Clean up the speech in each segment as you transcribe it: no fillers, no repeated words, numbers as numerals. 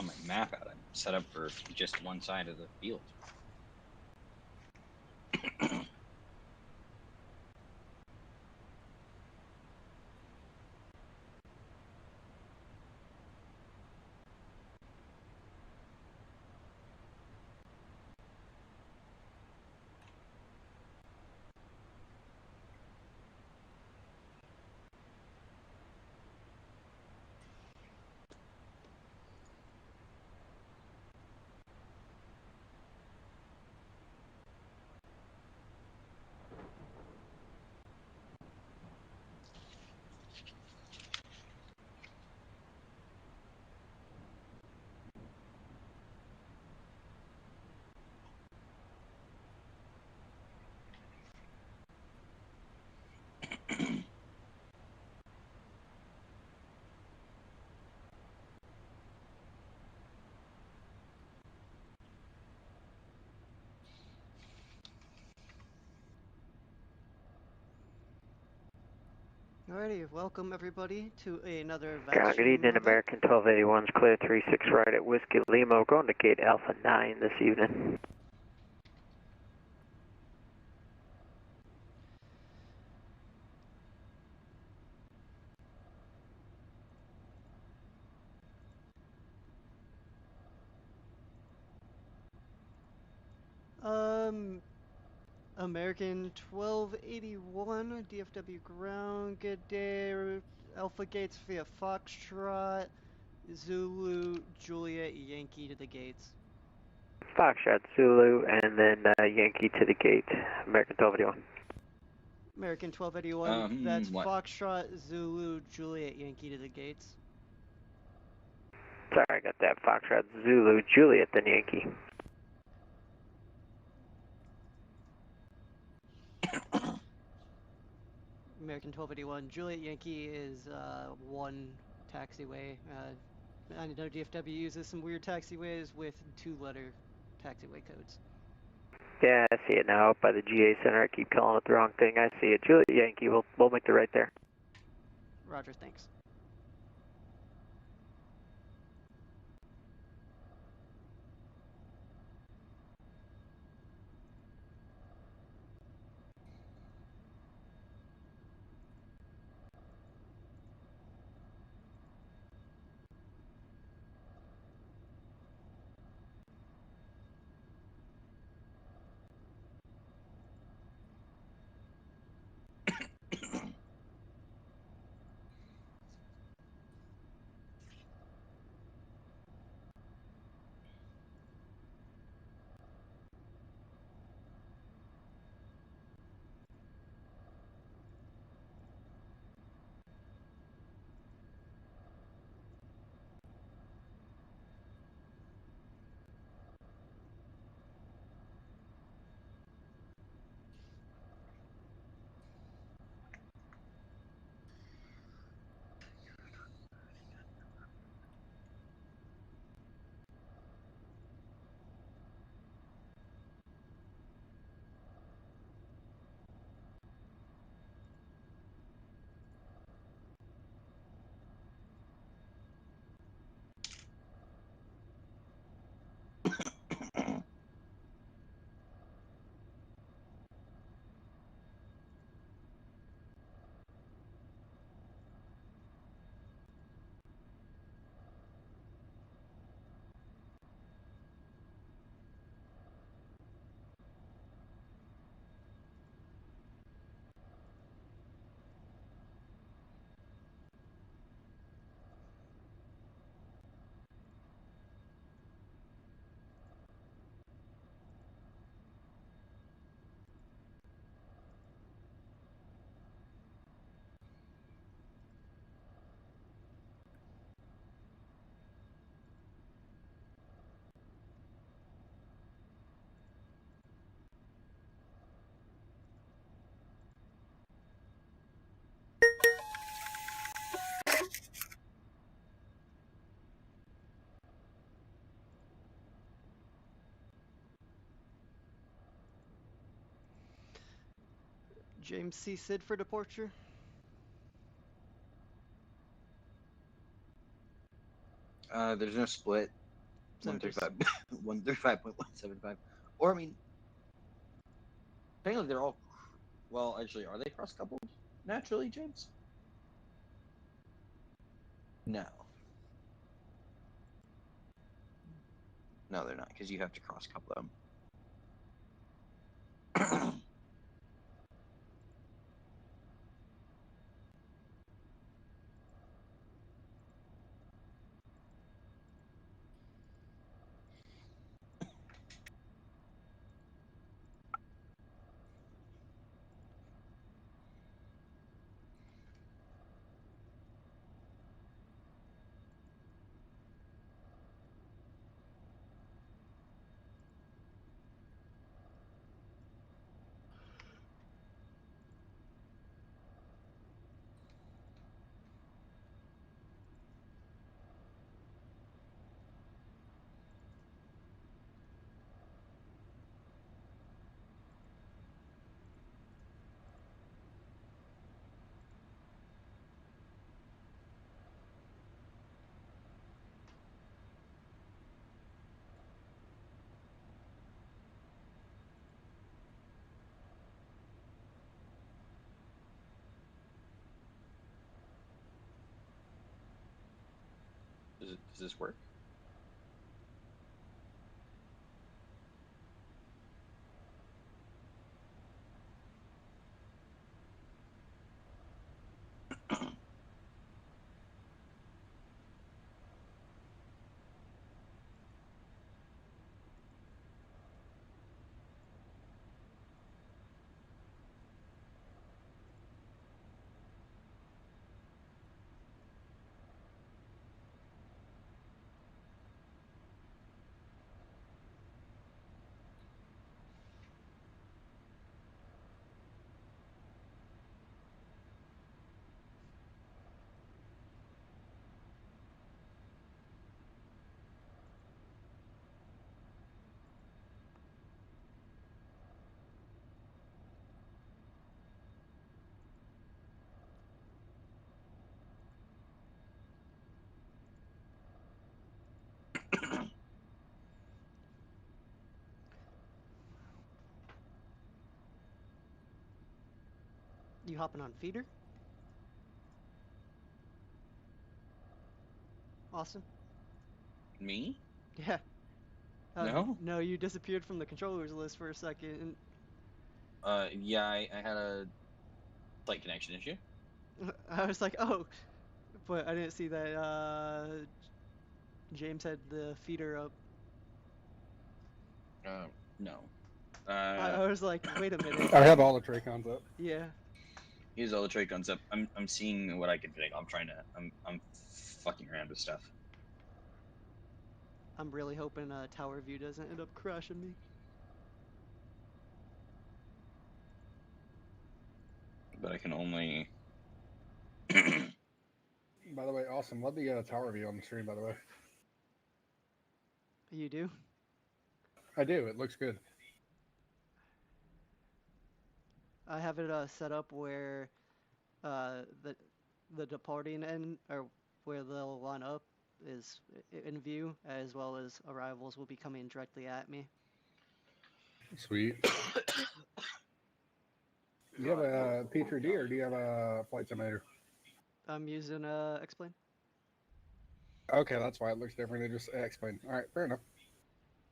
on my map out. I'm set up for just one side of the field. Alrighty, welcome everybody to another Good evening, event. American 1281's clear 36 right at Whiskey Lima, going to gate Alpha 9 this evening. American 1281, DFW ground, good day, Alpha Gates via Foxtrot, Zulu, Juliet, Yankee to the gates. Foxtrot, Zulu, and then Yankee to the gate, American 1281. American 1281, that's What? Foxtrot, Zulu, Juliet, Yankee to the gates. Sorry, I got that. Foxtrot, Zulu, Juliet, then Yankee. American 1281, Juliet, Yankee is one taxiway. I know DFW uses some weird taxiways with two-letter taxiway codes. Yeah, I see it now up by the GA Center. I keep calling it the wrong thing. I see it. Juliet, Yankee, we'll make the right there. Roger, thanks. James C. Sid for departure. There's no split. So just 135, 135.175. Or I mean, technically they're all. Well, actually, are they cross coupled naturally, James? No, no, they're not because you have to cross couple them. Does this work? you hopping on feeder, Austin? Me? Yeah. No. No, you disappeared from the controllers list for a second. Yeah, I had a slight connection issue. I was like, oh, but I didn't see that James had the feeder up. No. I was like, wait a minute. I have all the Tracons up. Yeah, Here's all the tray guns up. I'm seeing what I can fit. I'm fucking around with stuff. I'm really hoping Tower View doesn't end up crushing me. But I can only. By the way, awesome. Love the tower view on the stream, by the way. You do? I do. It looks good. I have it set up where the departing end, or where they'll line up, is in view, as well as arrivals will be coming directly at me. Sweet. Do you have a Petri D or do you have a flight simulator? I'm using X-Plane. Okay, that's why it looks different than just X-Plane. All right, fair enough.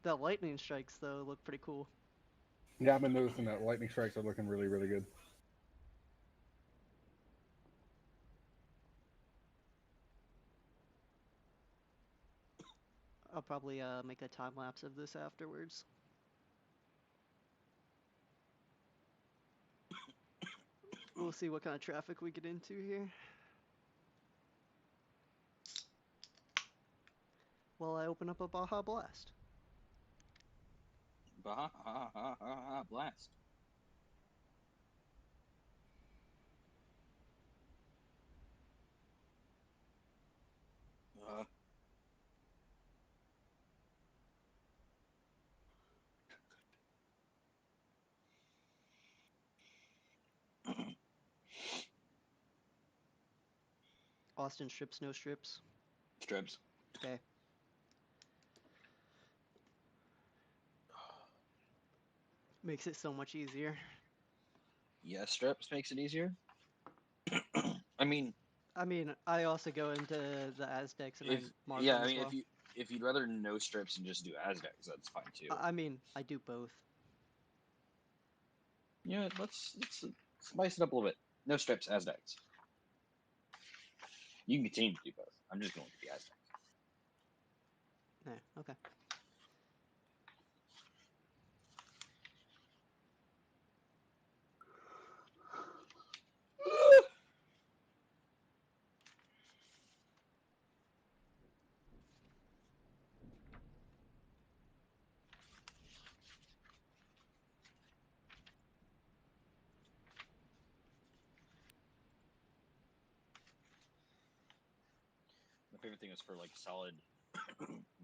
The lightning strikes though look pretty cool. Yeah, I've been noticing that lightning strikes are looking really, really good. I'll probably make a time lapse of this afterwards. We'll see what kind of traffic we get into here. While I open up a Baja Blast. Blast. Austin strips, no strips. Strips. Okay. Makes it so much easier. Yeah, strips makes it easier. I mean, I also go into the Aztecs and I mark yeah, them I as mean, well. if you'd rather no strips and just do Aztecs, that's fine too. I do both. Yeah, let's spice it up a little bit. No strips, Aztecs. You can continue to do both. I'm just going with the Aztecs. Yeah, okay. My favorite thing was for like a solid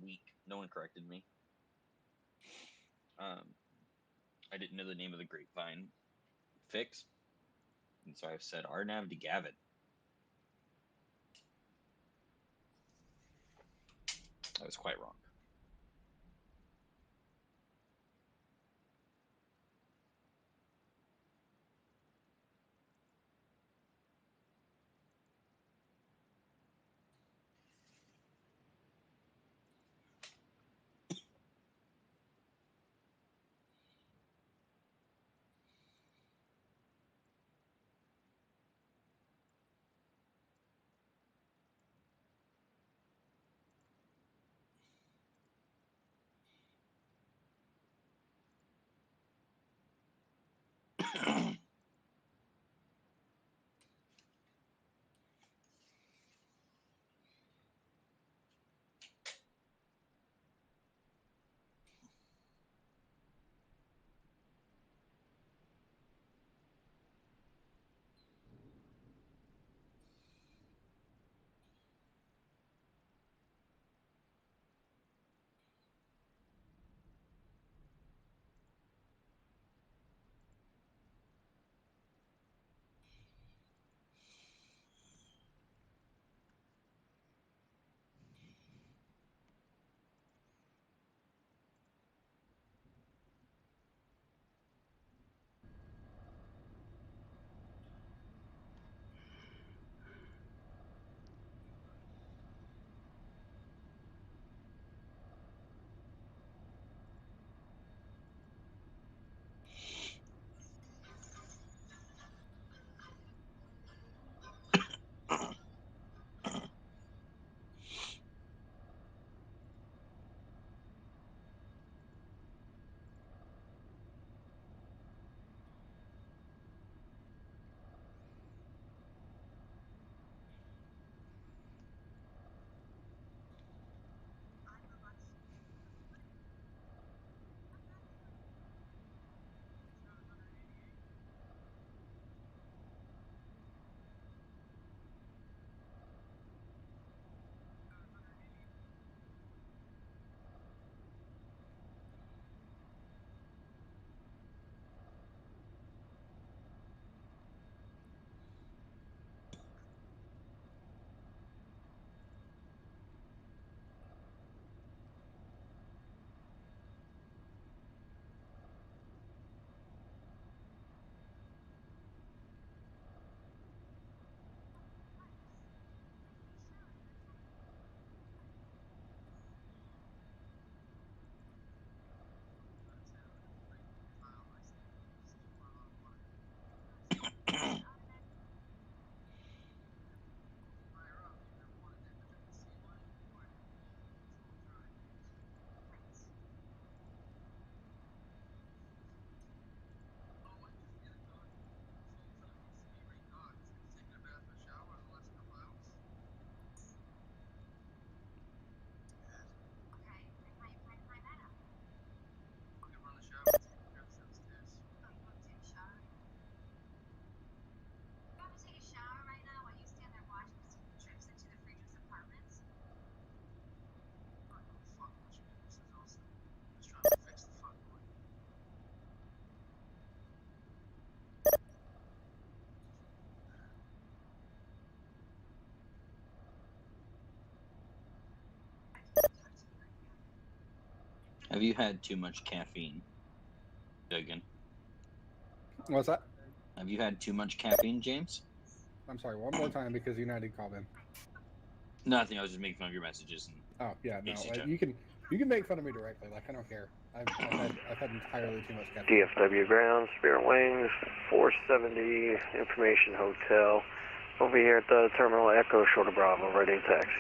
week. No one corrected me. I didn't know the name of the grapevine fix, and so I said Arnav de Gavin. I was quite wrong. Have you had too much caffeine? Again. What's that? Have you had too much caffeine, James? I'm sorry, one more time because United called in. Nothing. I was just making fun of your messages. And Oh yeah, no, Hasty chat. you can make fun of me directly. Like I don't care. I've had entirely too much caffeine. DFW ground, Spirit Wings, 470, Information Hotel. Over here at the terminal, Echo Shorter Bravo, ready to taxi.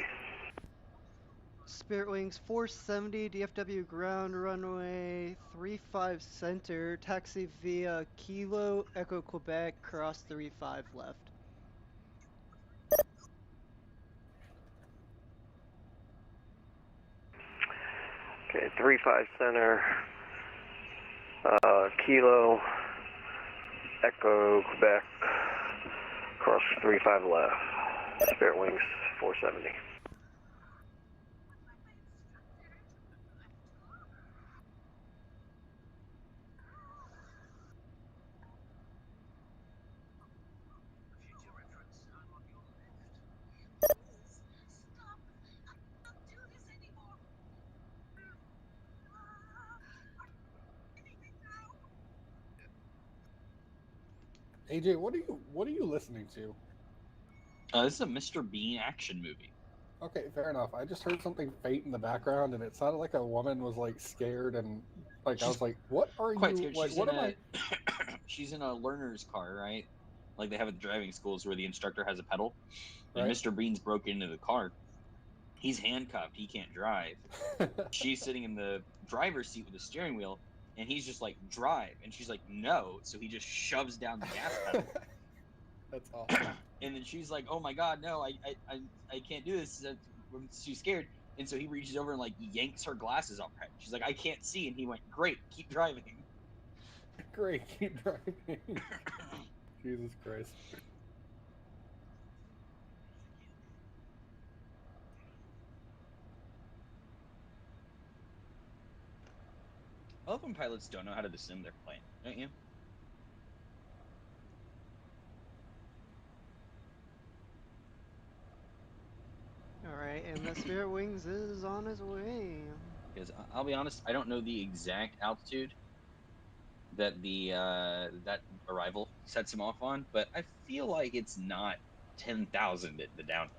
Spirit Wings 470, DFW ground runway 35 center, taxi via Kilo, Echo Quebec, cross 35 left. Okay, 35 center, Kilo, Echo Quebec, cross 35 left. Spirit Wings 470. AJ, what are you listening to? this is a Mr. Bean action movie. Okay, fair enough. I just heard something faint in the background, and it sounded like a woman was like scared, and like I was like, "What are Quite you? scared. Like, what am I?" She's in a learner's car, right? Like they have at the driving schools where the instructor has a pedal. And Right? Mr. Bean's broken into the car. He's handcuffed. He can't drive. She's sitting in the driver's seat with the steering wheel, and he's just like, drive. And she's like, no. So he just shoves down the gas pedal. That's awesome. And then she's like, oh my God, no, I can't do this. I'm too scared. And so he reaches over and like yanks her glasses off her head. She's like, I can't see. And he went, great, keep driving. Great, keep driving. Jesus Christ. I love when pilots don't know how to descend their plane, don't you? Alright, and the Spirit Wings is on its way. Because I'll be honest, I don't know the exact altitude that the that arrival sets him off on, but I feel like it's not 10,000 at the downwind.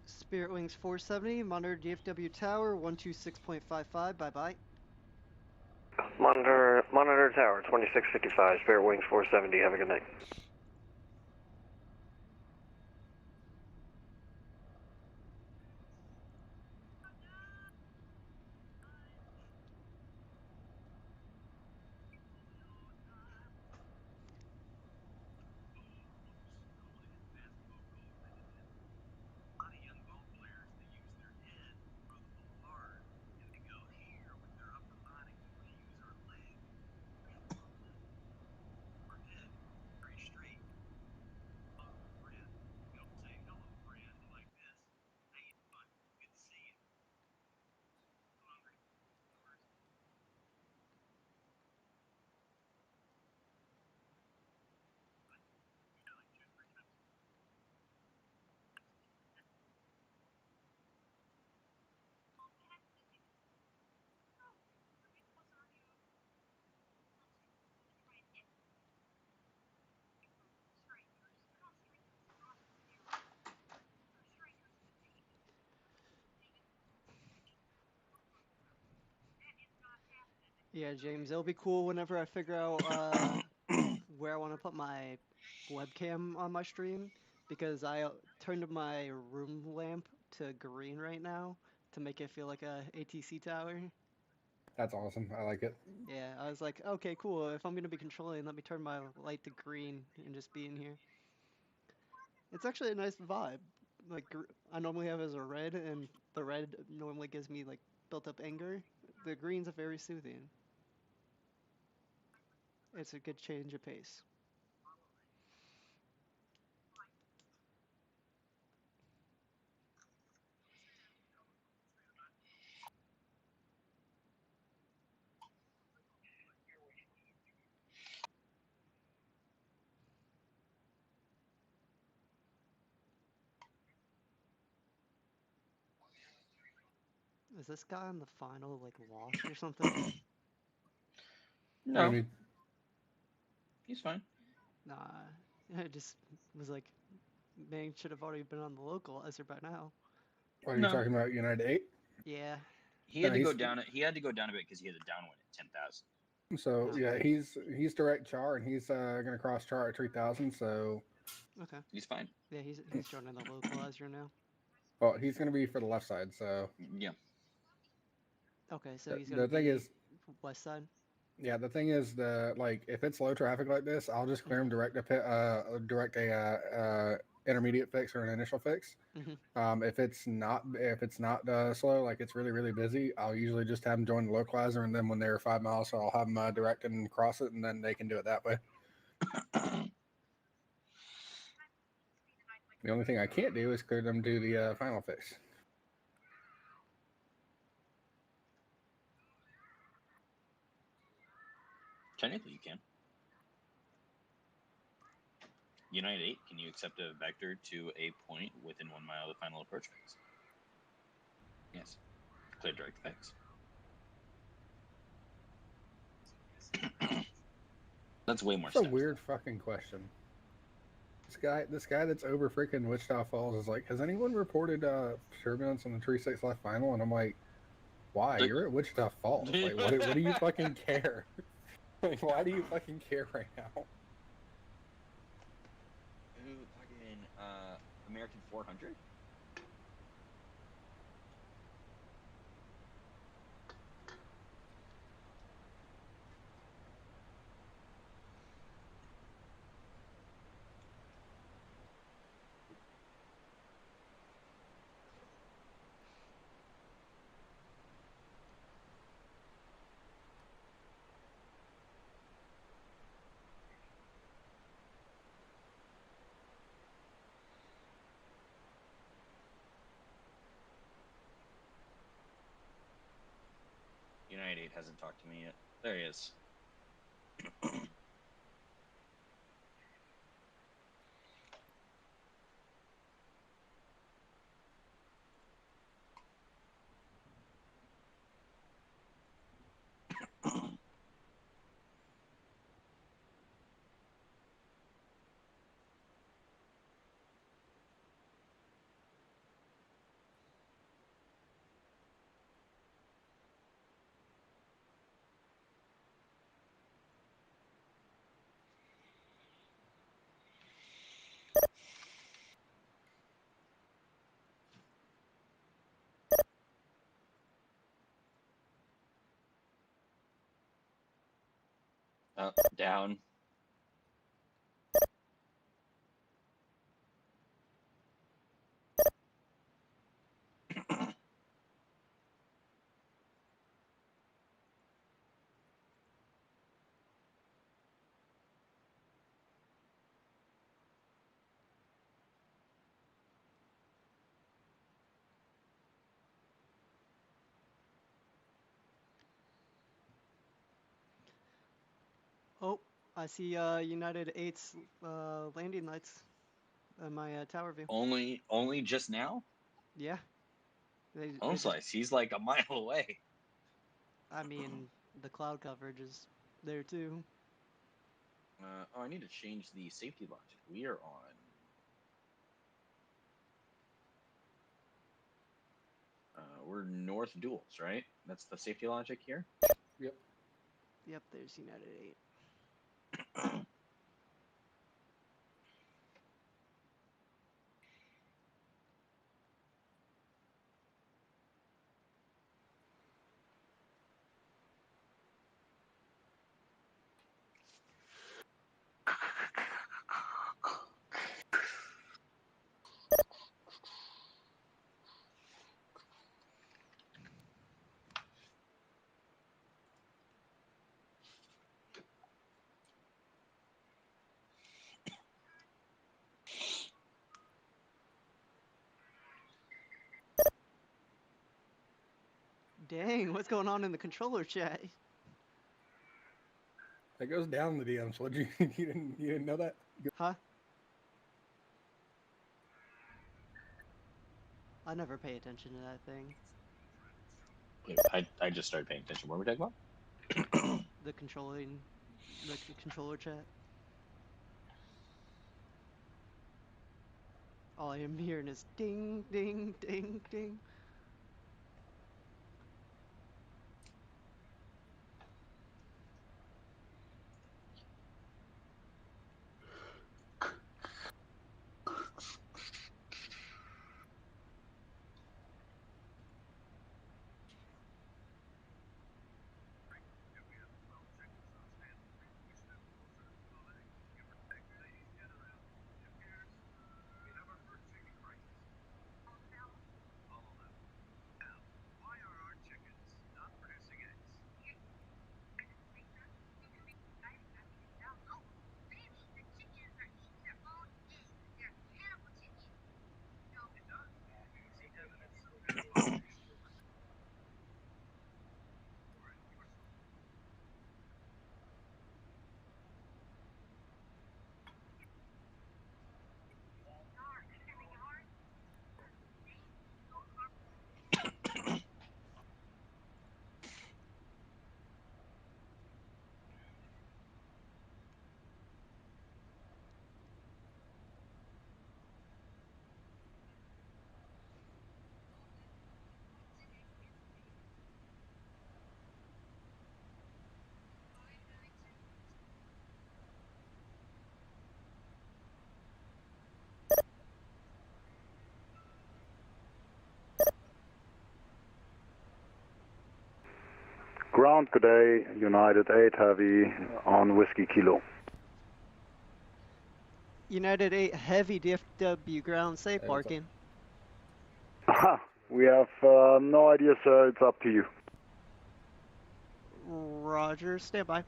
Spirit Wings 470, monitor DFW tower 126.55, bye-bye. Monitor tower, 2655, Spirit Wings 470, have a good night. Yeah, James, it'll be cool whenever I figure out where I want to put my webcam on my stream, because I turned my room lamp to green right now to make it feel like a ATC tower. That's awesome. I like it. Yeah, I was like, okay, cool. If I'm gonna be controlling, let me turn my light to green and just be in here. It's actually a nice vibe. Like I normally have as a red, and the red normally gives me like built up anger. The green's a very soothing. It's a good change of pace. Is this guy in the final like lost or something? What do you No, mean? he's fine. Nah, I just was like, man, should have already been on the localizer by now. What are you No, talking about? United 8? Yeah. he No, had to go he's down. He had to go down a bit because he had a downwind at 10,000. so Oh, yeah, he's direct char and he's gonna cross char at 3000. So okay. He's fine. Yeah, he's joining the localizer now. well, he's gonna be for the left side. So Yeah. Okay, so the, he's gonna the thing be is, west side. yeah, the thing is, the like if it's low traffic like this, I'll just clear him direct a direct a intermediate fix or an initial fix. Mm-hmm. If it's not slow, like it's really busy, I'll usually just have them join the localizer, and then when they're 5 miles, so I'll have them direct and cross it, and then they can do it that way. The only thing I can't do is clear them to the final fix. Technically, you can. United 8, can you accept a vector to a point within 1 mile of the final approach phase? Yes. Clear direct fix. That's way more That's a steps. weird fucking question. This guy that's over freaking Wichita Falls is like, has anyone reported turbulence on the 3-6 left final? And I'm like, why? Like- You're at Wichita Falls. Like, what do you fucking care? Like, why do you fucking care right now? Ooh, fucking American 400? United 8 hasn't talked to me yet. There he is. Up, down. Oh, I see United 8's landing lights on my tower view. Only just now? Yeah. They Home just, slice. He's like a mile away. I mean, the cloud coverage is there too. Oh, I need to change the safety logic. We are on. We're north duals, right? That's the safety logic here. Yep. Yep, there's United 8. Dang, what's going on in the controller chat? It goes down the DMs. What you you didn't know that? Huh? I never pay attention to that thing. I just started paying attention. What were we talking about? The controller chat. All I am hearing is ding, ding, ding, ding. Ground, good day, United 8 Heavy on Whiskey Kilo. United 8 Heavy DFW ground safe Hey, what's up? parking. Aha, we have no idea, sir. It's up to you. Roger, stand by.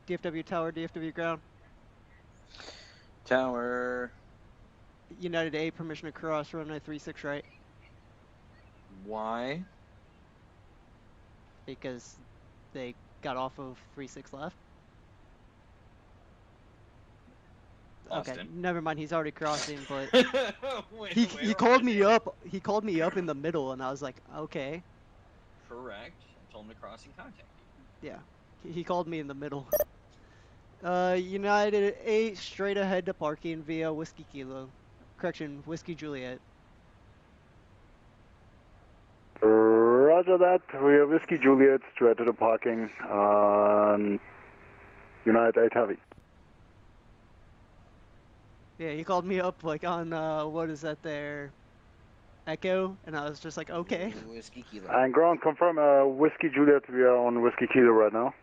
DFW tower, DFW ground. Tower. United 8 permission to cross runway 36 right. Why? Because they got off of 36 left. Okay, Austin. never mind. He's already crossing, but Wait, he where called was me it? up. He called me up in the middle, and I was like, okay, Correct. I told him to cross and contact you. yeah. He called me in the middle. United 8 straight ahead to parking via Whiskey Kilo. Correction, Whiskey Juliet. Roger that. We have Whiskey Juliet straight to the parking on United 8 Heavy. Yeah, he called me up like on what is that there? Echo, and I was just like, okay. Whiskey Kilo. And ground confirm, Whiskey Juliet, we are on Whiskey Kilo right now.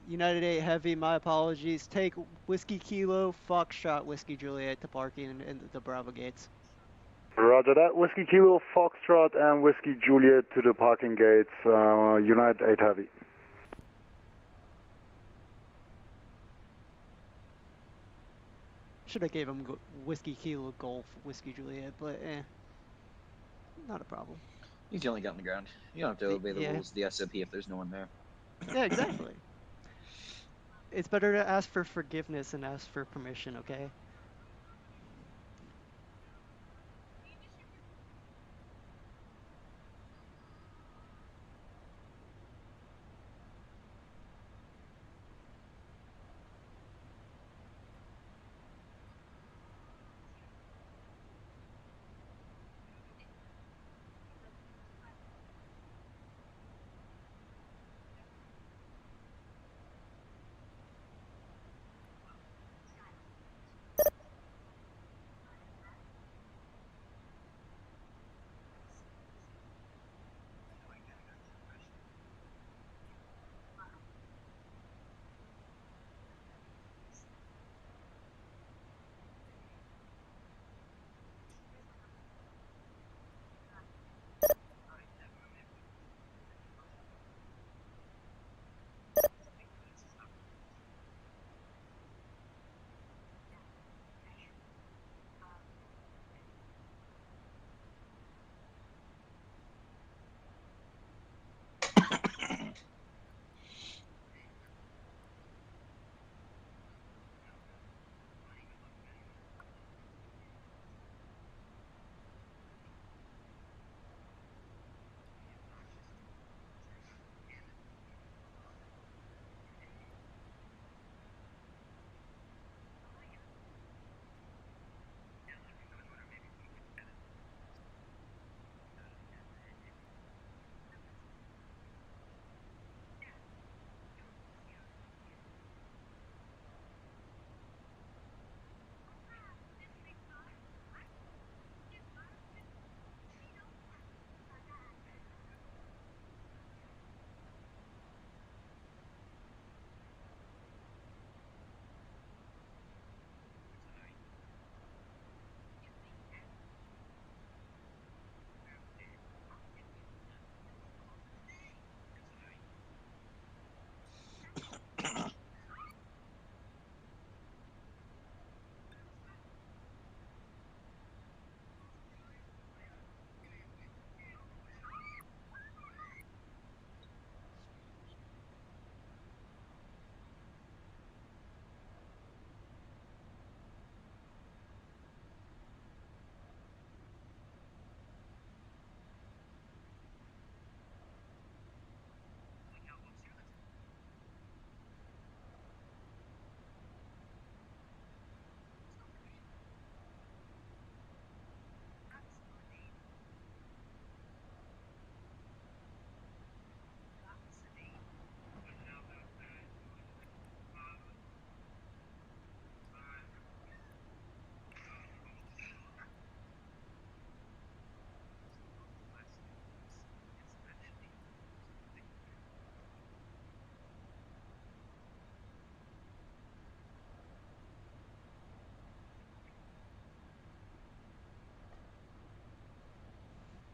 United 8 Heavy, my apologies. Take Whiskey Kilo, Foxtrot, Whiskey Juliet to parking in the Bravo gates. Roger that. Whiskey Kilo, Foxtrot, and Whiskey Juliet to the parking gates, United 8 Heavy. Should have gave him Whiskey Kilo Golf, Whiskey Juliet, but not a problem. He's the only guy on the ground. You don't have to obey the Yeah. rules of the SOP if there's no one there. Yeah, exactly. It's better to ask for forgiveness than ask for permission, okay?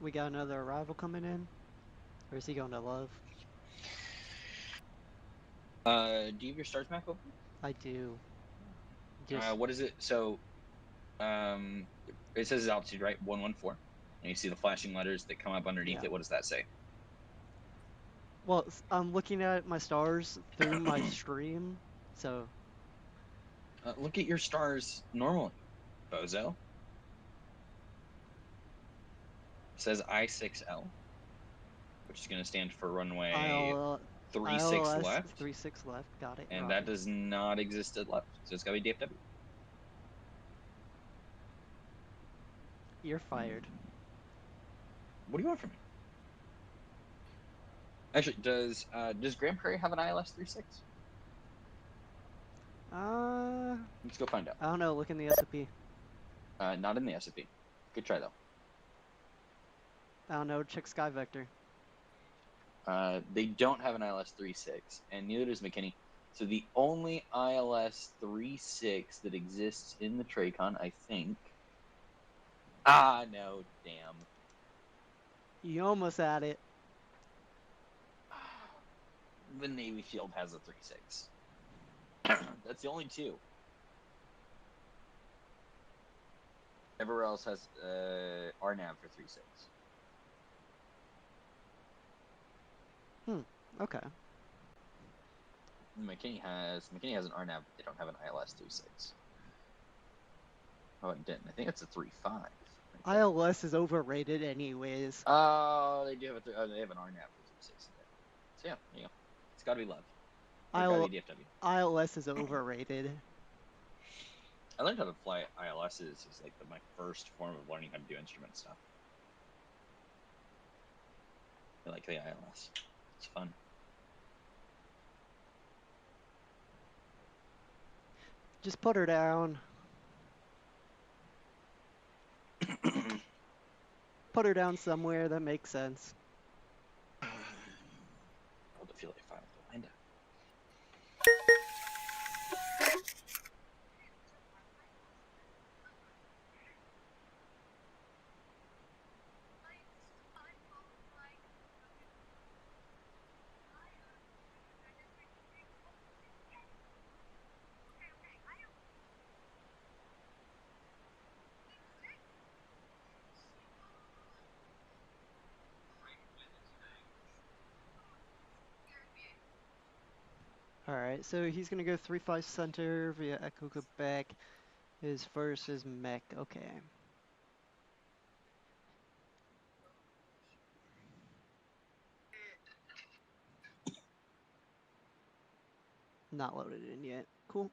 We got another arrival coming in? Or is he going to Love? Do you have your stars map open? I do. Just What is it? So, it says altitude, right? 114. And you see the flashing letters that come up underneath Yeah. it. What does that say? well, I'm looking at my stars through my stream, so Look at your stars normally, bozo. It says I6L, which is going to stand for runway I'll 36 left. 36 left. Got it. And Roger. that does not exist at left. So it's got to be DFW. You're fired. What do you want from me? Actually, does Grand Prairie have an ILS 36? Let's go find out. I don't know. Look in the SOP. Not in the SOP. Good try though. I don't know. Check Sky Vector. They don't have an ILS 36, and neither does McKinney. So the only ILS 36 that exists in the Tracon, I think. Ah, no, damn. You almost had it. The Navy Field has a 36. That's the only two. Everywhere else has RNAV for 36. Okay. McKinney has an RNAV, but they don't have an ILS 36. Oh, it didn't. I think it's a 35. ILS is overrated, anyways. Oh, they do have they have an RNAV for 36. So yeah, there you go. It's got to be love. It's got to be DFW. ILS is overrated. I learned how to fly ILSs. It's like my first form of learning how to do instrument stuff. I like the ILS. It's fun. Just put her down. Put her down somewhere that makes sense. Hold the feel like file to find it. Alright, so he's gonna go 3-5 center via Echo Quebec. His first is mech. Okay. Not loaded in yet. Cool.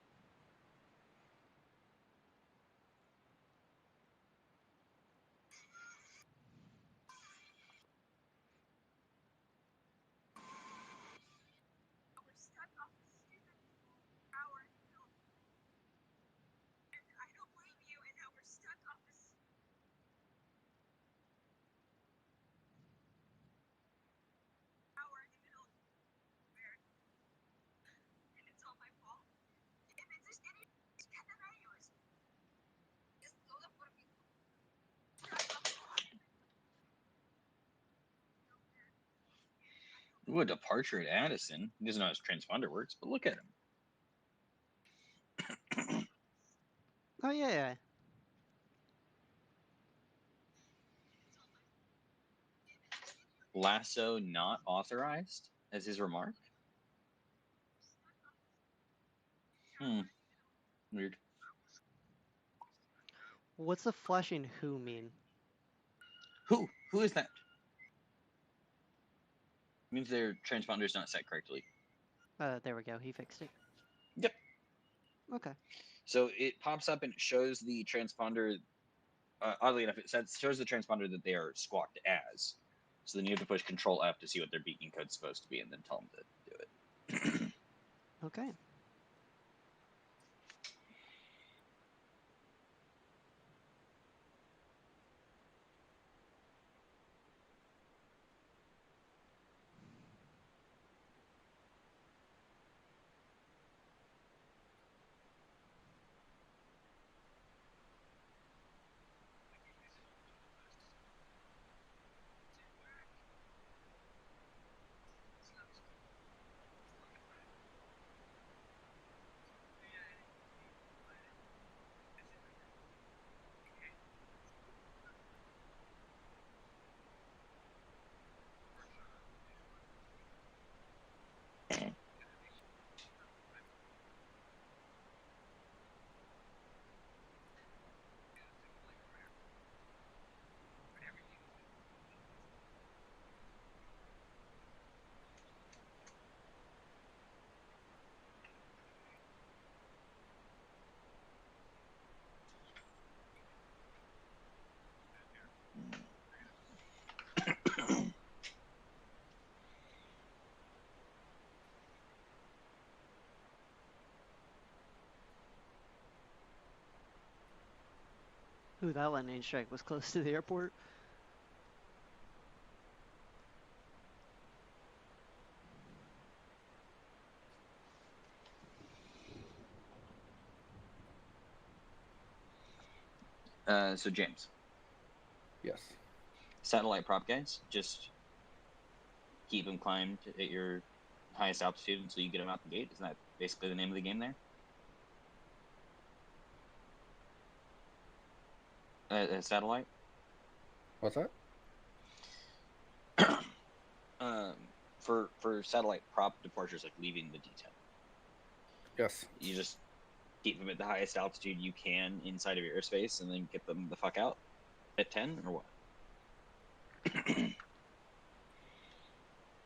Ooh, a departure at Addison. He doesn't know how his transponder works, but look at him. Oh yeah. Lasso not authorized as his remark? Weird. What's the flashing who mean? Who? Who is that? Means their transponder is not set correctly. There we go. He fixed it. Yep. Okay. So it pops up and it shows the transponder. Oddly enough, it shows the transponder that they are squawked as. So then you have to push Control F to see what their beacon code's supposed to be, and then tell them to do it. Okay. Ooh, that lightning strike was close to the airport. So James, Yes. satellite prop guys, just keep them climbed at your highest altitude until you get them out the gate. Isn't that basically the name of the game there? Satellite. What's that? For satellite prop departures, like leaving the detail, Yes. you just keep them at the highest altitude you can inside of your airspace, and then get them the fuck out at 10 or what?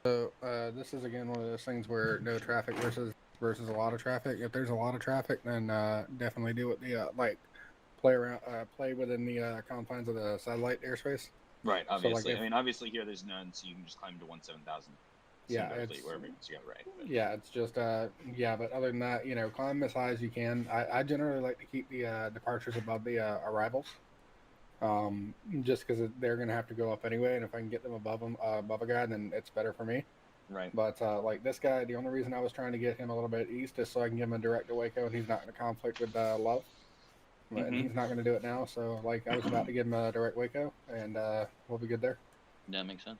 So this is again one of those things where no traffic versus a lot of traffic. If there's a lot of traffic, then definitely do it. The play within the confines of the satellite airspace. Right, obviously. So, I mean, obviously here there's none, so you can just climb to 17,000. Yeah, wherever you got right. But. Yeah, it's just yeah. But other than that, climb as high as you can. I generally like to keep the departures above the arrivals. Just because they're gonna have to go up anyway, and if I can get them above a guy, then it's better for me. Right. But like this guy, the only reason I was trying to get him a little bit east is so I can give him a direct to Waco, and he's not in a conflict with Love, and he's not going to do it now. So like I was about to give him a direct Waco, and we'll be good there. That makes sense.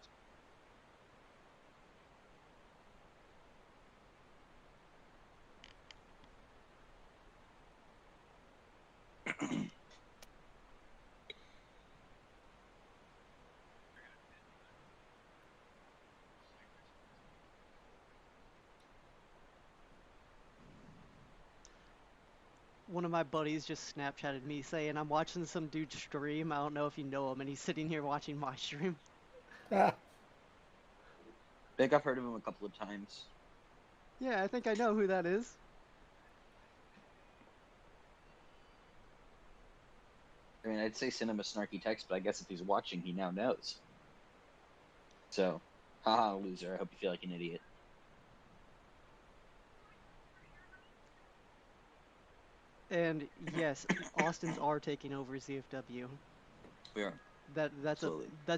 One of my buddies just Snapchatted me saying, I'm watching some dude stream. I don't know if you know him, and he's sitting here watching my stream. I think I've heard of him a couple of times. Yeah, I think I know who that is. I mean, I'd say send him a snarky text, but I guess if he's watching, he now knows. So, haha, loser. I hope you feel like an idiot. And yes, Austins are taking over ZFW. We are. That's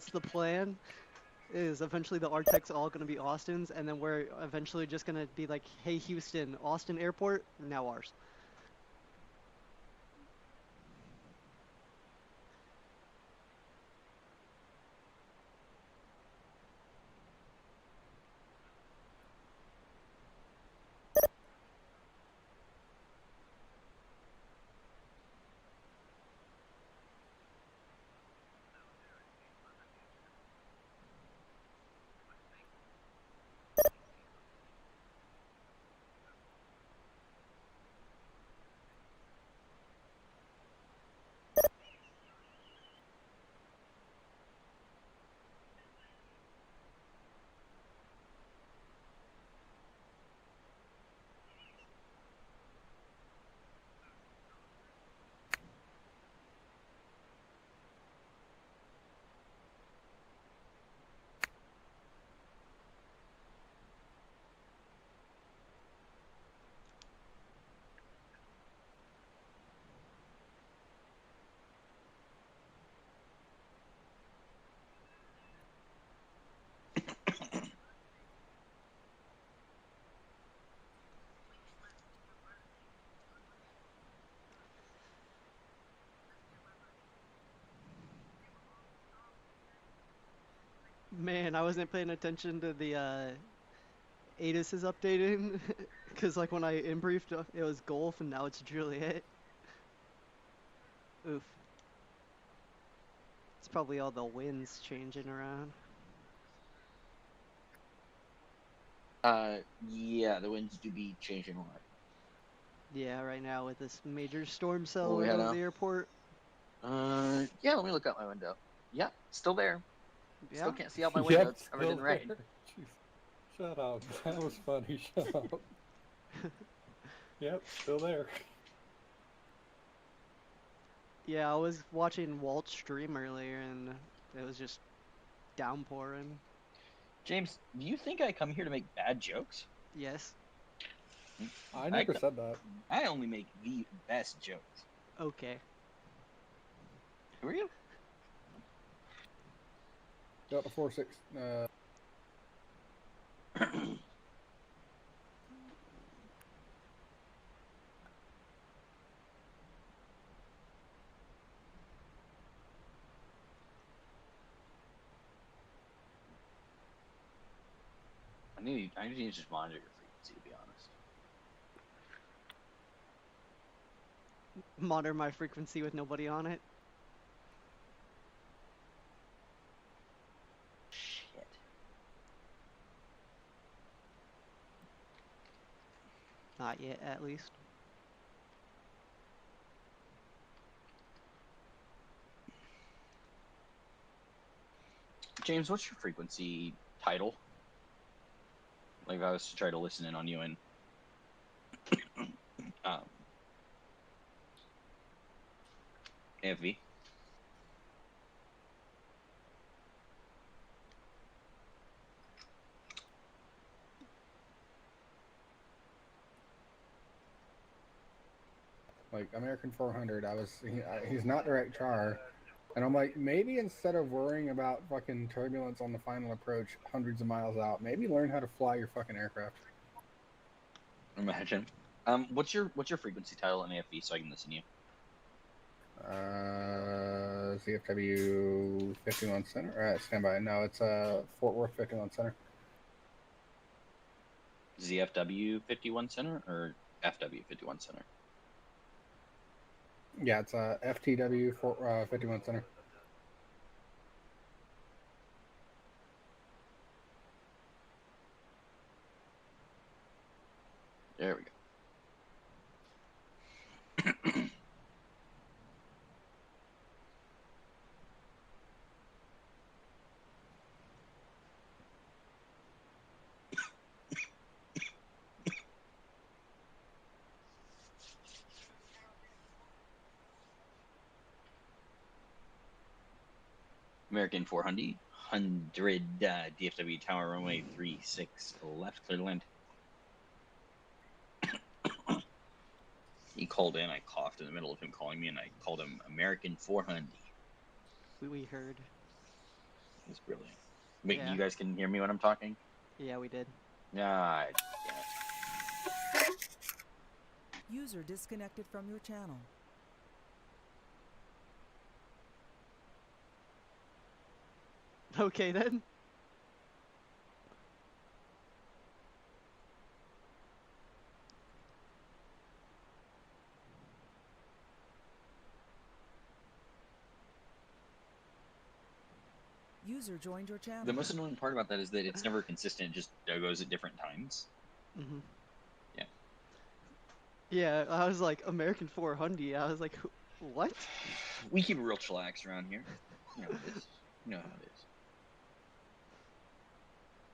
the plan. Is eventually the Arctic's all going to be Austin's, and then we're eventually just going to be like, hey Houston, Austin Airport, now ours. Man, I wasn't paying attention to the ATIS is updating, because like when I in-briefed, it was Gulf, and now it's Juliet. Oof. It's probably all the winds changing around. Yeah, the winds do be changing a lot. Yeah, right now with this major storm cell What we had above now? the airport. Yeah, let me look out my window. Yeah, still there. Yeah. Still can't see out my window. It's covered in still rain. there. Jeez. Shut up. That was funny. Shut up. Yep, still there. Yeah, I was watching Walt's stream earlier, and it was just downpouring. James, do you think I come here to make bad jokes? Yes. I never said that. I only make the best jokes. Okay. Who are you? Delta 46. I need to just monitor your frequency, to be honest. Monitor my frequency with nobody on it. Shit. Not yet, at least. James, what's your frequency title? Like, if I was to try to listen in on you and AFV. Like American 400, he's not direct char, and I'm like, maybe instead of worrying about fucking turbulence on the final approach hundreds of miles out, maybe learn how to fly your fucking aircraft. Imagine. What's your frequency title in AFV so I can listen to you? CFW 51 Center. Standby. No, it's Fort Worth 51 Center. ZFW 51 Center or FW 51 Center? Yeah, it's FTW 51 Center. There we go. American 400, DFW Tower runway 36 left, clear to land. He called in, I coughed in the middle of him calling me, and I called him American 400. We heard. It's brilliant. Wait, Yeah. you guys can hear me when I'm talking? Yeah, we did. Nah, damn it. User disconnected from your channel. Okay then. User joined your channel. The most annoying part about that is that it's never consistent, it just goes at different times. Mhm. Yeah. Yeah, I was like American 400. I was like, what? We keep it real chillax around here. You know how it is. You know how it is.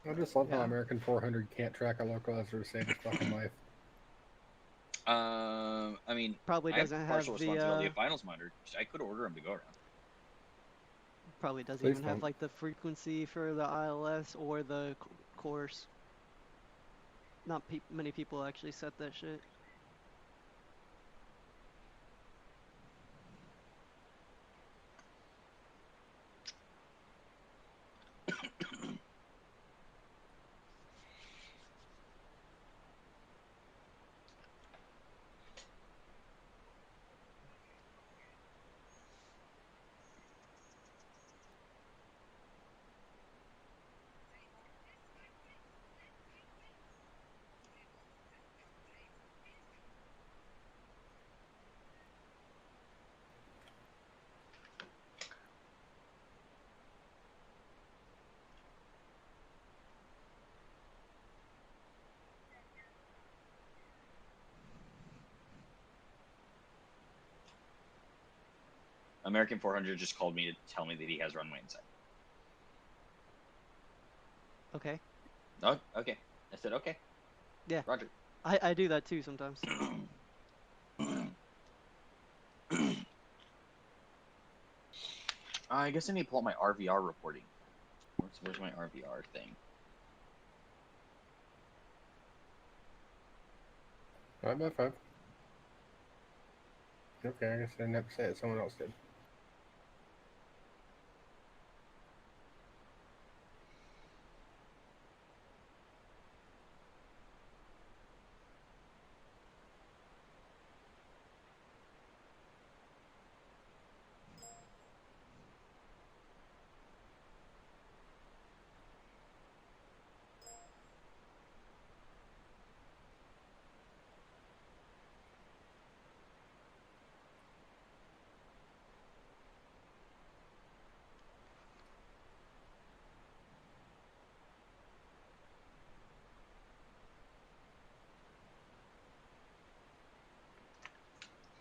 I just love how Yeah. American 400 can't track a localizer to save his fucking life. I mean, Probably I have doesn't have partial the responsibility of finals monitor. I could order him to go around. probably doesn't Please even have don't. like the frequency for the ILS or the course. Not many people actually set that shit. American 400 just called me to tell me that he has runway inside. Okay. Oh, okay. I said okay. Yeah. Roger. I do that too sometimes. I guess I need to pull up my RVR reporting. Where's my RVR thing? 5x5. Okay, I guess I didn't have to say it. Someone else did.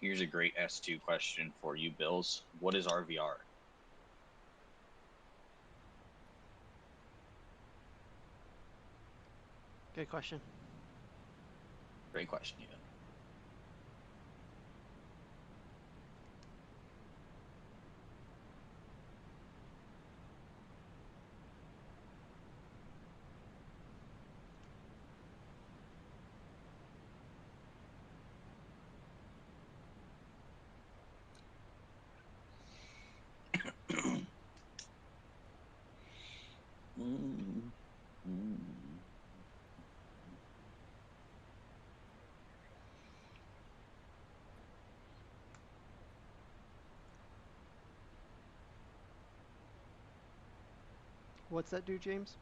Here's a great S2 question for you, Bills. What is RVR? Good question. Great question, even. What's that do, James?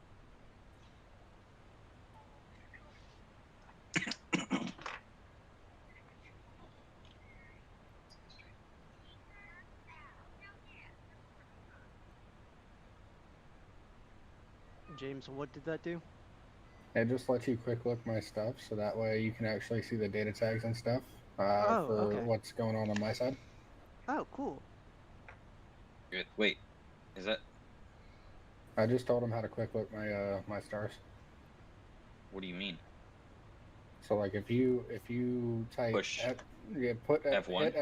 James, what did that do? It just lets you quick look my stuff, so that way you can actually see the data tags and stuff Oh, for okay. what's going on my side. Oh, cool. Good. Wait, is that? I just told him how to quick look my my stars. What do you mean? So like if you type Push F1?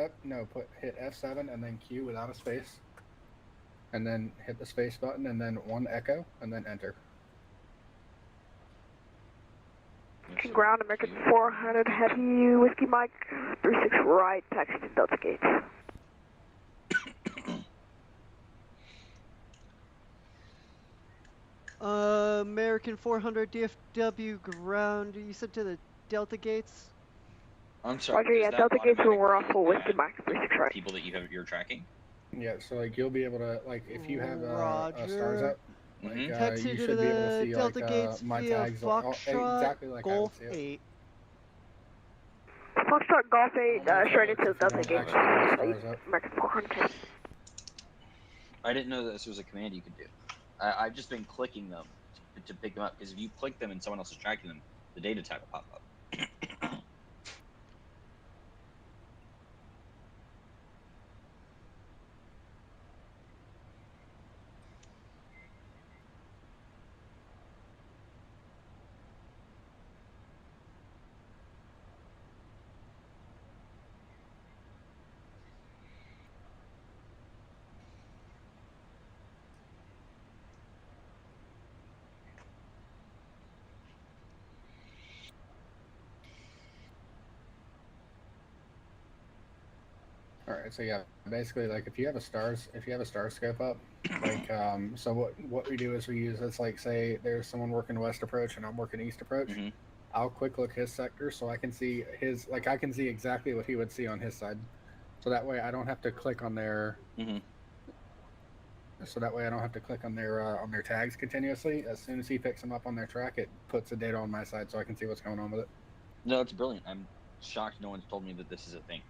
hit F7 and then Q without a space, and then hit the space button and then one echo and then enter. Ground American 400 Heavy Whiskey Mike 36 right, taxi to Delta Gate. American 400 DFW ground. You said to the Delta gates. I'm sorry. Roger, yeah, Delta Gates when we're off full Whiskey Mike 36 right. People that you're tracking. Yeah, so like you'll be able to like if you have stars Roger. up, like Taxi you to should be able to the see Delta like gates my via tags Foxtrot exactly like Golf I would see it. 8. Foxtrot Golf 8, straight into the Delta If Gates. you don't actually have stars up. American 400. I didn't know that this was a command you could do. I've just been clicking them to pick them up, because if you click them and someone else is tracking them, the data tag will pop up. All right, so yeah, basically like if you have a star scope up, like so what we do is we use, it's like say there's someone working west approach and I'm working east approach. Mm-hmm. I'll quick look his sector so I can see his, like I can see exactly what he would see on his side. So that way I don't have to click on their Mm-hmm. so that way I don't have to click on their tags continuously. As soon as he picks them up on their track, it puts the data on my side so I can see what's going on with it. No, it's brilliant. I'm shocked no one's told me that this is a thing.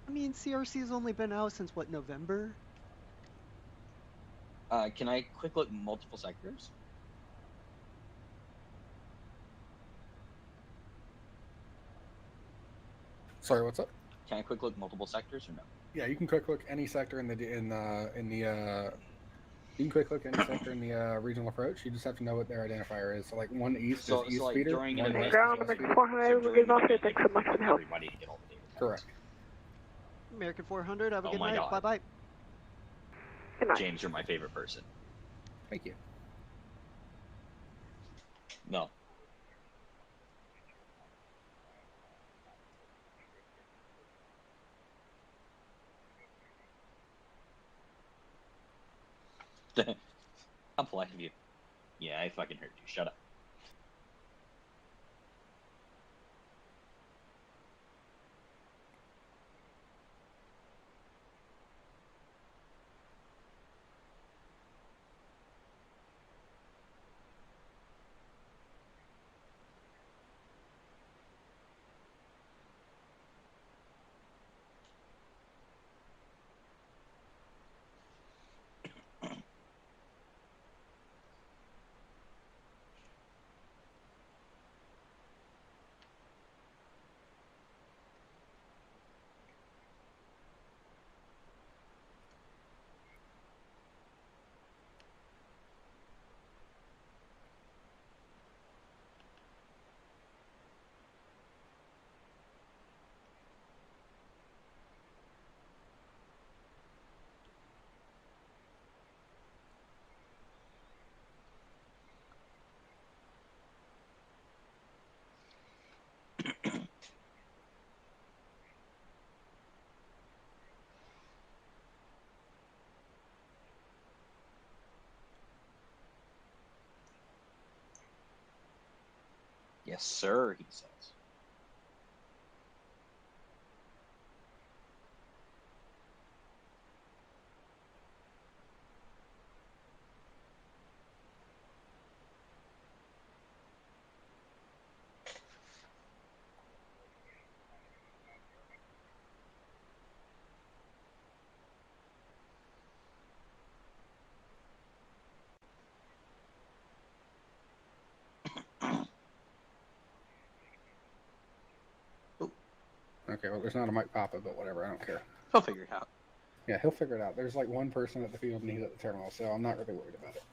I mean, CRC has only been out since what, November? Can I quick look multiple sectors? Sorry, what's up? Can I quick look multiple sectors or no? Yeah, you can quick look any sector in the you can quick look any sector in the regional approach. You just have to know what their identifier is. So like one east is east like speeder, during an one event, west Ground is west American speeder. 400, we'll get off there. Thanks so much for the help. Everybody to get all the data tags. Correct. American 400, have a Oh good my night. God. Bye-bye. Good night. James, you're my favorite person. Thank you. No. How polite of you. Yeah, I fucking heard you. Shut up. Yes, sir, he says. Okay, well, there's not a Mike Papa, but whatever. I don't care. He'll figure it out. Yeah, he'll figure it out. There's like one person at the field and he's at the terminal, so I'm not really worried about it.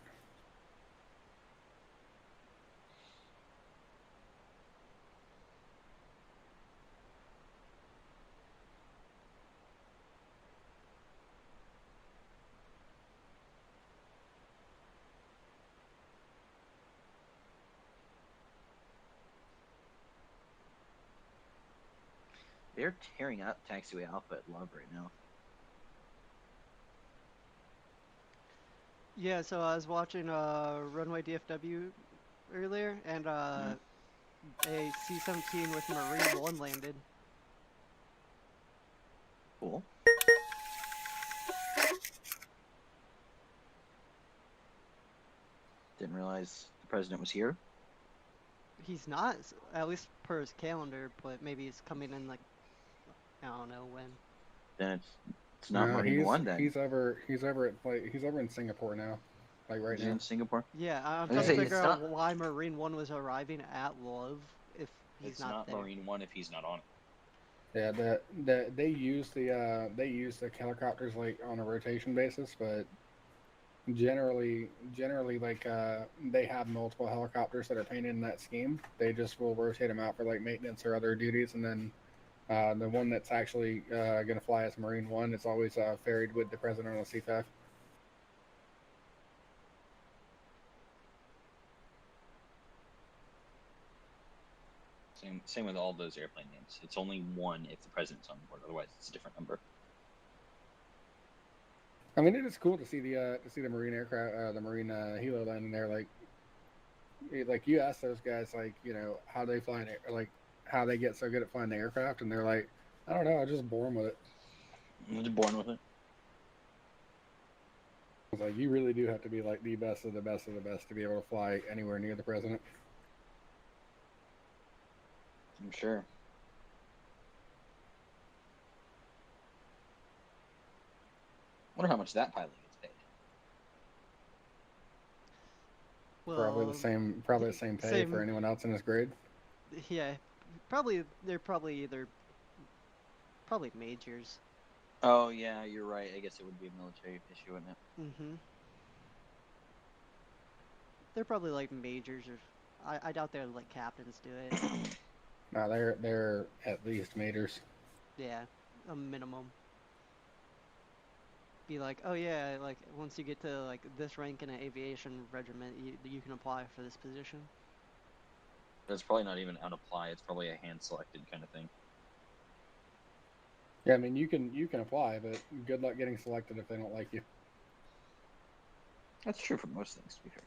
They're tearing up Taxiway Alpha at Love right now. Yeah, so I was watching Runway DFW earlier, and a C-17 with Marine 1 landed. Cool. Didn't realize the president was here. He's not, at least per his calendar, but maybe he's coming in, like, I don't know when. Then it's not No, Marine One. Then he's over in Singapore now, like right he's now. in Singapore. Yeah, I'm I was trying gonna to say, figure it's out not- why Marine 1 was arriving at Love if he's It's not there. Marine One if he's not on it. Yeah, they use the helicopters like on a rotation basis, but generally like they have multiple helicopters that are painted in that scheme. They just will rotate them out for like maintenance or other duties, and then the one that's actually going to fly as Marine One is always ferried with the president on a C5. Same with all those airplane names. It's only one if the president's on board. Otherwise, it's a different number. I mean, it is cool to see the Marine aircraft, the Marine helo landing there. Like you ask those guys, like, you know, how they fly like how they get so good at flying the aircraft, and they're like, I don't know, I just bore them with it. I'm just born with it. It's like you really do have to be like the best of the best of the best to be able to fly anywhere near the president. I'm sure. Wonder how much that pilot gets paid. Well, Probably the same pay for anyone else in his grade. Yeah, they're probably majors. Oh yeah, you're right. I guess it would be a military issue, wouldn't it? Mm-hmm. They're probably like majors, or I doubt they're like captains do it. No, they're at least majors. Yeah, a minimum. Be like, oh yeah, like once you get to like this rank in an aviation regiment, you can apply for this position. That's probably not even out apply. It's probably a hand selected kind of thing. Yeah, I mean you can apply, but good luck getting selected if they don't like you. That's true for most things, to be fair.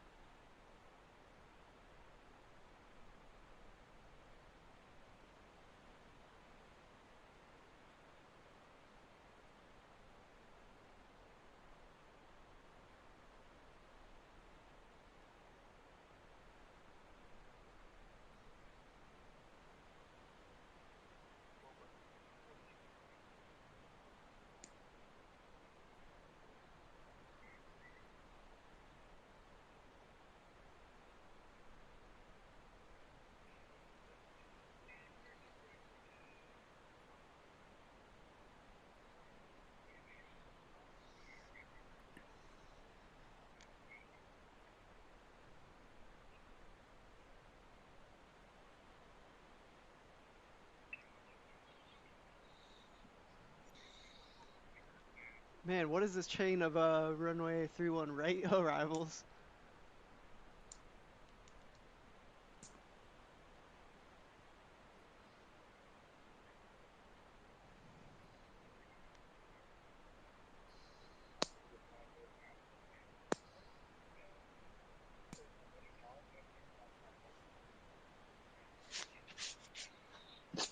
Man, what is this chain of runway 31 right arrivals?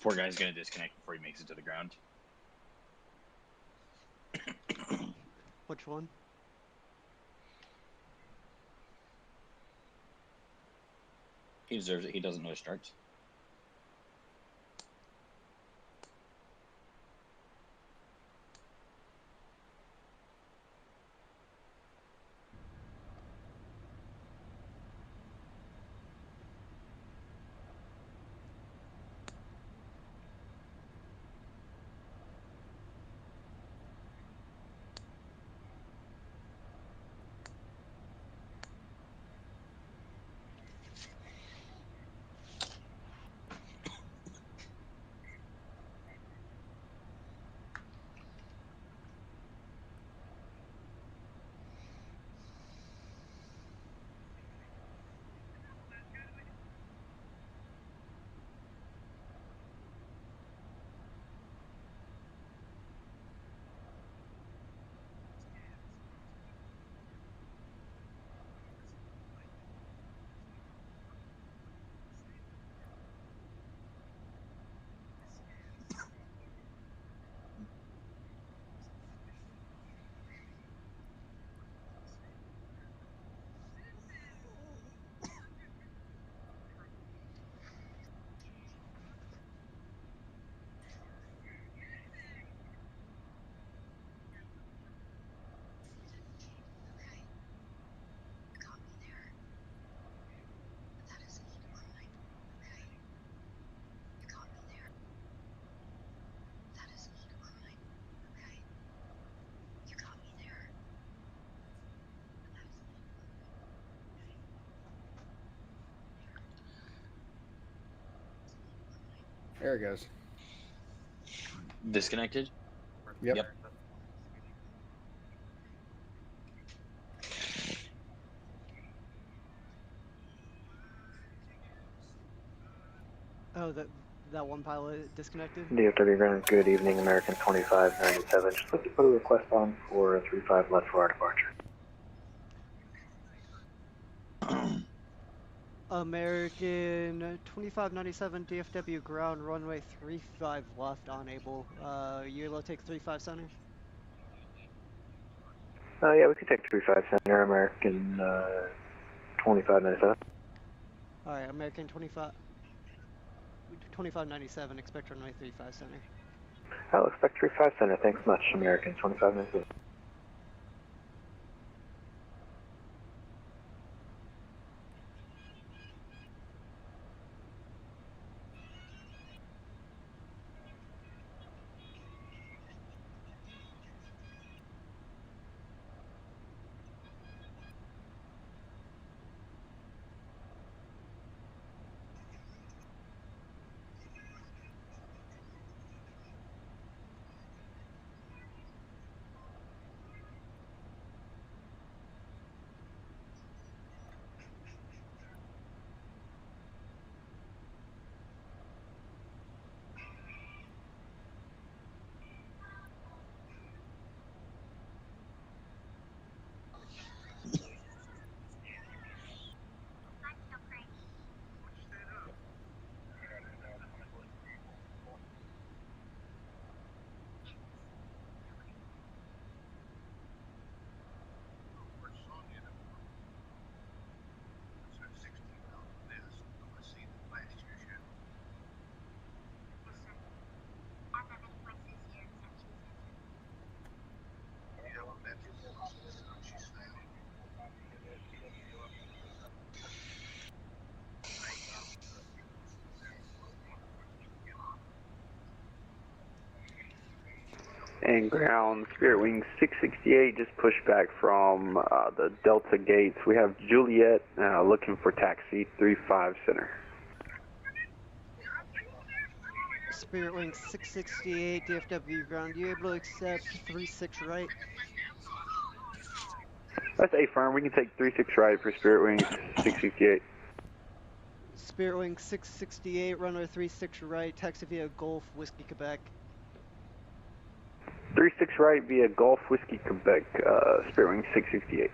Poor guy's gonna disconnect before he makes it to the ground. Which one? He deserves it. He doesn't know his strikes. There it goes. Disconnected? Yep. Oh, that one pilot disconnected? DFW ground, good evening, American 2597. Just like to put a request on for a 35 left for our departure. American 2597 DFW ground, runway 35 left on Able. You able to take 35 center? Yeah, we could take 35 center, American 2597. Alright, American 2597, expect runway 35 center. I'll expect 35 center, thanks much, American 2597. And ground, Spirit Wing 668 just pushed back from the Delta gates. We have Juliet looking for taxi 35 center. Spirit Wing 668 DFW ground, you able to accept 36 right? That's A firm, we can take 36 right for Spirit Wing 668. Spirit Wing 668, runway 36 right, taxi via Gulf, Whiskey, Quebec. 36 right via Gulf Whiskey, Quebec, Spirit Wing 668.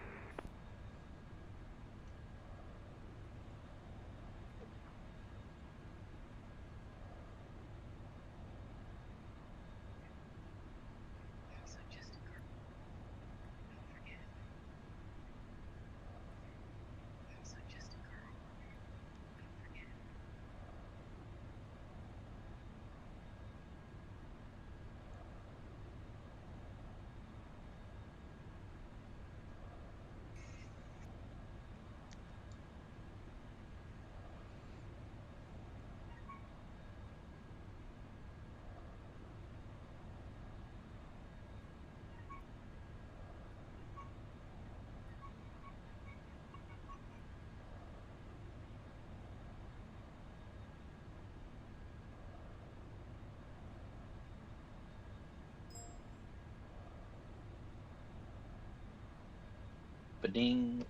Ba-ding.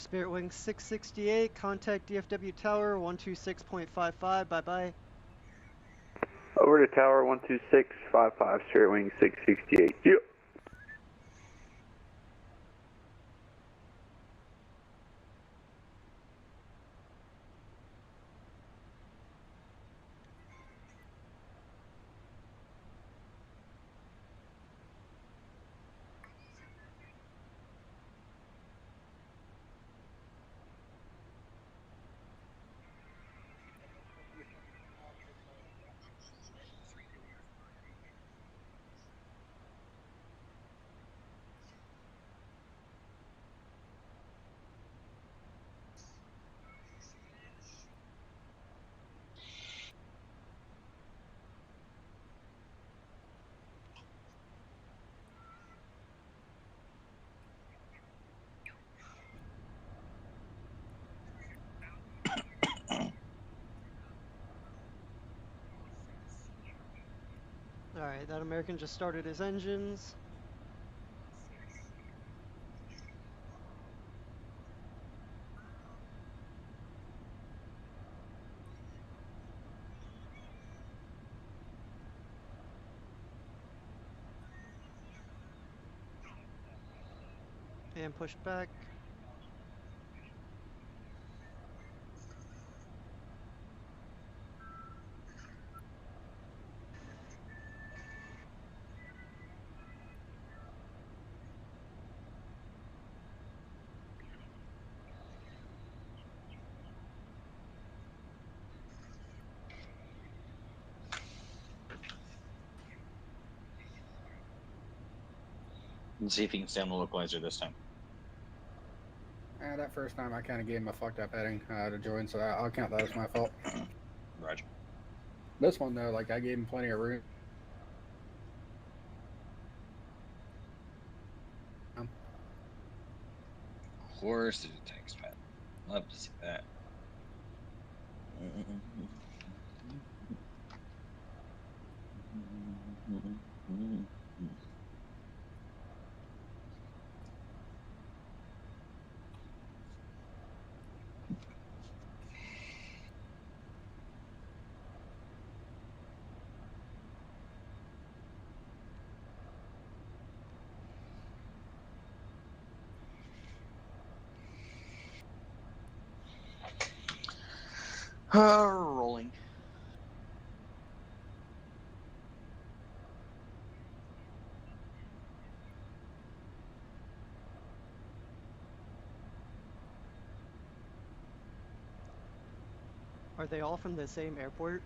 Spirit Wing 668, contact DFW Tower 126.55. Bye bye. Over to Tower 12655, Spirit Wing 668. Yep. Alright, that American just started his engines. And push back. And see if he can stay on the localizer this time. That first time I kind of gave him a fucked up heading to join, so I'll count that as my fault. Roger. This one though, like I gave him plenty of room. Of course, there's a text pad. Love to see that. Rolling. Are they all from the same airport?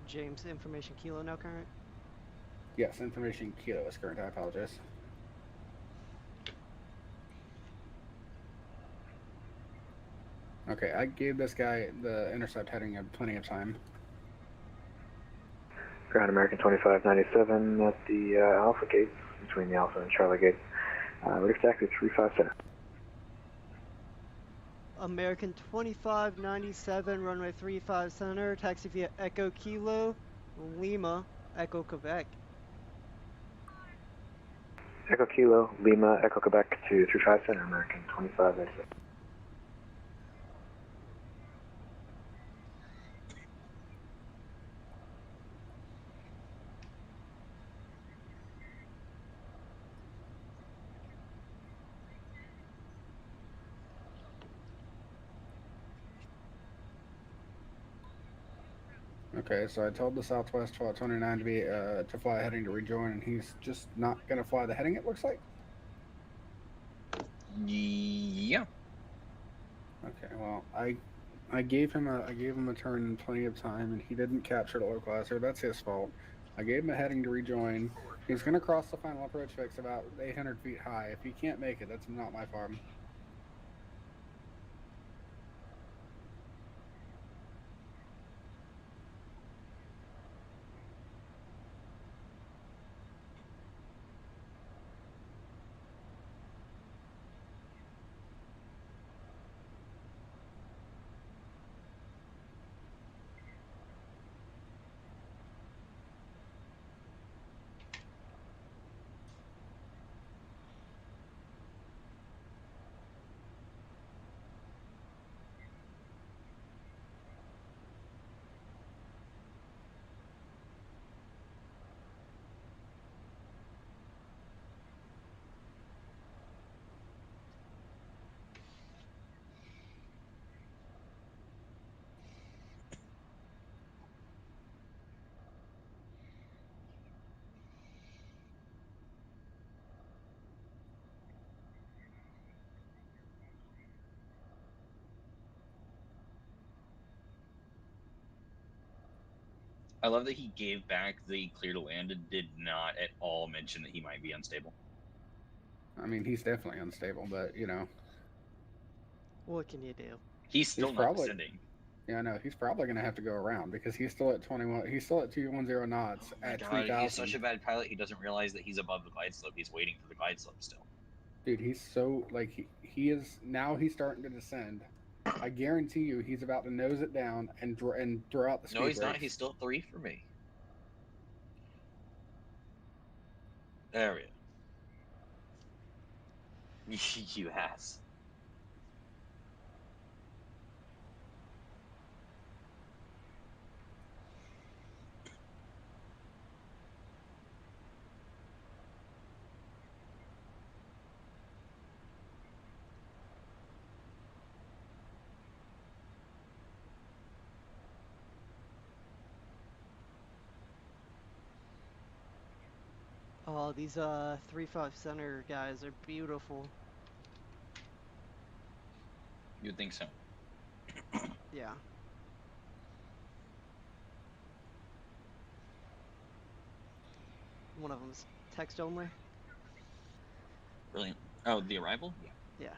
James, information kilo now current? Yes, information kilo is current. I apologize. Okay, I gave this guy the intercept heading plenty of time. Ground American 2597 at the Alpha gate, between the Alpha and Charlie gate. Ready for taxi 35 center. American 2597, runway 35 center, taxi via Echo Kilo, Lima, Echo Quebec. Echo Kilo, Lima, Echo Quebec to 35 center, American 2597. Okay, so I told the Southwest 1229 to be to fly heading to rejoin, and he's just not gonna fly the heading. It looks like. Yeah. Okay, well I gave him a turn in plenty of time, and he didn't capture the localizer. That's his fault. I gave him a heading to rejoin. He's gonna cross the final approach fix about 800 feet high. If he can't make it, that's not my problem. I love that he gave back the clear to land and did not at all mention that he might be unstable. I mean, he's definitely unstable, but you know. What can you do? He's still not probably- descending. Yeah, no, he's probably gonna have to go around because he's still at 21. He's still at 210 knots Oh my at god, he's such 3,000. a bad pilot. He doesn't realize that he's above the glide slope. He's waiting for the glide slope still. Dude, he's so like he is now. He's starting to descend. I guarantee you, he's about to nose it down and throw out the No, speed he's not. brakes. He's still 3 for me. There we go. You ass. Oh, these 3-5 center guys are beautiful. You'd think so. Yeah. One of them's text only. Brilliant. Oh, the arrival? Yeah. Yeah.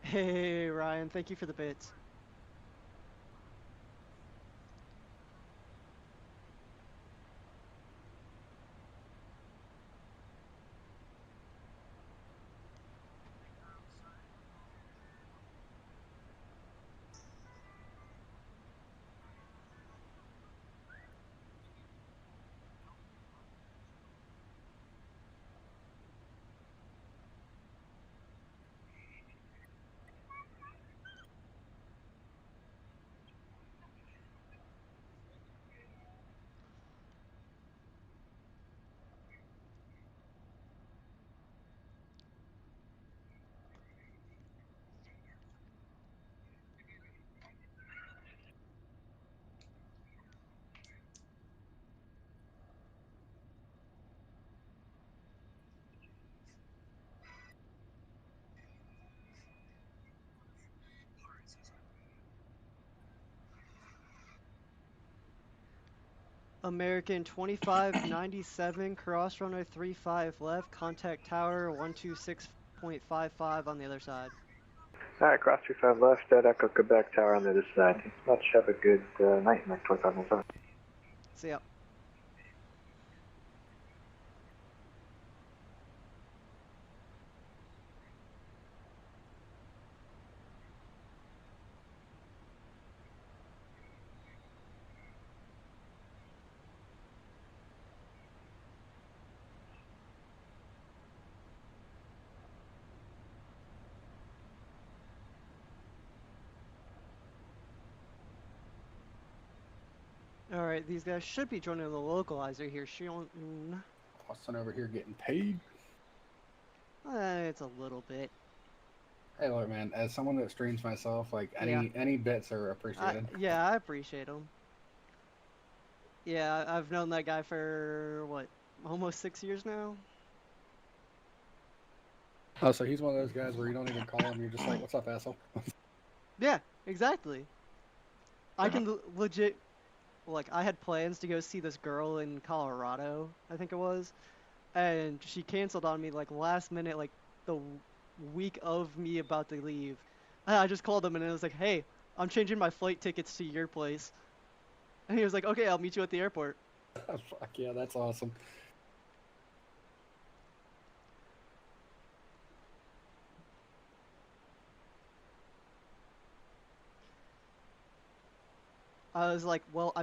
Hey, Ryan, thank you for the bits. American 2597, cross runway 35 left, contact tower 126.55 on the other side. Alright, cross 35 left, at Echo Quebec Tower on the other side. Let's have a good night, Mike 2597. See ya. Alright, these guys should be joining the localizer here. Austin over here getting paid. It's a little bit. Hey, look, man. As someone that streams myself, like any bits are appreciated. Yeah, I appreciate them. Yeah, I've known that guy for, what, almost 6 years now? Oh, so he's one of those guys where you don't even call him. You're just like, "What's up, asshole?" Yeah, exactly. I can legit, like, I had plans to go see this girl in Colorado, I think it was, and she canceled on me, like, last minute, like, the week of me about to leave. And I just called him and I was like, hey, I'm changing my flight tickets to your place. And he was like, okay, I'll meet you at the airport. Fuck yeah, that's awesome. I was like, well,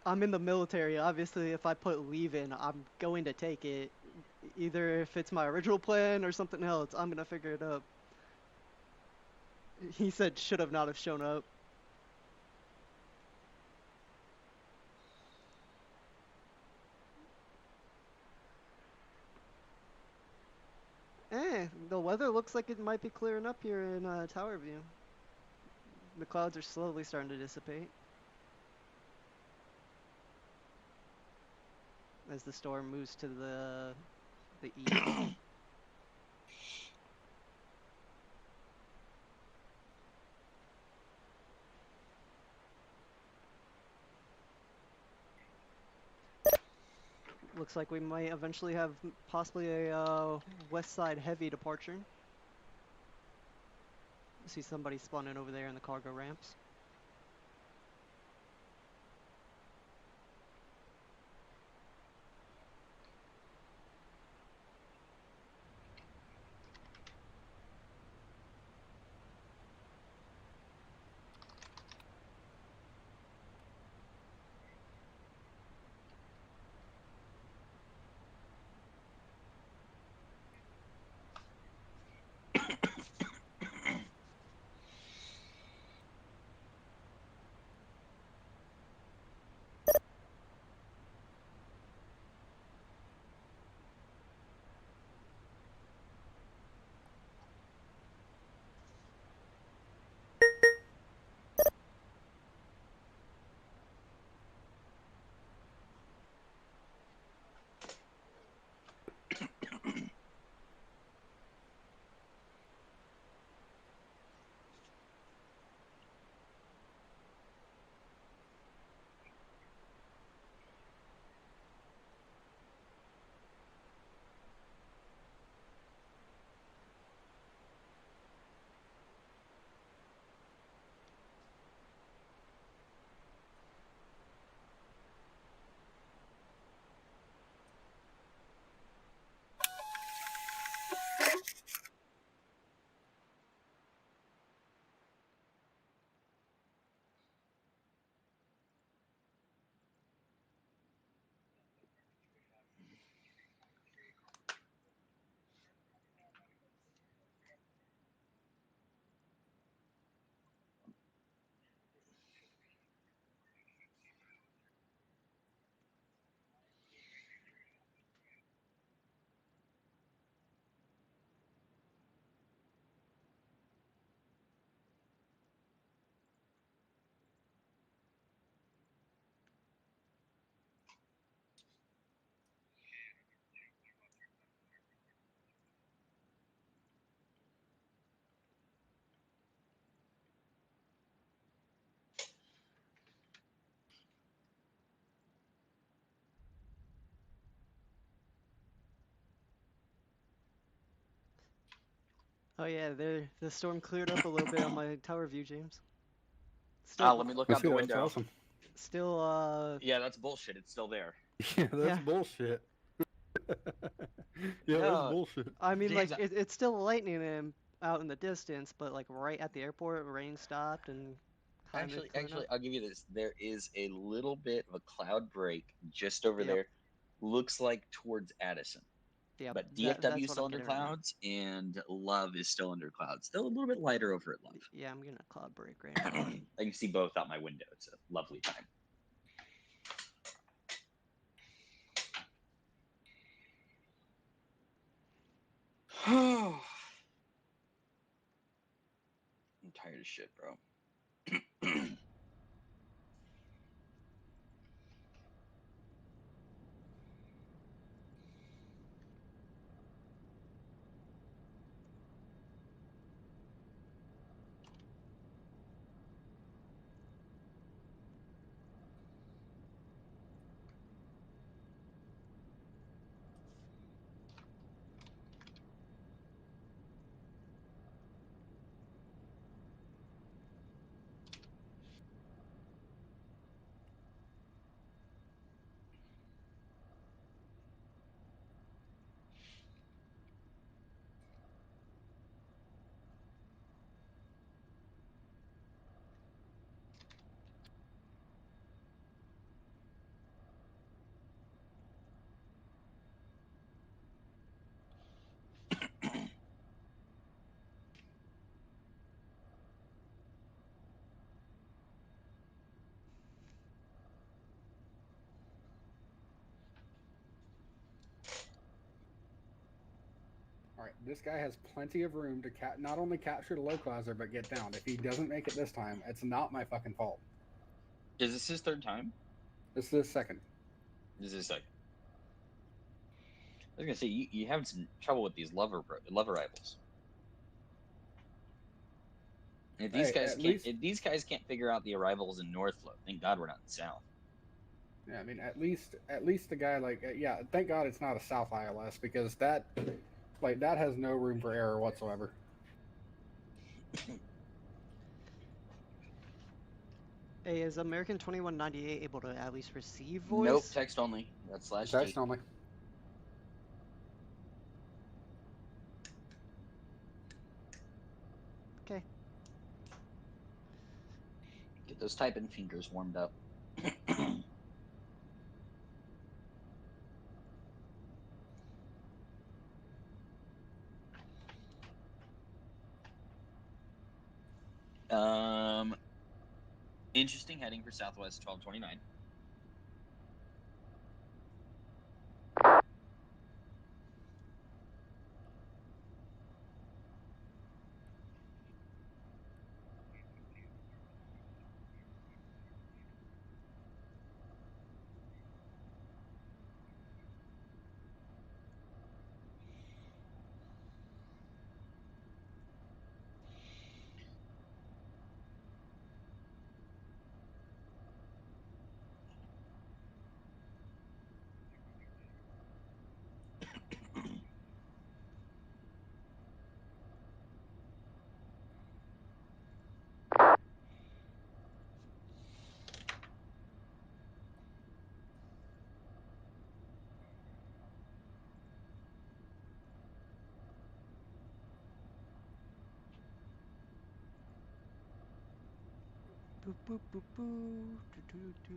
I'm in the military. Obviously, if I put leave in, I'm going to take it. Either if it's my original plan or something else, I'm gonna figure it out. He said should have not have shown up. The weather looks like it might be clearing up here in Tower View. The clouds are slowly starting to dissipate as the storm moves to the east. Looks like we might eventually have possibly a west side heavy departure. See somebody spawning over there in the cargo ramps. Oh yeah, the storm cleared up a little bit on my tower view, James. Still, Let me look Let's out see, the that's window. awesome. still, Yeah, that's bullshit. It's still there. Yeah, that's Yeah. bullshit. Yeah, that's No, bullshit. I mean, James, like it's still lightning out in the distance, but like right at the airport, rain stopped and kind of clearing actually, up. I'll give you this. There is a little bit of a cloud break just over Yep, there. Looks like towards Addison. yep. But DFW That's is what still I'm under getting right now. clouds, and Love is still under clouds. Still a little bit lighter over at Love. Yeah, I'm getting a cloud break right now. I can see both out my window. It's a lovely time. I'm tired of shit, bro. All right, this guy has plenty of room to not only capture the localizer but get down. If he doesn't make it this time, it's not my fucking fault. Is this his third time? This is his second. This is his second. I was gonna say you have some trouble with these lover rivals. If these Hey, guys at can't, least, if these guys can't figure out the arrivals in North Flow, thank God we're not in South. yeah, I mean, at least the guy yeah. Thank God it's not a South ILS because that has no room for error whatsoever. Hey, is American 2198 able to at least receive voice? Nope, text only. That's /G. Text only. Okay. Get those typing fingers warmed up. Interesting heading for Southwest 1229. Boop boop boop boo. Doo, doo, doo.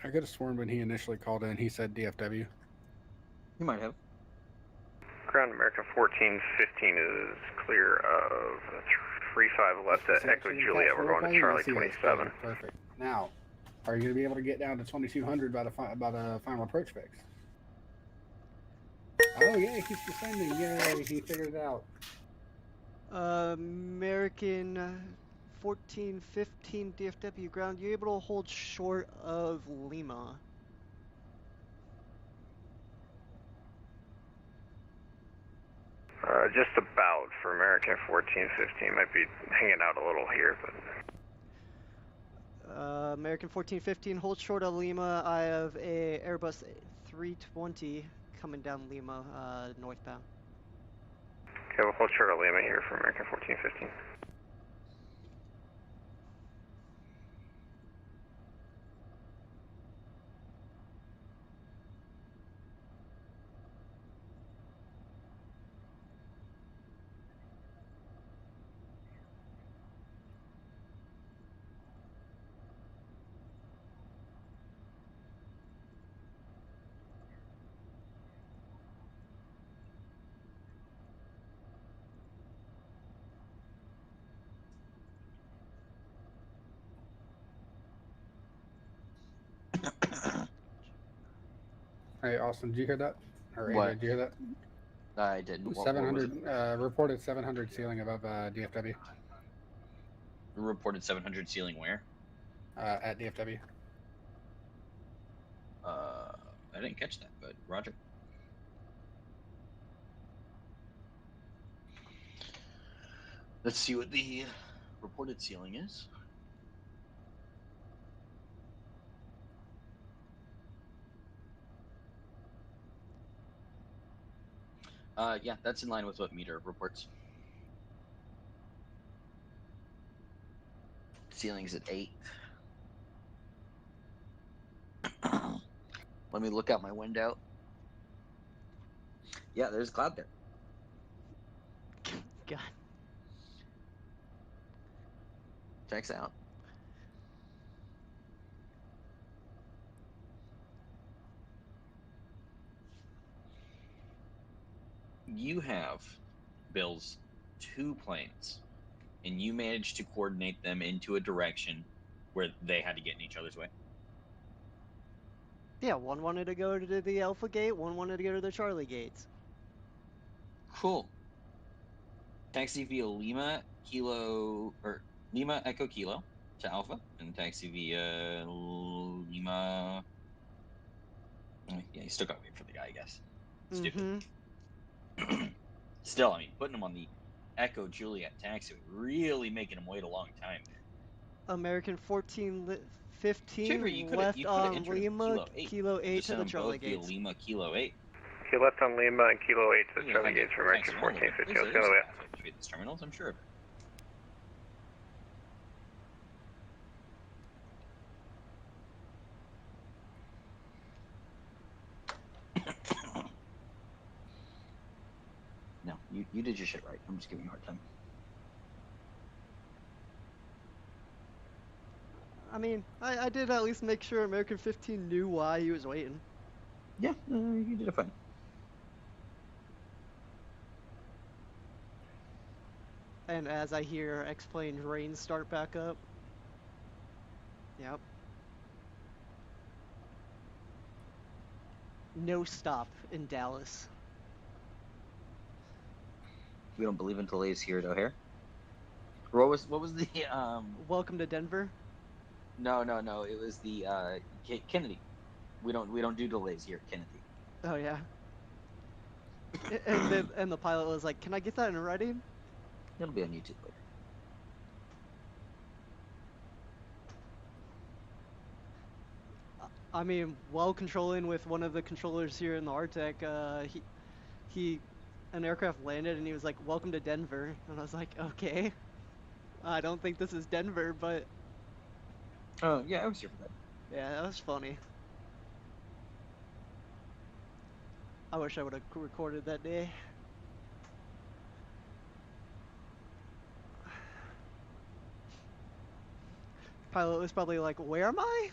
I could have sworn when he initially called in, he said DFW. You might have. Ground American 1415 is clear of 35 left at Echo Juliet. We're going to Charlie 27. Perfect. Now, are you going to be able to get down to 2200 by the final approach fix? Oh yeah, he's descending. Yay, he figured it out. American 1415 DFW ground. You're able to hold short of Lima. Just about for American 1415. Might be hanging out a little here, but. American 1415 hold short of Lima. I have a Airbus 320 coming down Lima, northbound. Okay, we'll hold short of Lima here for American 1415. Hey, Austin, did you hear that? Or What? AJ, did you hear that? I didn't. What was 700 it? Reported 700 ceiling above DFW. Reported 700 ceiling where? At DFW. I didn't catch that, but Roger. Let's see what the reported ceiling is. Yeah, that's in line with what meter reports. Ceiling's at 8. Let me look out my window. Yeah, there's a cloud there. God. Checks out. You have, Bills, 2 planes, and you managed to coordinate them into a direction where they had to get in each other's way. Yeah, one wanted to go to the Alpha Gate, one wanted to go to the Charlie Gates. Cool. Taxi via Lima Echo Kilo to Alpha, and taxi via Lima. Yeah, you still gotta wait for the guy, I guess. Stupid. Still, I mean, putting him on the Echo Juliet taxiway, really making him wait a long time. American 15 You left could have on entered him Lima, Kilo 8 to the Charlie both via Gates. Lima Kilo 8. Okay, left on Lima and Kilo 8 to the Yeah, Charlie had to Gates for taxi American around a little 1450. bit. Let's There's go a to pathway between these terminals, I'm sure of it. No, you did your shit right. I'm just giving you a hard time. I mean, I did at least make sure American 15 knew why he was waiting. Yeah, you did it fine. And as I hear X-Plane rain start back up. Yep. No stop in Dallas. We don't believe in delays here at O'Hare. What was the Welcome to Denver. No. It was the Kennedy. We don't do delays here at Kennedy. Oh yeah. and the pilot was like, "Can I get that in writing?" It'll be on YouTube later. I mean, while controlling with one of the controllers here in the Arctic, an aircraft landed and he was like, "Welcome to Denver," and I was like, "Okay, I don't think this is Denver, but." Oh yeah, I was here for that. Yeah, that was funny. I wish I would have recorded that day. Pilot was probably like, "Where am I?"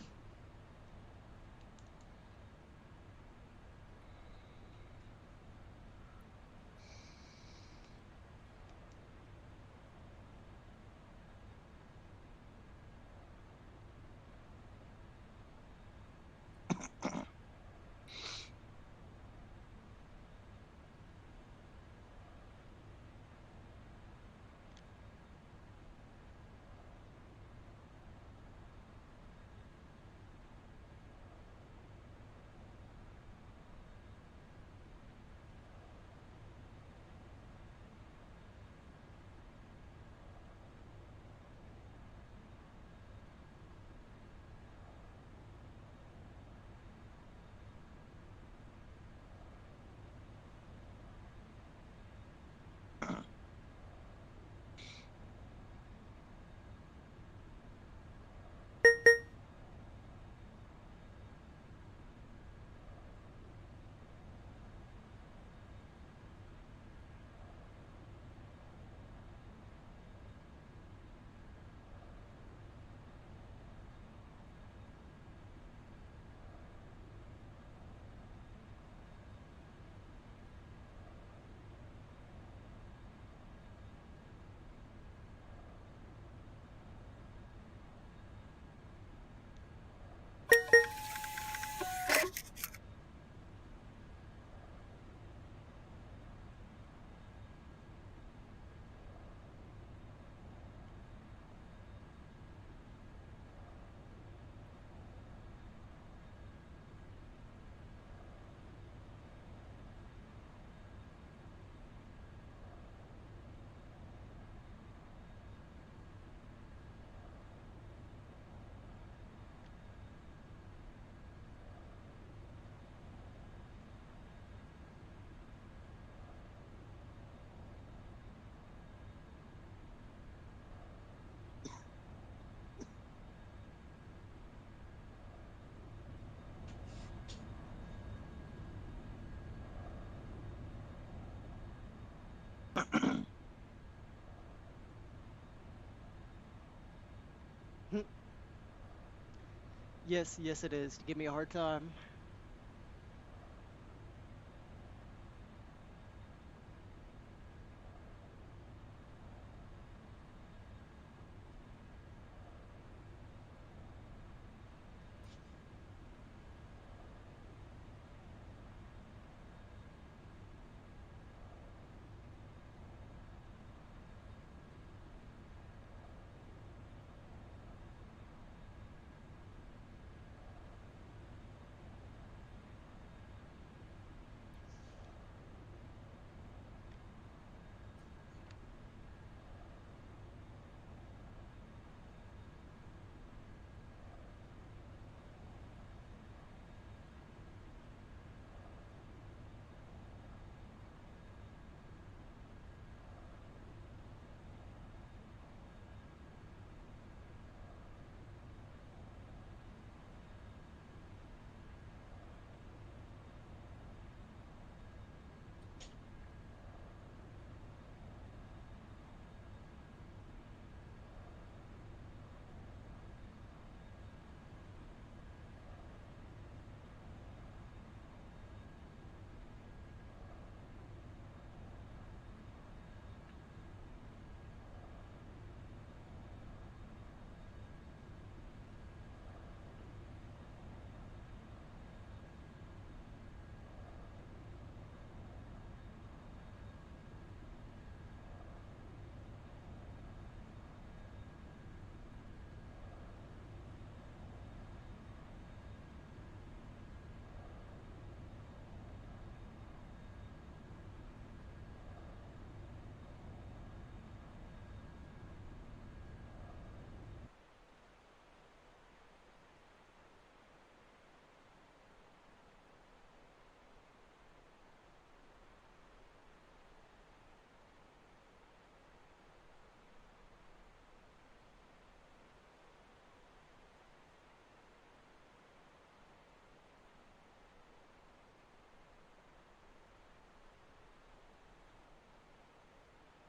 Yes, it is. To give me a hard time.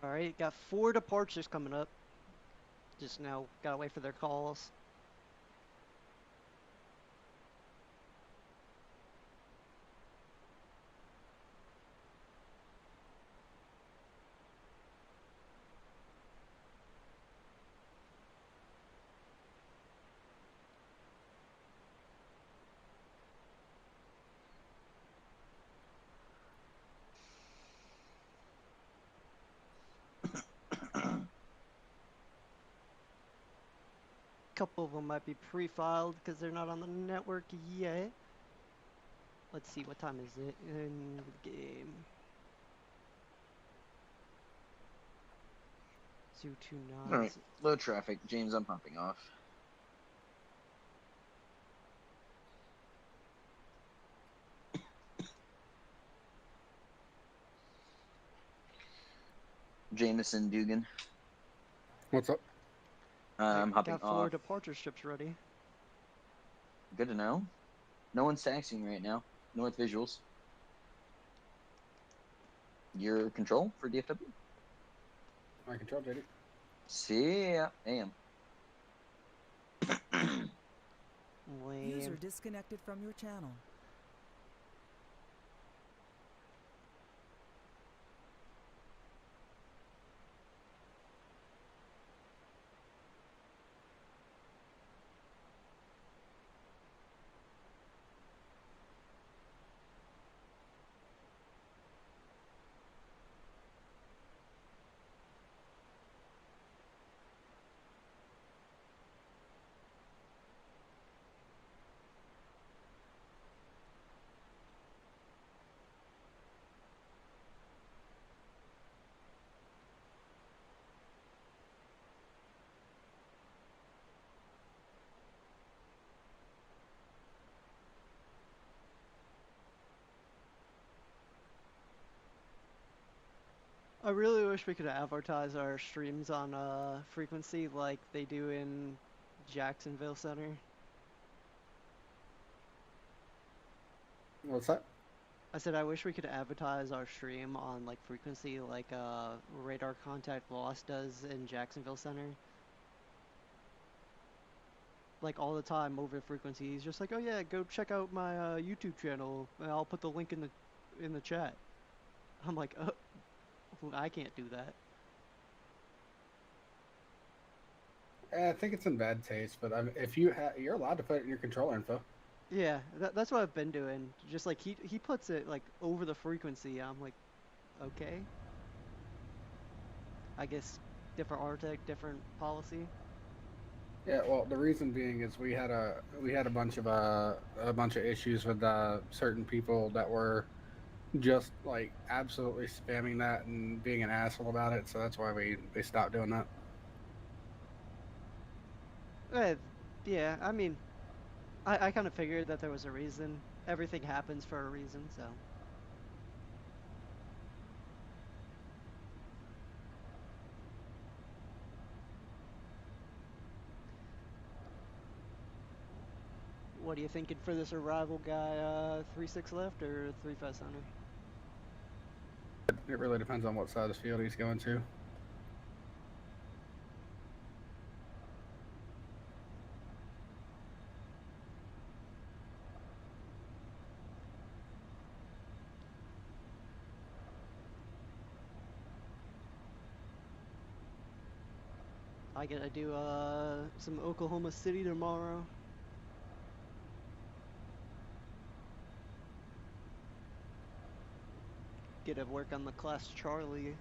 Alright, got 4 departures coming up. Just now, gotta wait for their calls. Couple of them might be pre-filed because they're not on the network yet. Let's see, what time is it in the game? 029. All right, low traffic. James, I'm pumping off. Jameson Dugan. What's up? I'm hopping got 4 off. departure strips ready. Good to know. No one's taxiing right now. North visuals. Your control for DFW? My control, JD. See ya. AM. User Lame. disconnected from your channel. I really wish we could advertise our streams on frequency like they do in Jacksonville Center. What's that? I said I wish we could advertise our stream on like frequency like Radar Contact Lost does in Jacksonville Center. Like all the time over frequency, he's just like, oh yeah, go check out my YouTube channel. And I'll put the link in the chat. I'm like, oh, I can't do that. I think it's in bad taste, but if you're allowed to put it in your controller info. Yeah, that's what I've been doing. Just like he puts it like over the frequency. I'm like, okay. I guess different Arctic, different policy. Yeah, well, the reason being is we had a bunch of issues with certain people that were just like absolutely spamming that and being an asshole about it. So that's why they stopped doing that. Yeah, I mean, I kind of figured that there was a reason. Everything happens for a reason, so. What are you thinking for this arrival guy? 3-6 left or 3-5 center? It really depends on what side of the field he's going to. I gotta do some Oklahoma City tomorrow. Get to work on the Class Charlie.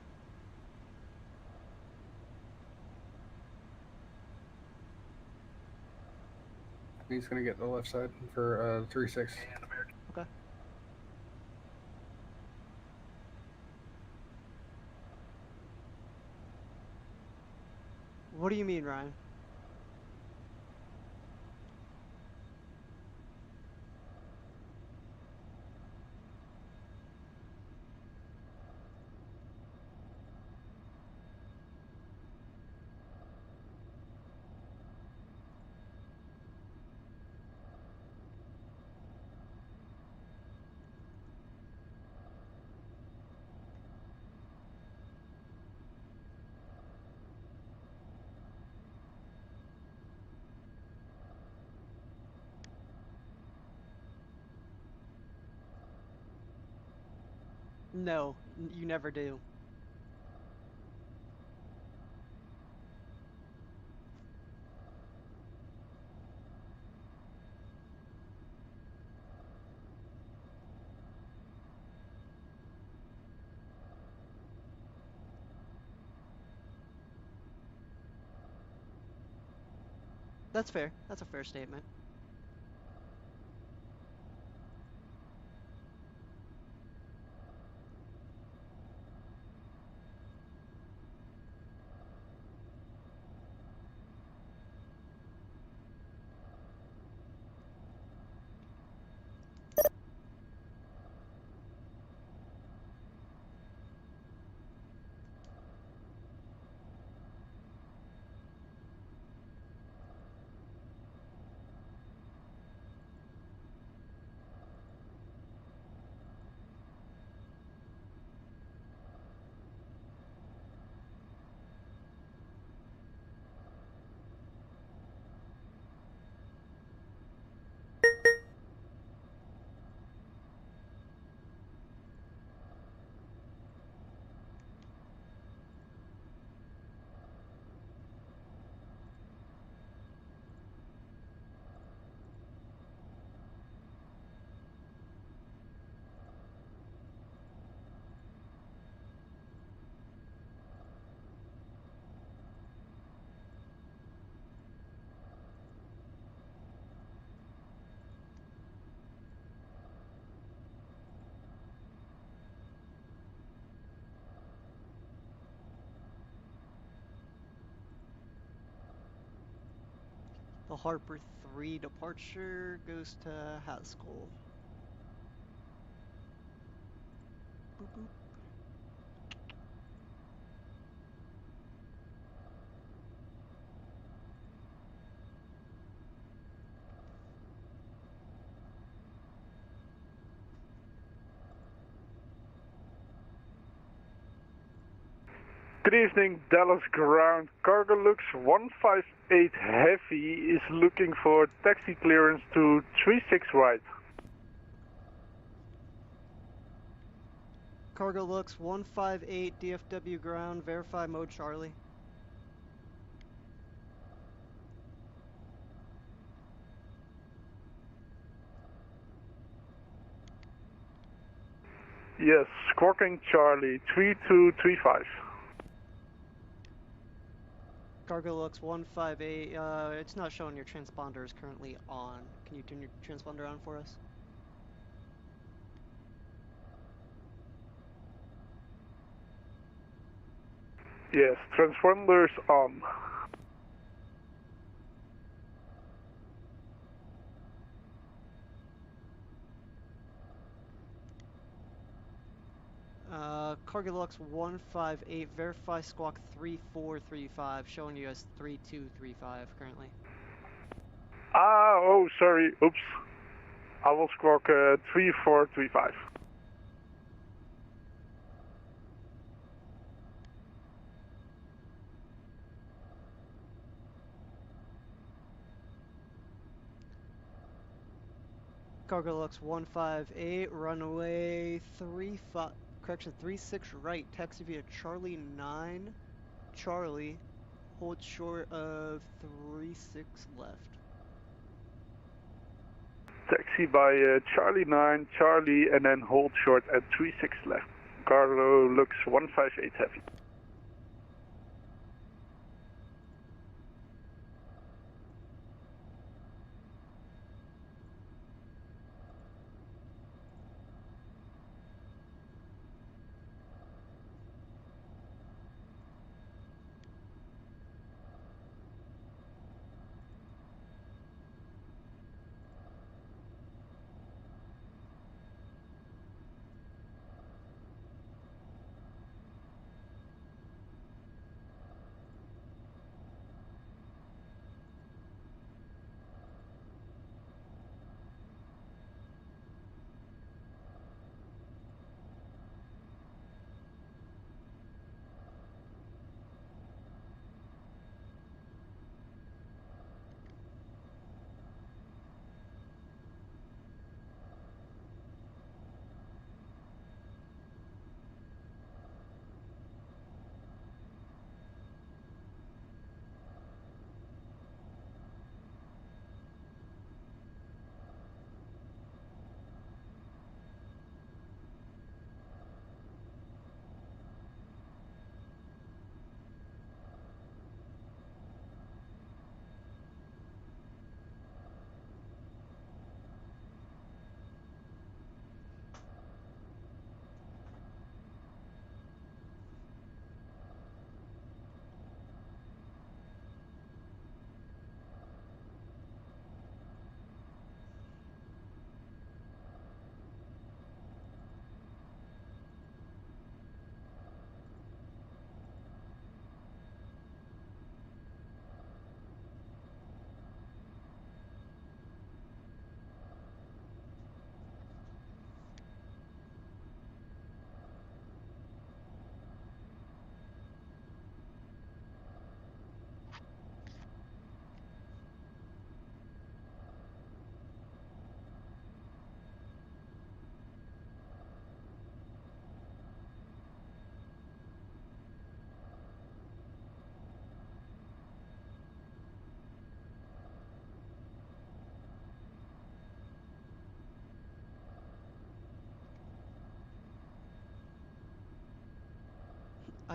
He's going to get the left side for 3-6. Okay. What do you mean, Ryan? No, you never do. That's fair. That's a fair statement. The Harper 3 departure goes to Haskell. Boop boop. Good evening, Dallas Ground. Cargo Lux 158 Heavy is looking for taxi clearance to 36 right. Cargo Lux 158 DFW ground. Verify mode Charlie. Yes, squawking Charlie 3235. Cargo Lux 158. It's not showing your transponder is currently on. Can you turn your transponder on for us? Yes, transponders on. Cargo Lux 158. Verify squawk 3435. Showing you as 3235 currently. Oh, sorry, oops. I will squawk 3435. Cargo Lux 158. Runway 36 right. Taxi via Charlie 9. Charlie. Hold short of 36 left. Taxi by Charlie 9, Charlie, and then hold short at 36 left. Cargo Lux 158 Heavy.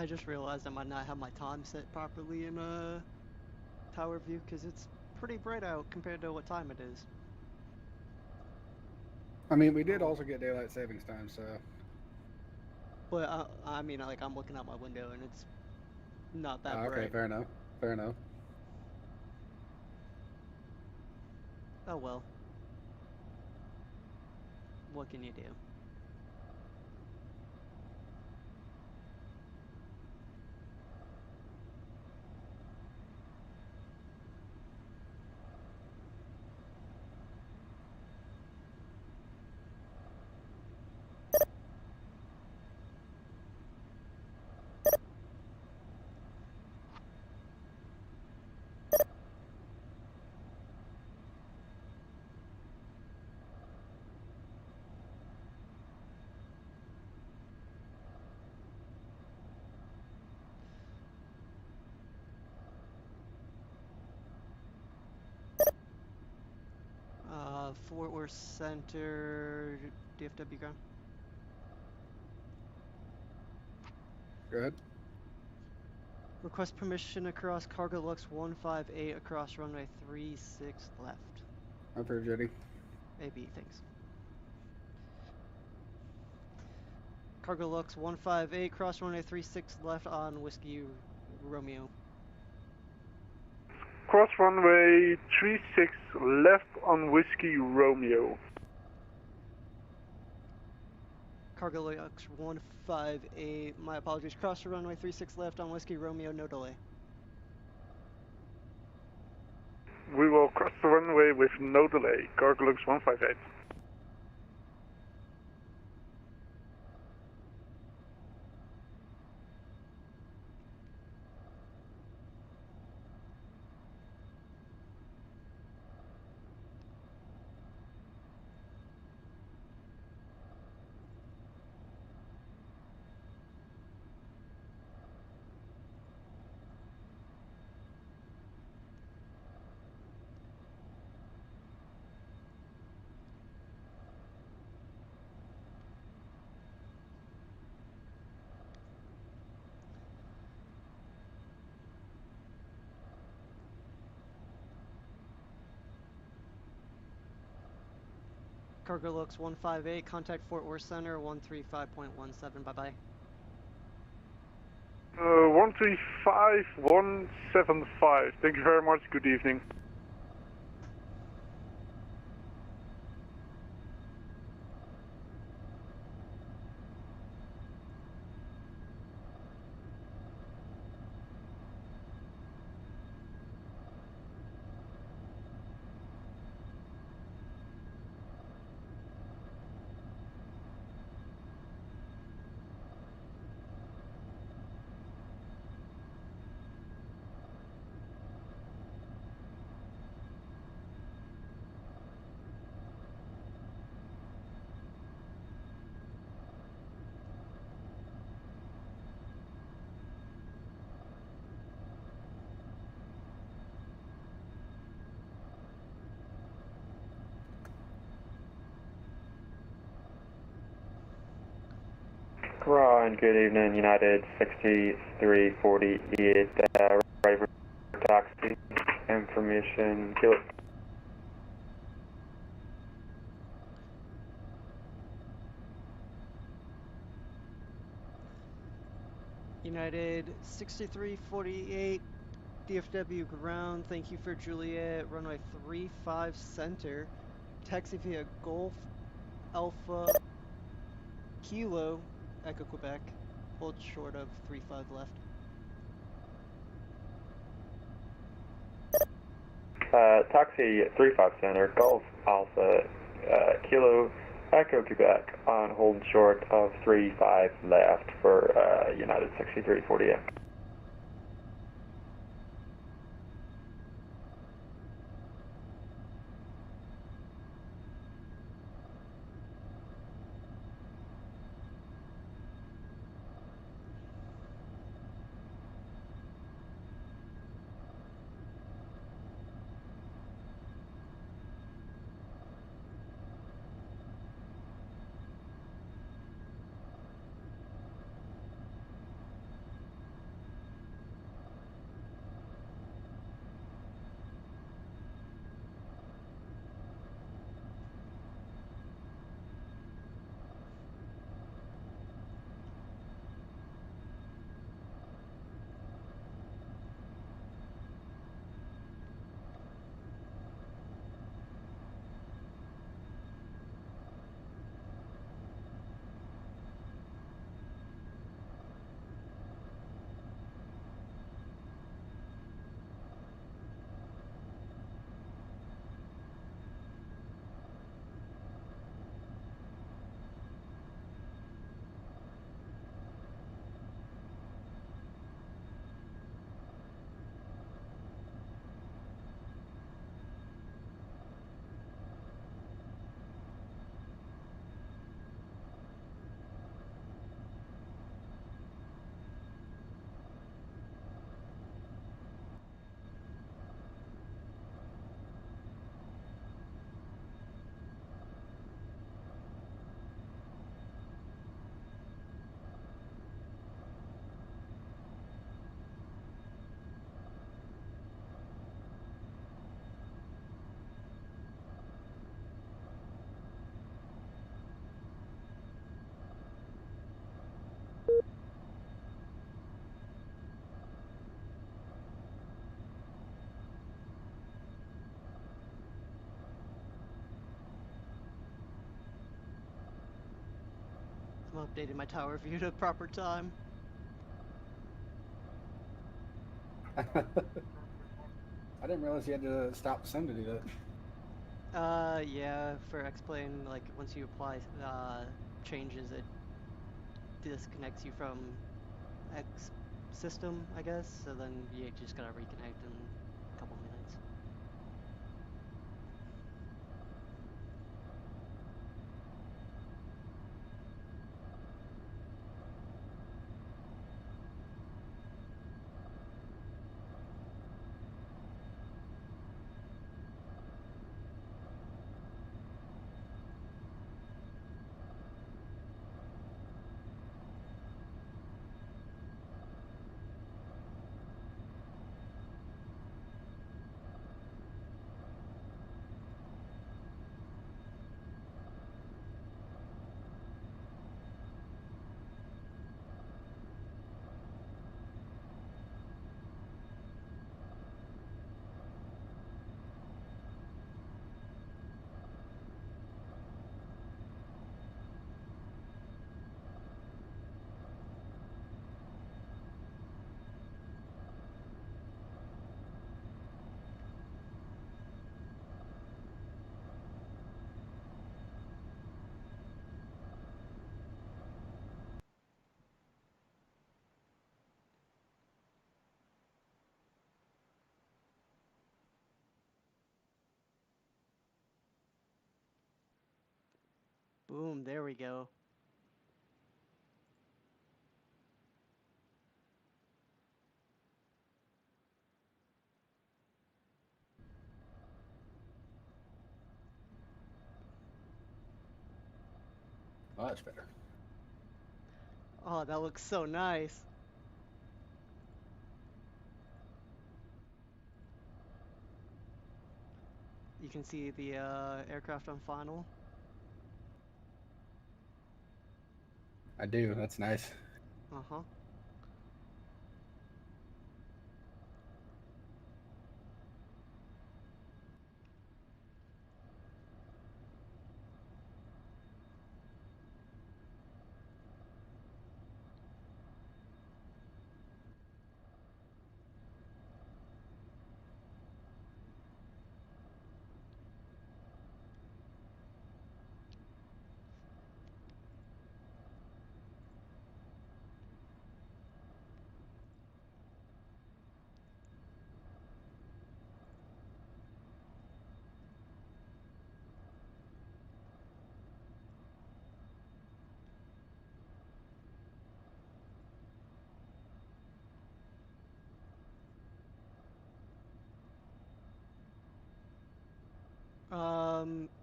I just realized I might not have my time set properly in tower view because it's pretty bright out compared to what time it is. I mean, we did Oh. also get daylight savings time, so. But I mean, like I'm looking out my window and it's not that Okay, bright. fair enough. Fair enough. Oh well. What can you do? Fort Worth Center, DFW ground. Go ahead. Request permission across Cargo Lux 158 across runway 36 left. I'm for Jetty. AB, thanks. Cargo Lux 158 cross runway 36 left on Whiskey Romeo. Cross runway 36 left on Whiskey Romeo. Cargo Lux 158, my apologies, cross runway 36 left on Whiskey Romeo, no delay. We will cross the runway with no delay. Cargolux 158. Cargo Lux 158, contact Fort Worth Center 135.17, bye-bye. 135175. Thank you very much. Good evening. Ron, good evening, United 6348, driver taxi, information, kill it. United 6348, DFW ground, thank you for Juliet, runway 35 center, taxi via Golf Alpha Kilo, Echo Quebec, hold short of 35 left. Taxi 35 Center, Golf Alpha, Kilo, Echo Quebec, on hold short of 35 left for United 6348. I'm updating my tower view to proper time. I didn't realize you had to stop the sim to do that. Yeah, for X-Plane, like, once you apply, changes, it disconnects you from X system, I guess, so then you just gotta reconnect in a couple minutes. Boom, there we go. Much better. Oh, that looks so nice. You can see the aircraft on final. I do. That's nice. Uh-huh.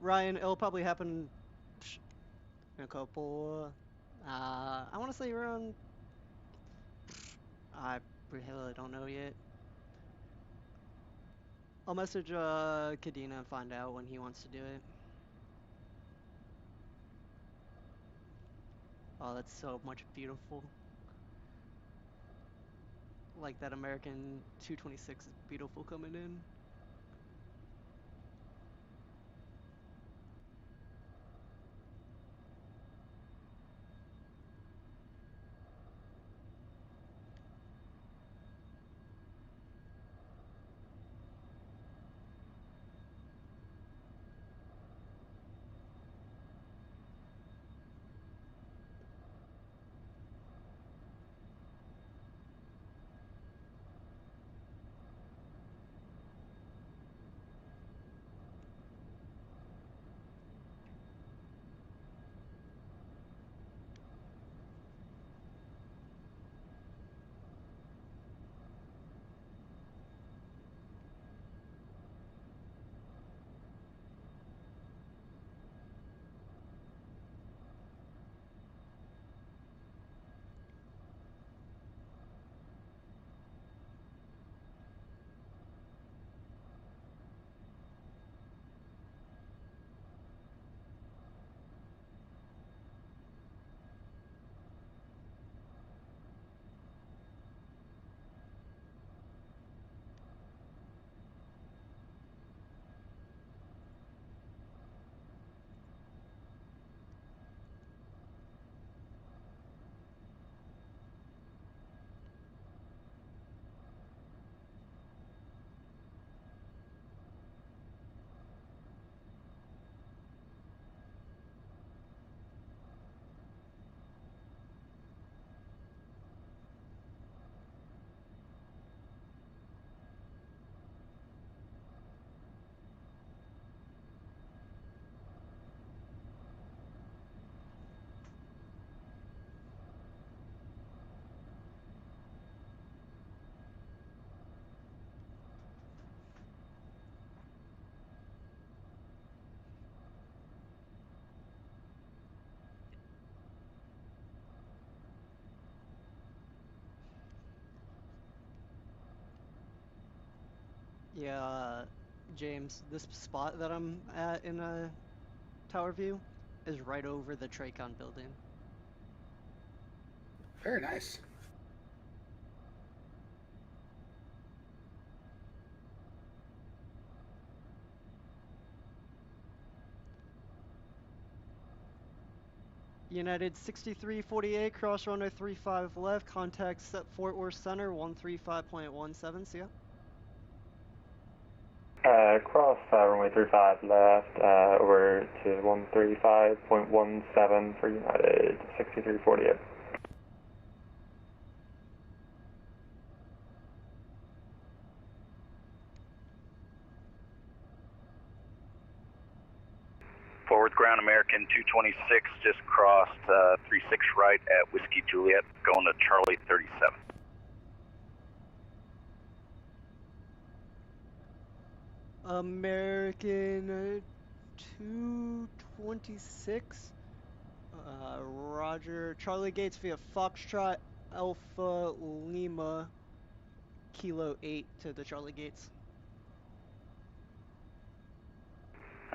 Ryan, it'll probably happen in a couple, I want to say around, I really don't know yet. I'll message Kadena and find out when he wants to do it. Oh, that's so much beautiful. Like that American 226 is beautiful coming in. Yeah, James, this spot that I'm at in Tower View is right over the Tracon building. Very nice. United 6348, cross runner 35 left, contact set Fort Worth Center 135.17, see ya. Cross runway 35 left, over to 135.17 for United 6348. Forward ground American 226 just crossed 36 right at Whiskey Juliet, going to Charlie 37. American 226, Roger, Charlie Gates via Foxtrot Alpha Lima Kilo 8 to the Charlie Gates.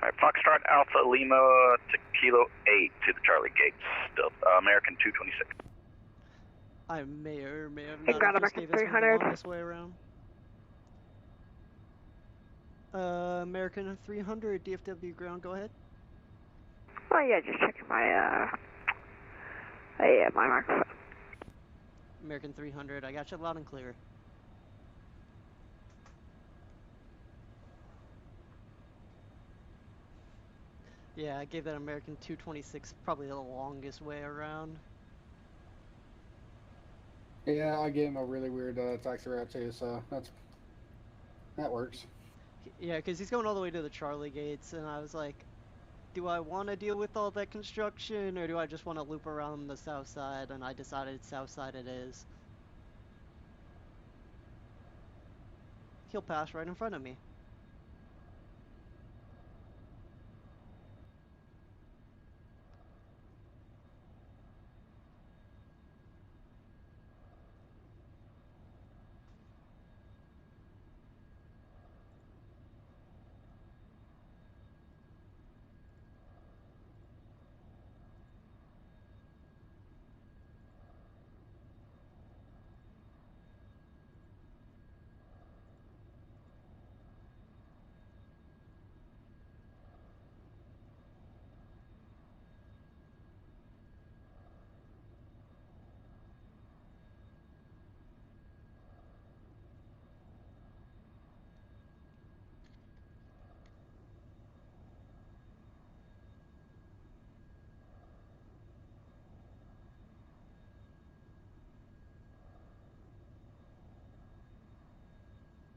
All right, Foxtrot Alpha Lima to Kilo 8 to the Charlie Gates, still American 226. I may or may have Hey, not ground have just American gave this one the 300. longest way around. American 300, DFW ground, go ahead. Oh yeah, just checking my yeah, my microphone. American 300, I got you loud and clear. Yeah, I gave that American 226 probably the longest way around. Yeah, I gave him a really weird taxi route too, so that works. Yeah, because he's going all the way to the Charlie Gates, and I was like, do I want to deal with all that construction, or do I just want to loop around the south side? And I decided south side it is. He'll pass right in front of me.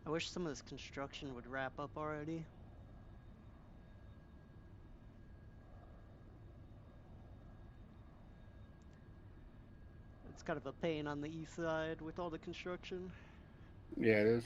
I wish some of this construction would wrap up already. It's kind of a pain on the east side with all the construction. Yeah, it is.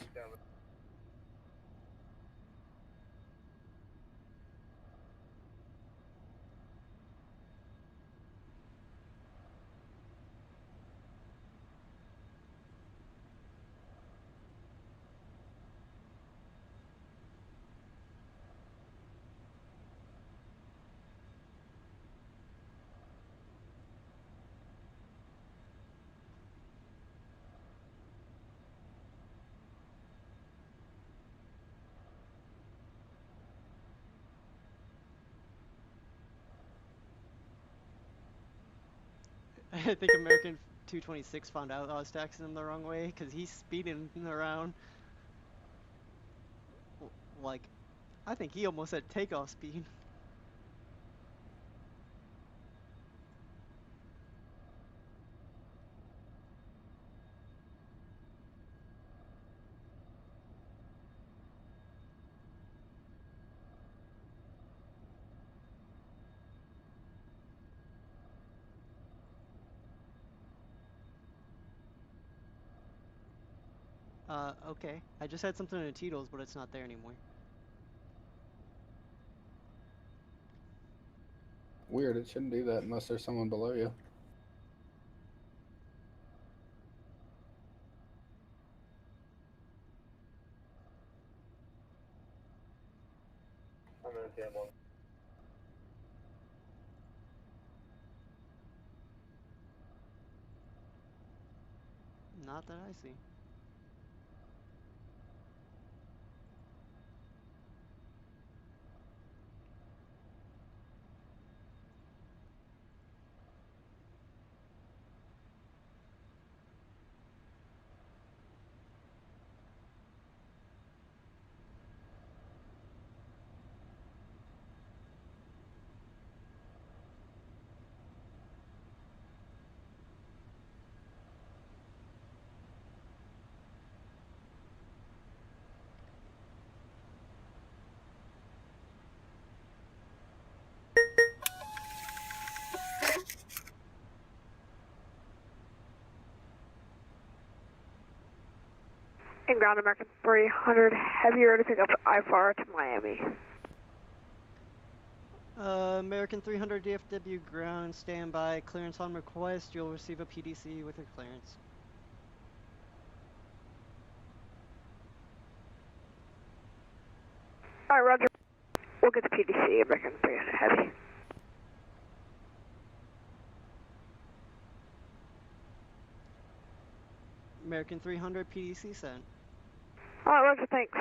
I think American 226 found out I was taxing him the wrong way, because he's speeding around. Like, I think he almost had takeoff speed. Okay. I just had something in Tito's, but it's not there anymore. Weird, it shouldn't do that unless there's someone below you. Not that I see. Inbound American 300, heavy ready to pick up I-4 to Miami. American 300 DFW ground, standby, clearance on request. You'll receive a PDC with your clearance. Alright, roger. We'll get the PDC, American 300 heavy. American 300 PDC sent. Alright, roger, thanks.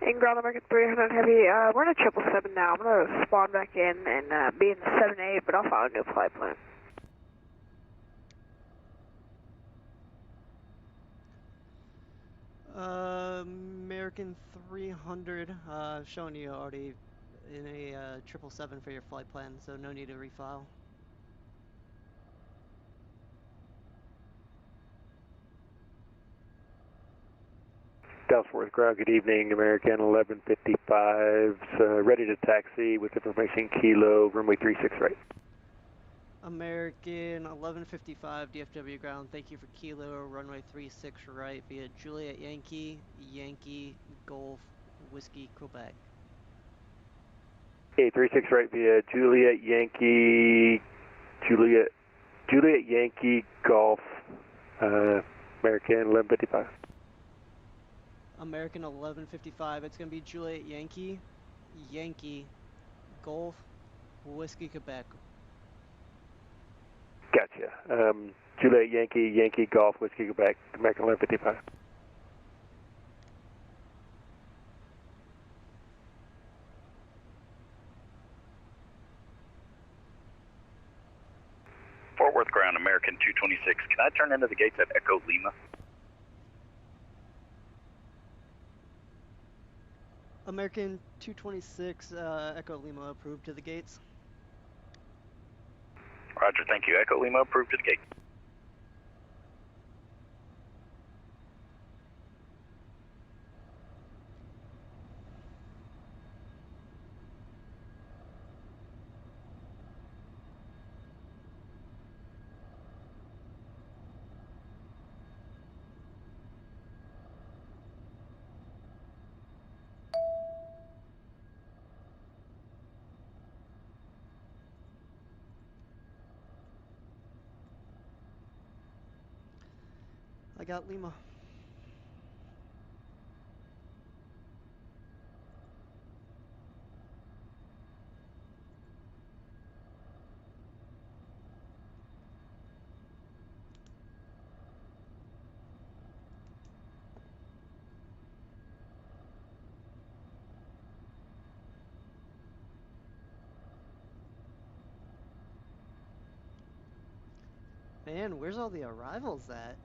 Inbound American 300 heavy, we're in a 777 now. I'm gonna spawn back in and be in the 78, but I'll follow a new flight plan. American 300, showing you already in a 777 for your flight plan, so no need to refile. Dallas-Fort Ground, good evening. American 1155, ready to taxi with information Kilo, runway 36 right. American 1155 DFW ground, thank you for Kilo, runway 36 right via Juliet Yankee, Yankee, Golf, Whiskey, Quebec. Okay, 36 right via Juliet Yankee, Juliet Yankee, Golf, American 1155. American 1155, it's going to be Juliet Yankee, Yankee, Golf, Whiskey, Quebec. Gotcha. Juliet Yankee, Yankee, Golf, Whiskey, Quebec, American 1155. Fort Worth ground, American 226. Can I turn into the gates at Echo Lima? American 226, Echo Lima approved to the gates. Roger, thank you. Echo Lima approved to the gate. I got Lima. Man, where's all the arrivals at?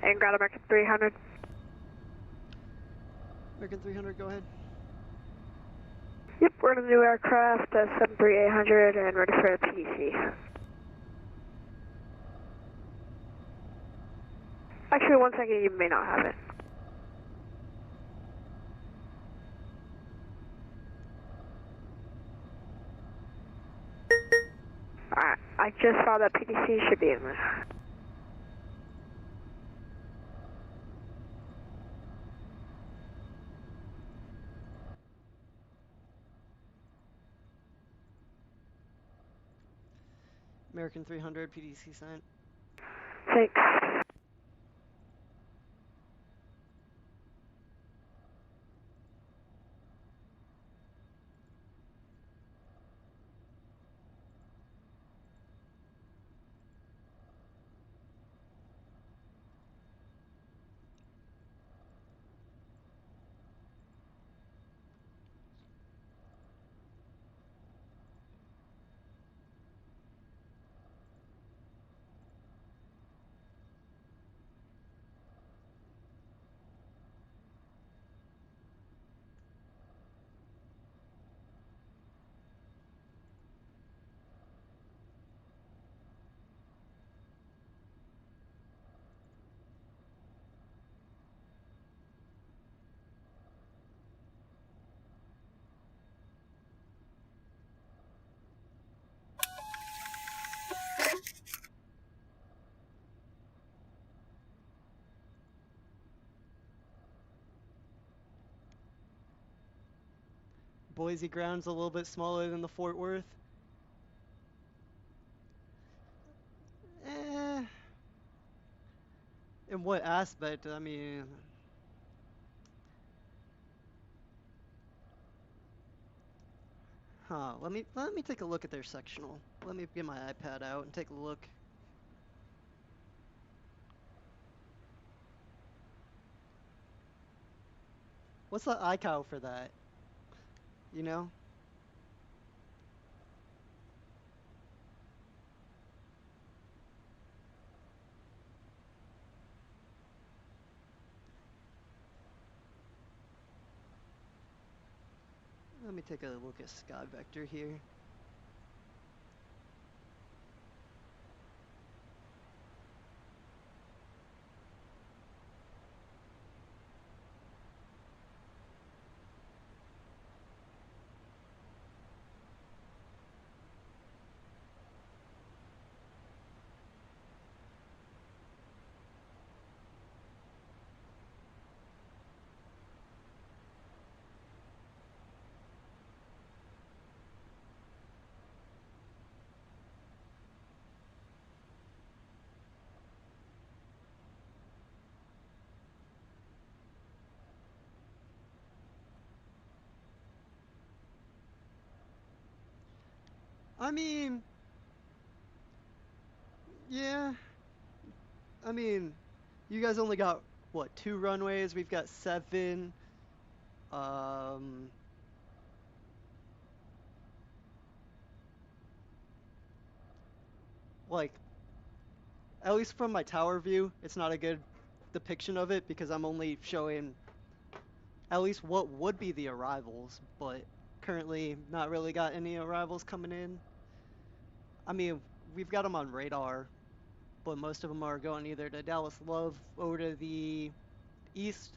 And got American 300. American 300, go ahead. Yep, we're in a new aircraft, 73800, and ready for a PDC. Actually, 1 second, you may not have it. Alright, I just saw that PDC should be in there. American 300, PDC sent. Thanks. Boise ground's a little bit smaller than the Fort Worth. Eh. In what aspect? I mean, let me take a look at their sectional. Let me get my iPad out and take a look. What's the ICAO for that? You know? Let me take a look at Sky Vector here. I mean, yeah. I mean, you guys only got, what, 2 runways? We've got 7. Like, at least from my tower view, it's not a good depiction of it because I'm only showing at least what would be the arrivals, but currently not really got any arrivals coming in. I mean, we've got them on radar, but most of them are going either to Dallas Love over to the east.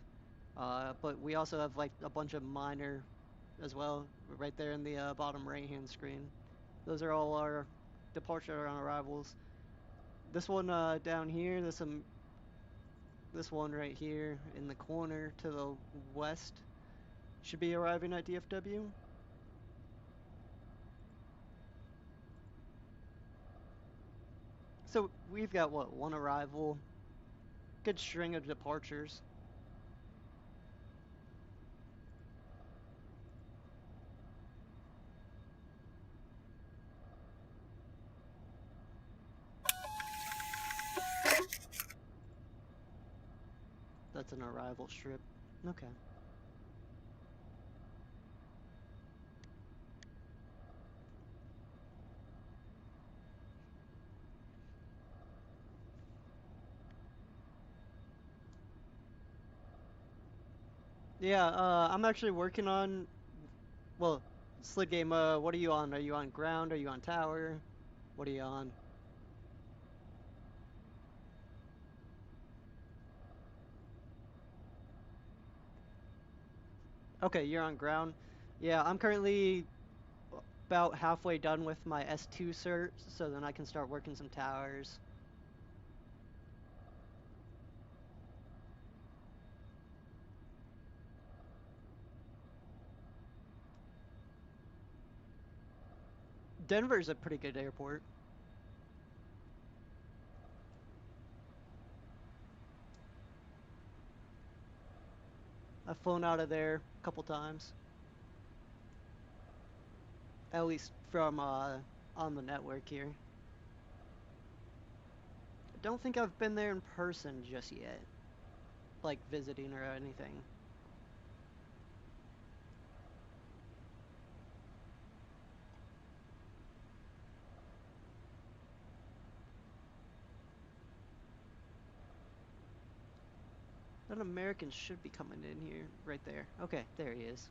But we also have like a bunch of minor as well, right there in the bottom right-hand screen. Those are all our departure on arrivals. This one down here, this one right here in the corner to the west should be arriving at DFW. So we've got what, one arrival, good string of departures. That's an arrival strip. Okay. Yeah, I'm actually working on, well, Slid Game, what are you on? Are you on ground? Are you on tower? What are you on? Okay, you're on ground. Yeah, I'm currently about halfway done with my S2 cert, so then I can start working some towers. Denver's a pretty good airport. I've flown out of there a couple times. At least from on the network here. I don't think I've been there in person just yet, like visiting or anything. That American should be coming in here, right there. Okay, there he is.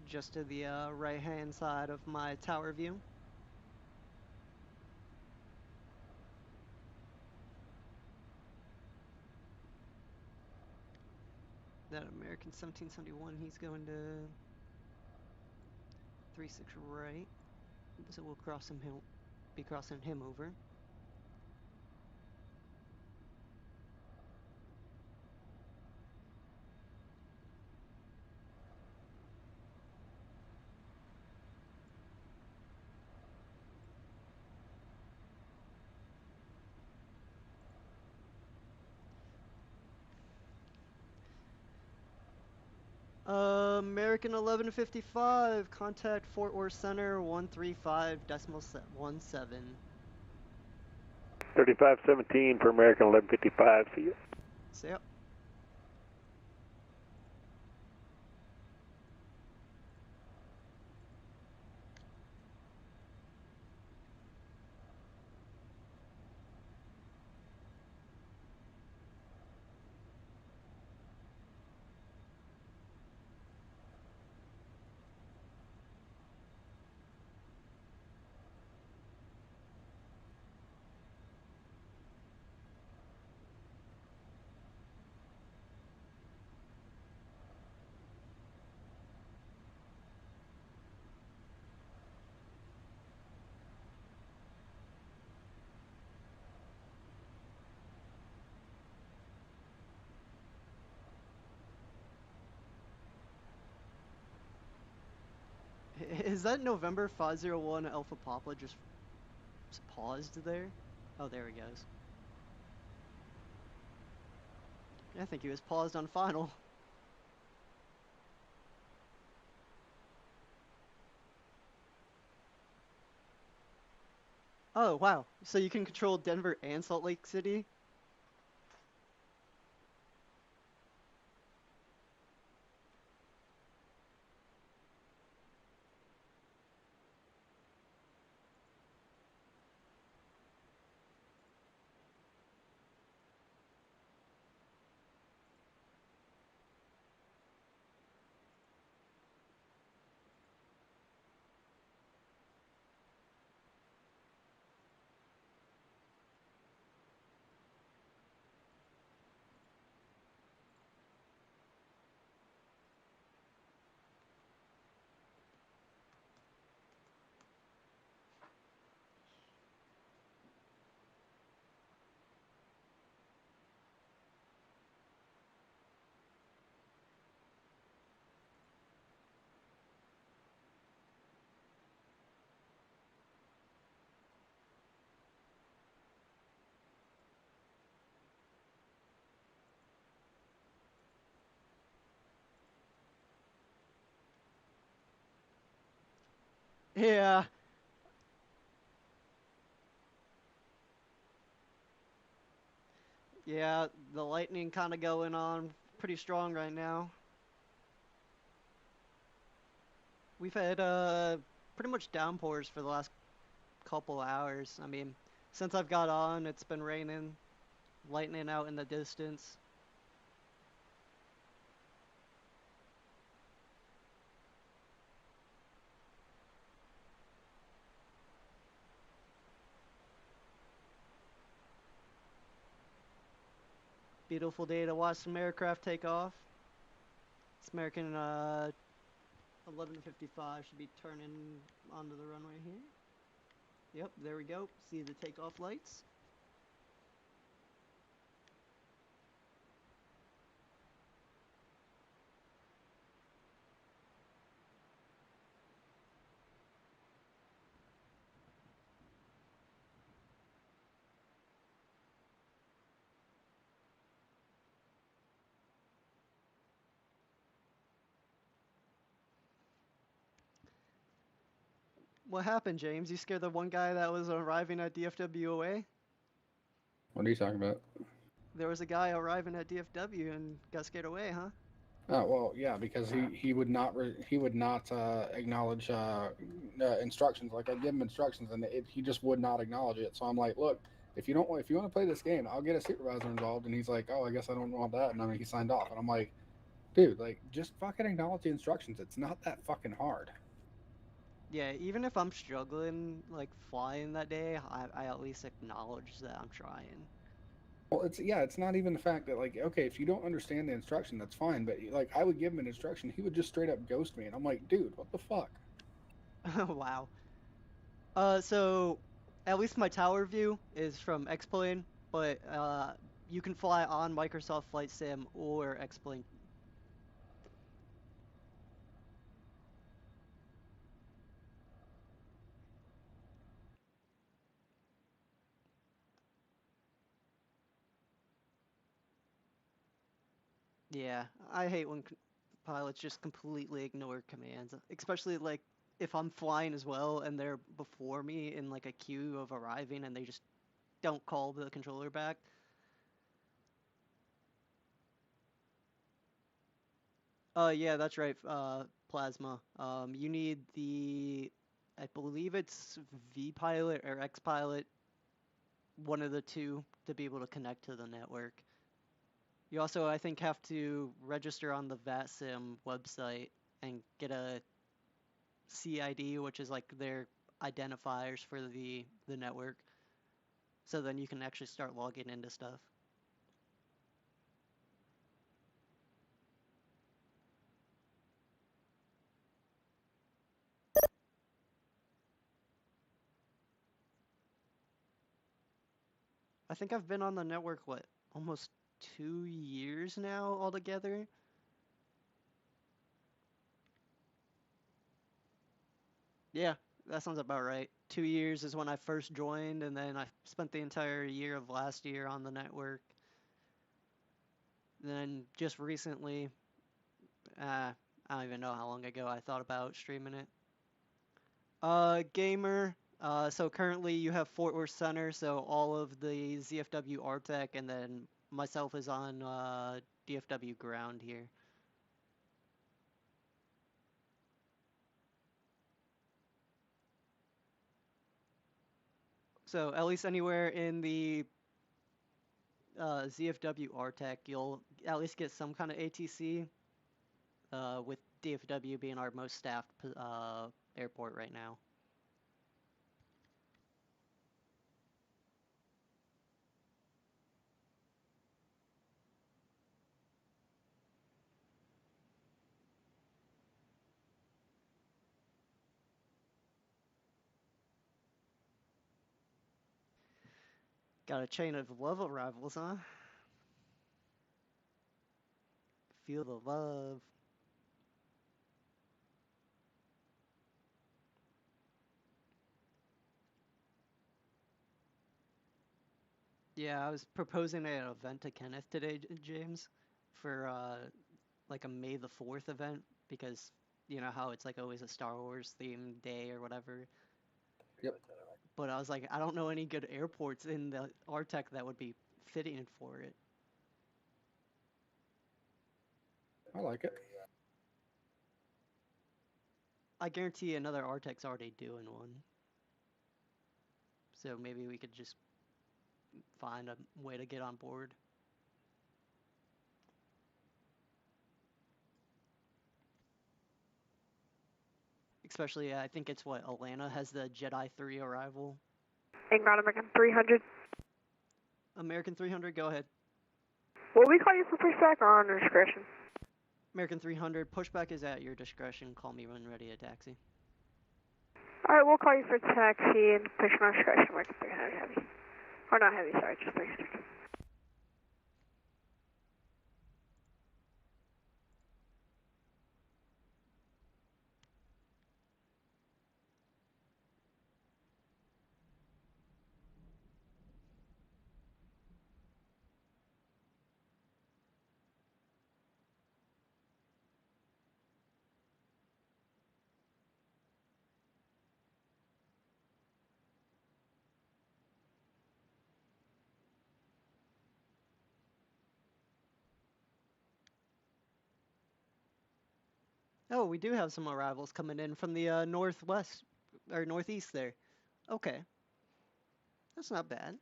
Just to the right-hand side of my tower view. That American 1771, he's going to 36 right. So we'll be crossing him over. American 1155, contact Fort Worth Center 135.17. 3517 for American 1155, see you. See ya. Is that November 501 Alpha Papa just paused there? Oh, there he goes. I think he was paused on final. Oh, wow. So you can control Denver and Salt Lake City? Yeah. Yeah, the lightning kind of going on pretty strong right now. We've had pretty much downpours for the last couple hours. I mean, since I've got on, it's been raining, lightning out in the distance. Beautiful day to watch some aircraft take off. It's American 11:55 should be turning onto the runway here. Yep, there we go. See the takeoff lights. What happened, James? You scared the one guy that was arriving at DFWOA? What are you talking about? There was a guy arriving at DFW and got scared away, huh? Oh well, yeah, because he would not acknowledge instructions. Like I give him instructions, and he just would not acknowledge it. So I'm like, look, if you want to play this game, I'll get a supervisor involved. And he's like, oh, I guess I don't want that. And I mean, he signed off, and I'm like, dude, like just fucking acknowledge the instructions. It's not that fucking hard. Yeah, even if I'm struggling, like, flying that day, I at least acknowledge that I'm trying. Well, it's not even the fact that, like, okay, if you don't understand the instruction, that's fine. But like, I would give him an instruction, he would just straight up ghost me, and I'm like, dude, what the fuck? Wow. So at least my tower view is from X-Plane, but you can fly on Microsoft Flight Sim or X-Plane. Yeah, I hate when pilots just completely ignore commands, especially like if I'm flying as well and they're before me in like a queue of arriving and they just don't call the controller back. Yeah, that's right, Plasma. You need I believe it's V pilot or X pilot, one of the two, to be able to connect to the network. You also, I think, have to register on the Vatsim website and get a CID, which is like their identifiers for the network. So then you can actually start logging into stuff. I think I've been on the network, what, almost 2 years now altogether? Yeah, that sounds about right. 2 years is when I first joined, and then I spent the entire year of last year on the network. Then just recently, I don't even know how long ago I thought about streaming it. Gamer. So currently you have Fort Worth Center, so all of the ZFW RTEC, and then myself is on DFW ground here. So at least anywhere in the ZFW RTEC, you'll at least get some kind of ATC, with DFW being our most staffed airport right now. Got a chain of love arrivals, huh? Feel the love. Yeah, I was proposing an event to Kenneth today, James, for like a May the 4th event, because you know how it's like always a Star Wars themed day or whatever. Yep. But I was like, I don't know any good airports in the Arctic that would be fitting for it. I like it. I guarantee another Arctic's already doing one. So maybe we could just find a way to get on board. Especially, I think it's what, Atlanta has the Jedi 3 arrival. England American 300. American 300, go ahead. Will we call you for pushback or under discretion? American 300, pushback is at your discretion. Call me when ready, a taxi. Alright, we'll call you for taxi and push on discretion. American 300 heavy. Or not heavy, sorry, just 300. Oh, we do have some arrivals coming in from the northwest, or northeast there. Okay. That's not bad.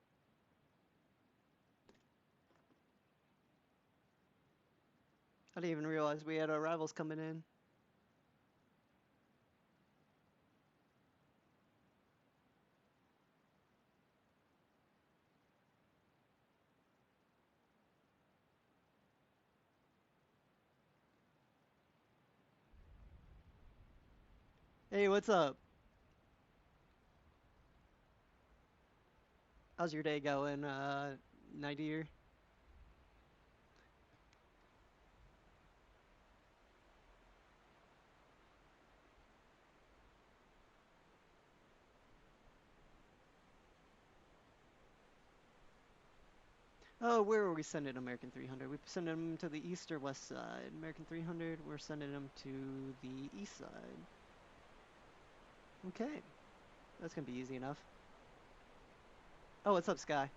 I didn't even realize we had arrivals coming in. Hey, what's up? How's your day going, Night Ear? Oh, where are we sending American 300? We sending them to the east or west side? American 300, we're sending them to the east side. Okay. That's gonna be easy enough. Oh, what's up, Sky?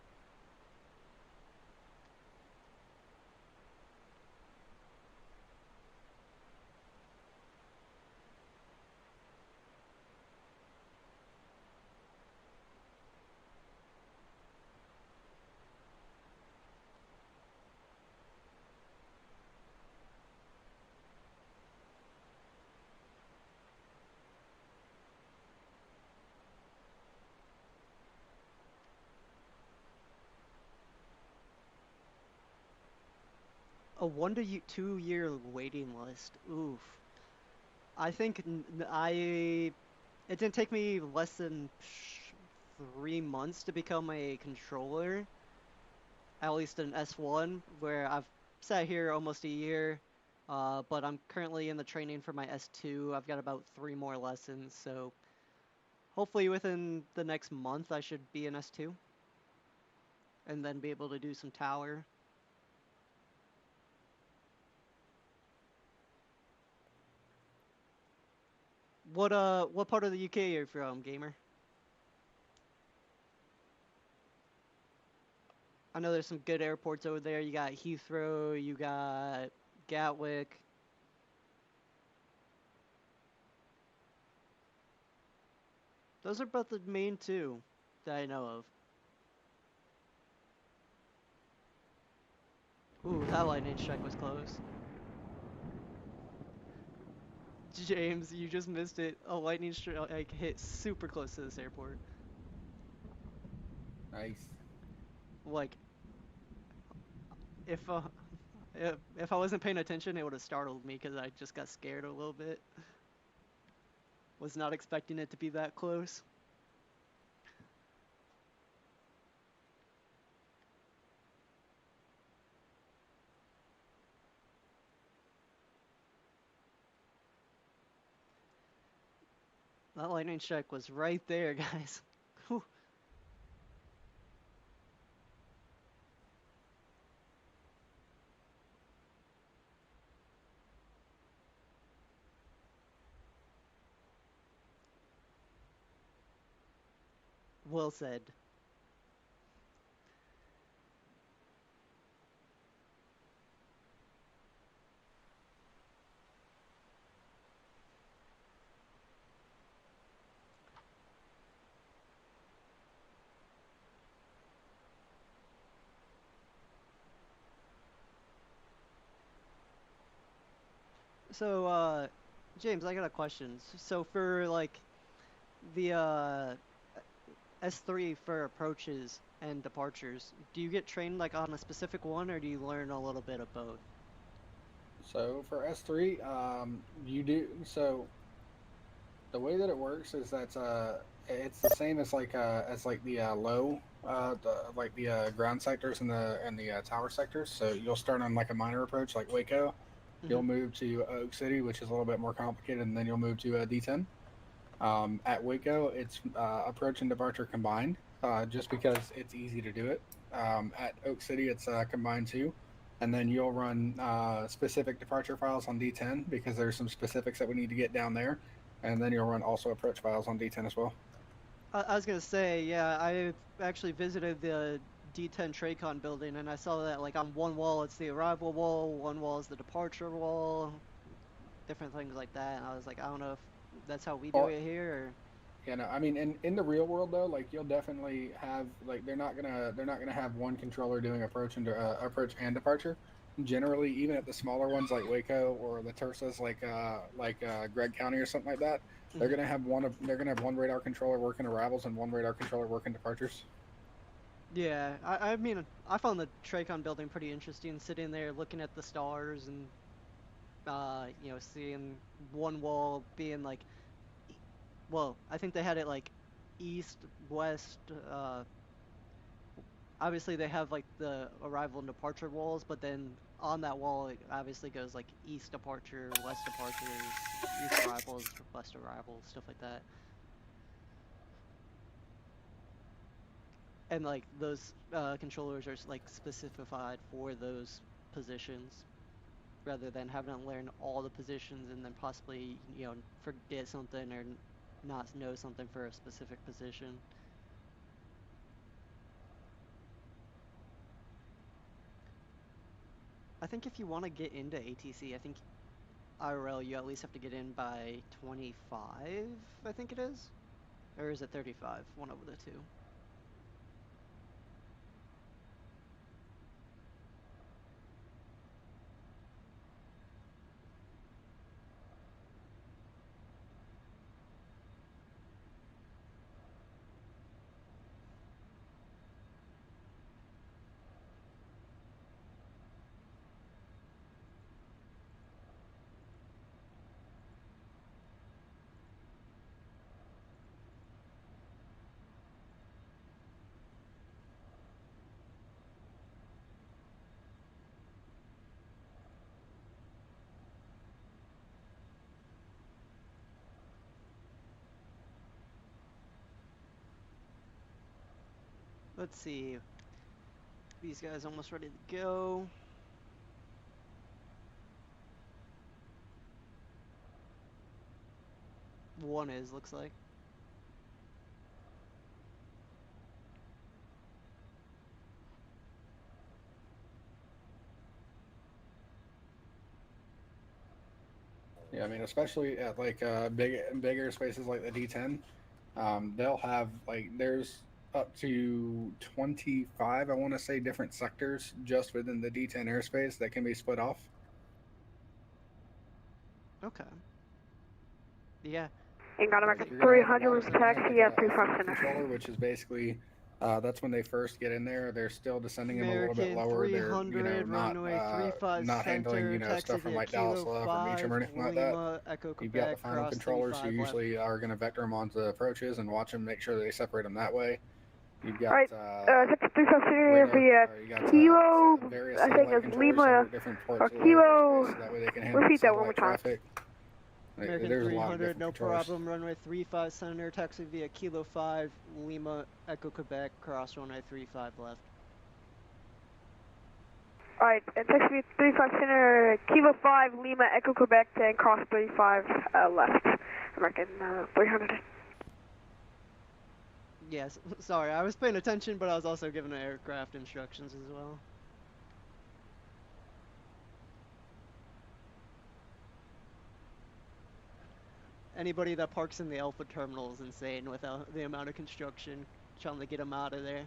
A 1 to 2 year waiting list. Oof. I think it didn't take me less than 3 months to become a controller. At least an S1, where I've sat here almost a year, but I'm currently in the training for my S2. I've got about 3 more lessons, so hopefully within the next month I should be an S2, and then be able to do some tower. What part of the UK are you from, gamer? I know there's some good airports over there. You got Heathrow, you got Gatwick. Those are about the main two that I know of. Ooh, that lightning strike was close. James, you just missed it. A lightning strike hit super close to this airport. Nice. Like, if I wasn't paying attention, it would have startled me because I just got scared a little bit. Was not expecting it to be that close. That lightning strike was right there, guys. Whew. Well said. So, James, I got a question. So for like the S3 for approaches and departures, do you get trained like on a specific one, or do you learn a little bit of both? So for S3, you do so. The way that it works is that it's the same as like the low like the ground sectors and the tower sectors. So you'll start on like a minor approach like Waco. You'll move to Oak City, which is a little bit more complicated, and then you'll move to D10. At Waco, it's approach and departure combined, just because it's easy to do it. At Oak City, it's combined too. And then you'll run specific departure files on D10 because there's some specifics that we need to get down there. And then you'll run also approach files on D10 as well. I was gonna say, yeah, I actually visited the D10 Tracon building, and I saw that like on one wall it's the arrival wall, one wall is the departure wall, different things like that. And I was like, I don't know if that's how we do it here. Or... Yeah, no, I mean, in the real world though, like you'll definitely have like they're not gonna have one controller doing approach and departure. Generally, even at the smaller ones like Waco or the Tursas, like Gregg County or something like that, they're gonna have one radar controller working arrivals and one radar controller working departures. Yeah, I mean, I found the Tracon building pretty interesting, sitting there looking at the stars and you know, seeing one wall being like, well, I think they had it like east, west. Obviously they have like the arrival and departure walls, but then on that wall it obviously goes like east departure, west departures, east arrivals, west arrivals, stuff like that. And like those controllers are like specified for those positions, rather than having to learn all the positions and then possibly, you know, forget something or not know something for a specific position. I think if you want to get into ATC, I think IRL you at least have to get in by 25, I think it is. Or is it 35? One over the two. Let's see. These guys almost ready to go. One is, looks like. Yeah, I mean, especially at like bigger spaces like the D10, they'll have like there's up to 25, I want to say, different sectors just within the D10 airspace that can be split off. Okay. Yeah. And got American 300 was taxi at 35 Center. Controller, which is basically that's when they first get in there. They're still descending them a little bit American lower. 300, They're runway 35 not handling center, stuff from like Dallas Love or Beecham or anything like that. You've got the final controllers who usually are going to vector them onto the approaches and watch them, make sure that they separate them that way. You've got right, 35 Center via Kilo, I think it's Lima, or Kilo, repeat that one more time. American 300, no problem, runway 35 center, taxi via Kilo 5, Lima, Echo Quebec, cross runway 35 left. Alright, and taxi 35 center, Kilo 5, Lima, Echo Quebec, and cross 35 left, American 300. Yes, sorry, I was paying attention, but I was also giving the aircraft instructions as well. Anybody that parks in the Alpha terminal is insane without the amount of construction trying to get them out of there.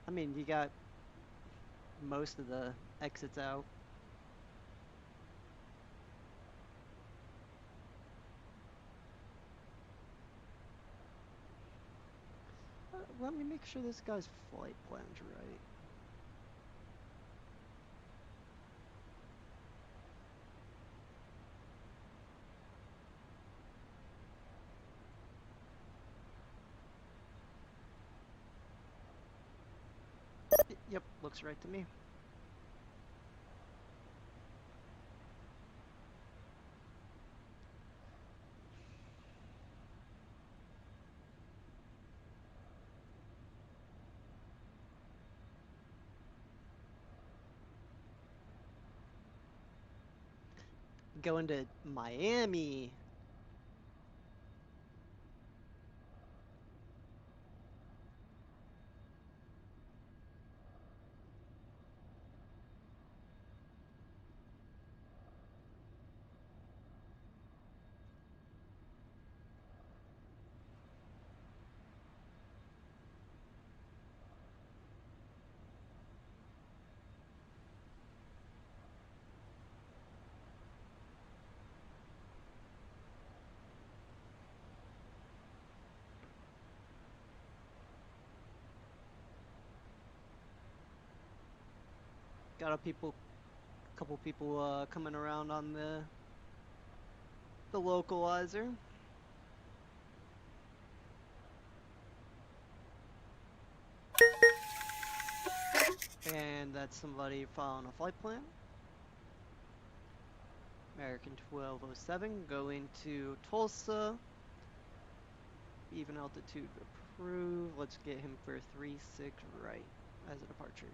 I mean, you got most of the exits out. Let me make sure this guy's flight plan's right. Yep, looks right to me. Going to Miami. Got a couple people coming around on the localizer. And that's somebody following a flight plan. American 1207 going to Tulsa. Even altitude approved. Let's get him for 36 right as a departure.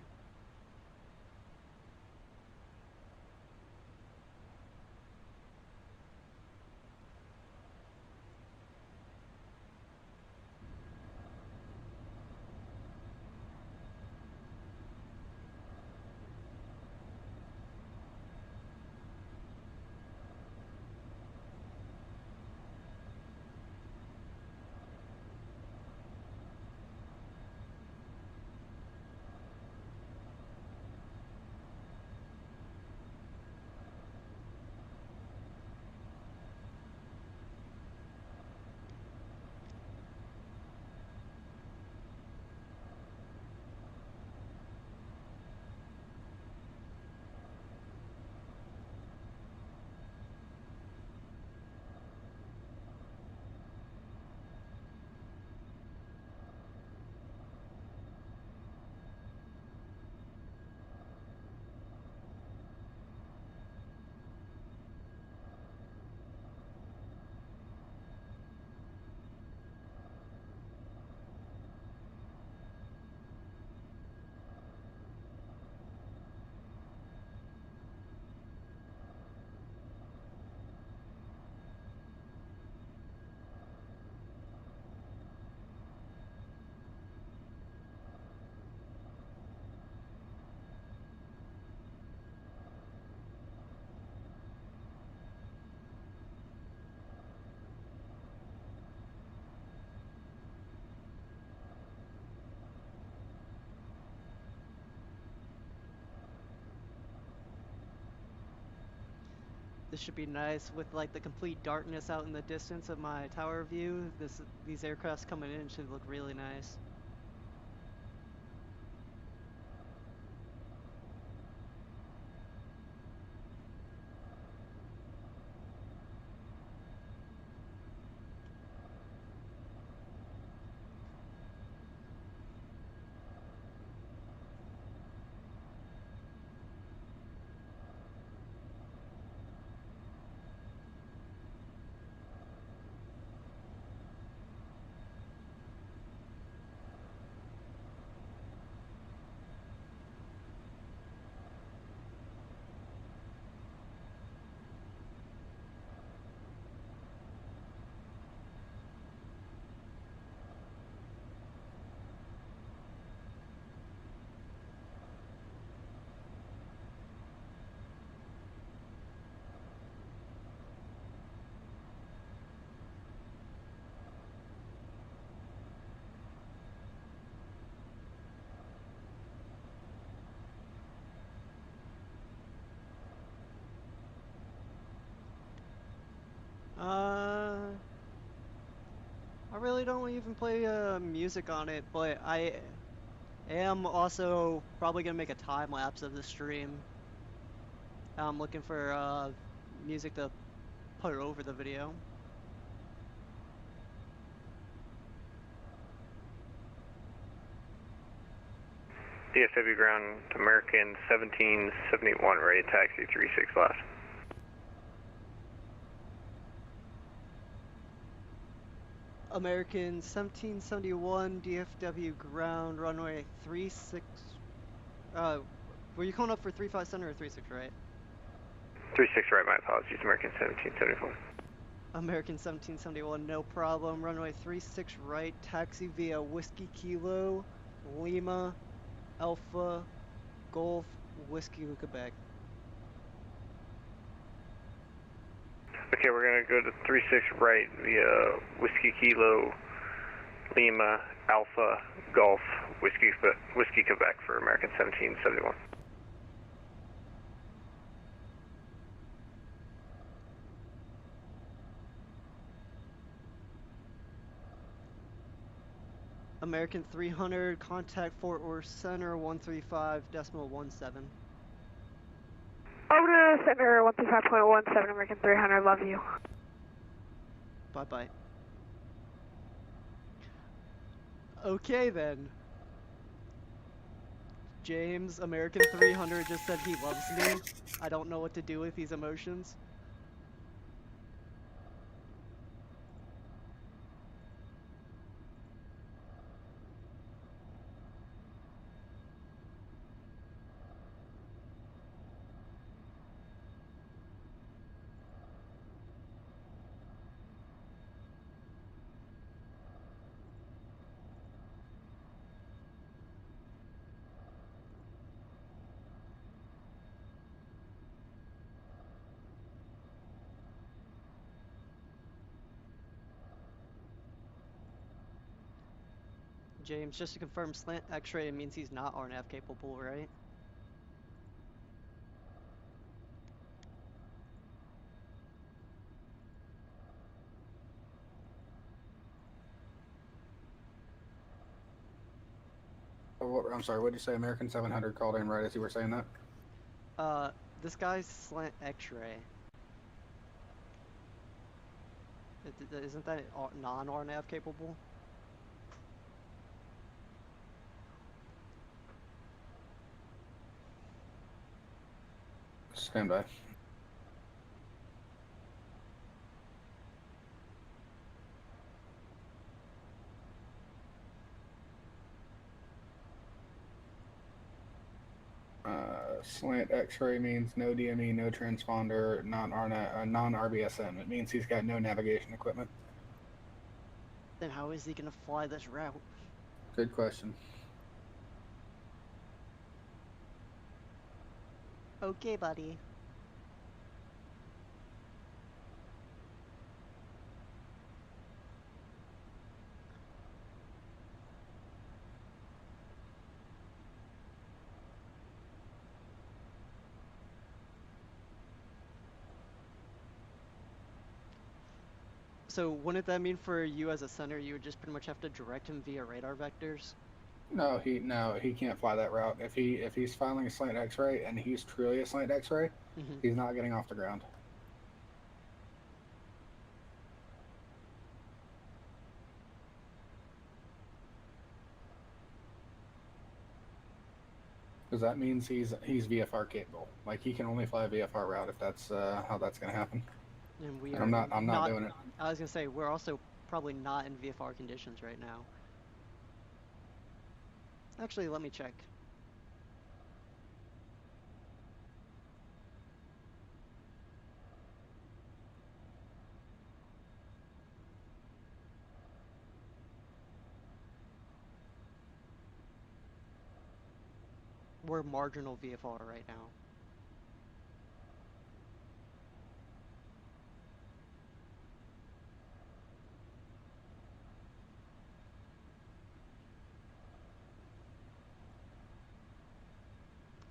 This should be nice with like the complete darkness out in the distance of my tower view. These aircrafts coming in should look really nice. really don't even play music on it, but I am also probably gonna make a time lapse of the stream. I'm looking for music to put over the video. DFW ground, American 1771, ready to taxi 36 left. American 1771, DFW ground, runway 36. Were you calling up for 35 center or 36 right? 36 right, my apologies, American 1774. American 1771, no problem. Runway 36 right, taxi via Whiskey Kilo, Lima, Alpha, Golf, Whiskey, Quebec. Okay, we're going to go to 36 right via Whiskey Kilo, Lima, Alpha, Golf, Whiskey, Quebec for American 1771. American 300, contact Fort Worth Center 135.17. Over to Center 135.17, American 300, love you. Bye-bye. Okay then. James, American 300 just said he loves me. I don't know what to do with these emotions. James, just to confirm, slant X-ray means he's not RNAV capable, right? I'm sorry, what did you say? American 700 called in right as you were saying that? This guy's slant X-ray. Isn't that non-RNAV capable? Stand by. Slant X-ray means no DME, no transponder, non-RBSM. It means he's got no navigation equipment. Then how is he gonna fly this route? Good question. Okay, buddy. So wouldn't that mean for you as a center, you would just pretty much have to direct him via radar vectors? No, he can't fly that route. If he's filing a slant X-ray and he's truly a slant X-ray, he's not getting off the ground. Because that means he's VFR capable. Like he can only fly a VFR route if that's how that's going to happen. And I'm not doing it. I was gonna say we're also probably not in VFR conditions right now. Actually, let me check. We're marginal VFR right now.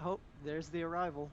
Oh, there's the arrival.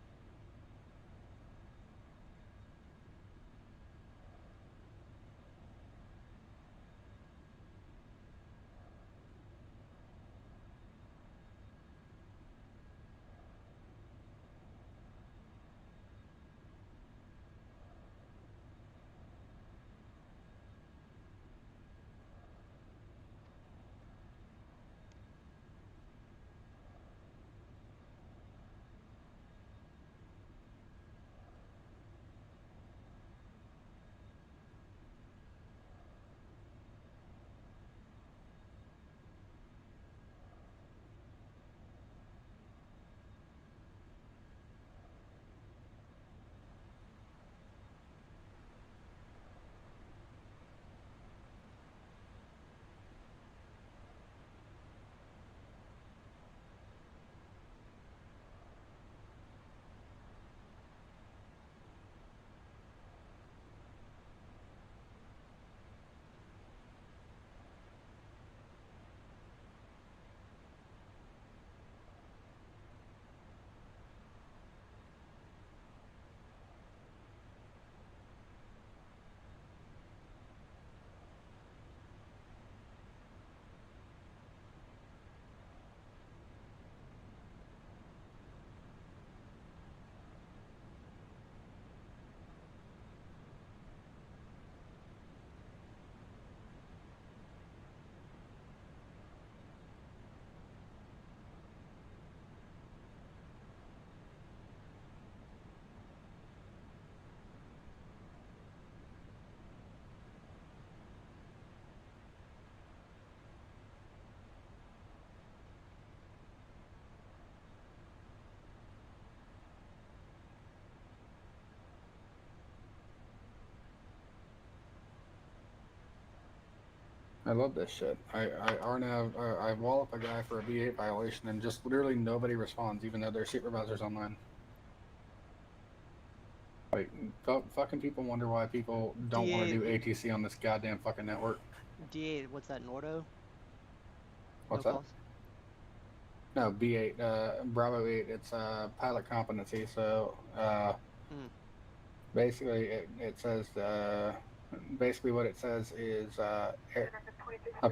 I love this shit. I wall up a guy for a V8 violation and just literally nobody responds, even though there's supervisors online. Like, fucking people wonder why people don't want to do ATC on this goddamn fucking network. D8, what's that, Nordo? What's no that? Calls? No, B8, Bravo 8, it's pilot competency, so basically it says, basically what it says is a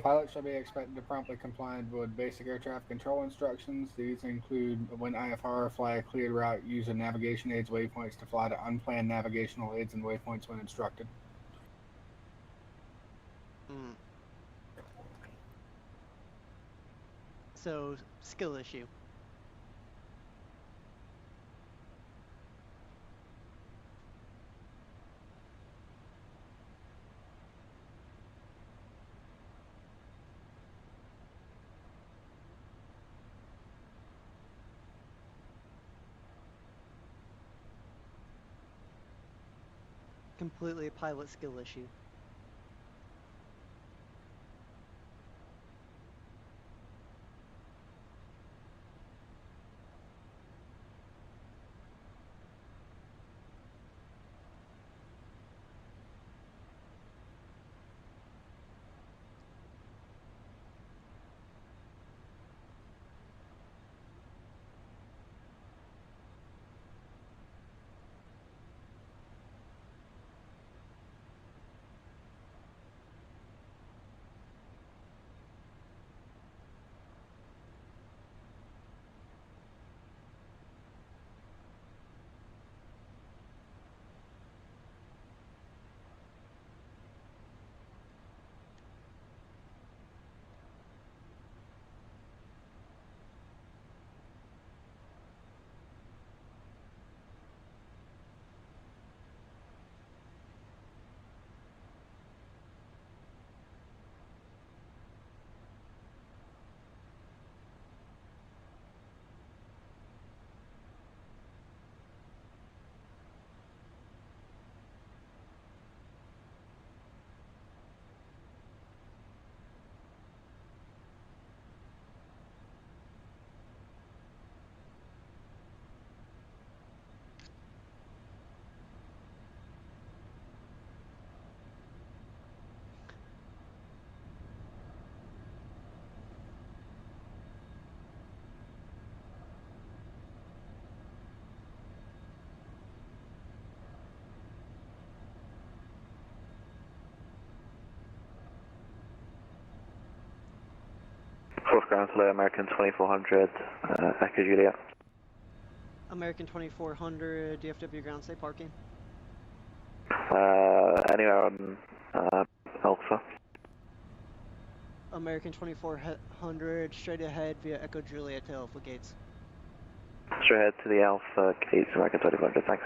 pilot shall be expected to promptly comply with basic air traffic control instructions. These include when IFR, fly a cleared route, use a navigation aids waypoints to fly to unplanned navigational aids and waypoints when instructed. So, skill issue. Completely a pilot skill issue. Fourth ground delay, American 2400, Echo Juliet. American 2400, DFW ground, stay parking. Anywhere on Alpha. American 2400, straight ahead via Echo Juliet to Alpha Gates. Straight ahead to the Alpha Gates, American 2400, thanks.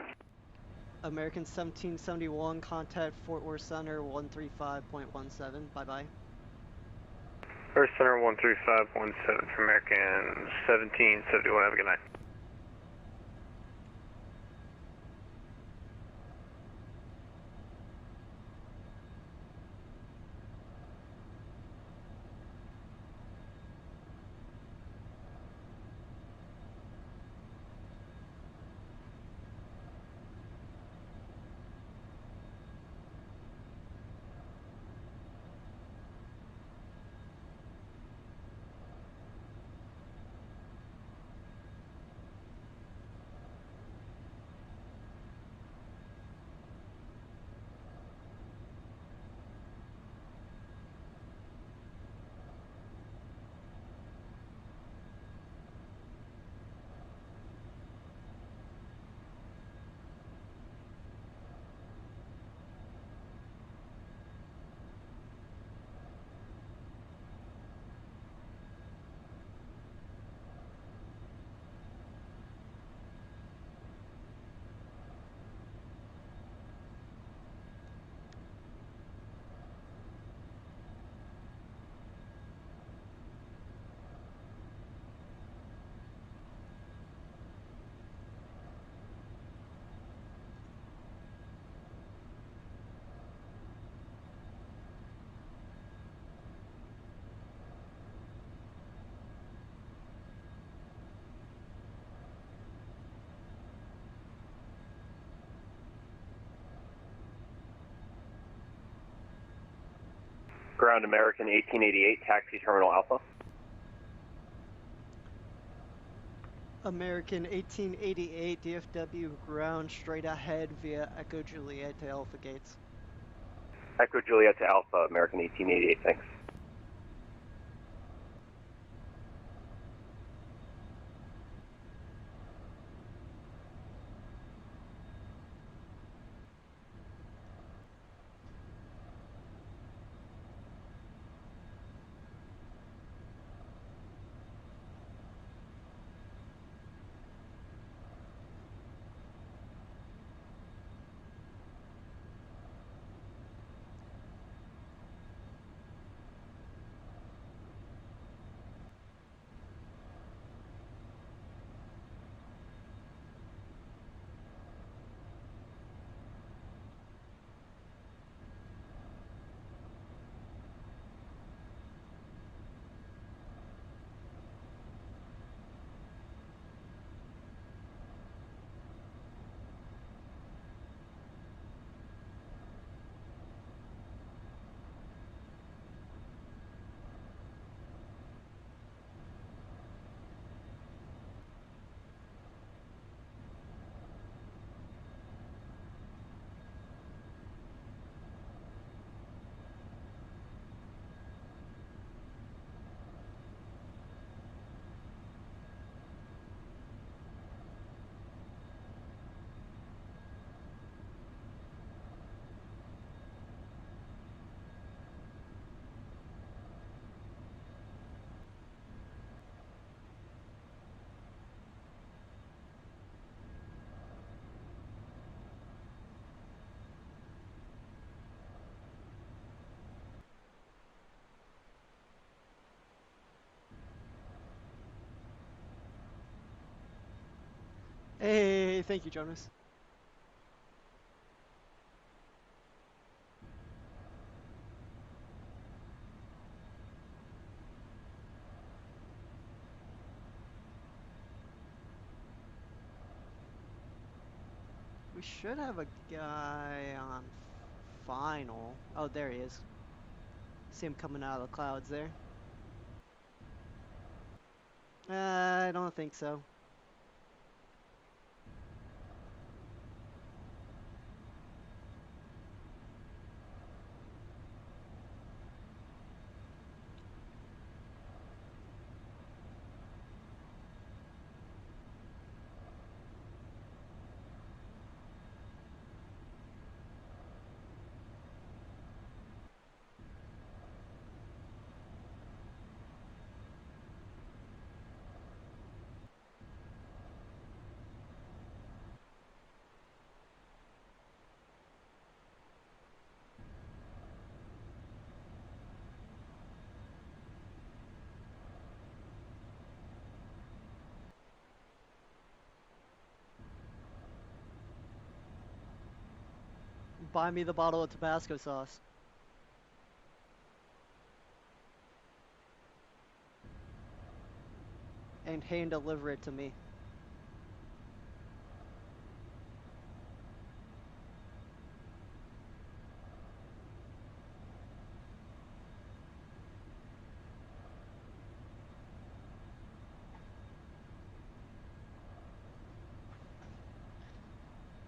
American 1771, contact Fort Worth Center 135.17, bye-bye. First Center 13517 for American 1771, have a good night. Ground American 1888, taxi Terminal Alpha. American 1888 DFW ground straight ahead via Echo Juliet to Alpha Gates. Echo Juliet to Alpha, American 1888, thanks. Hey, thank you, Jonas. We should have a guy on final. Oh, there he is. See him coming out of the clouds there. I don't think so. Buy me the bottle of Tabasco sauce. And hand deliver it to me.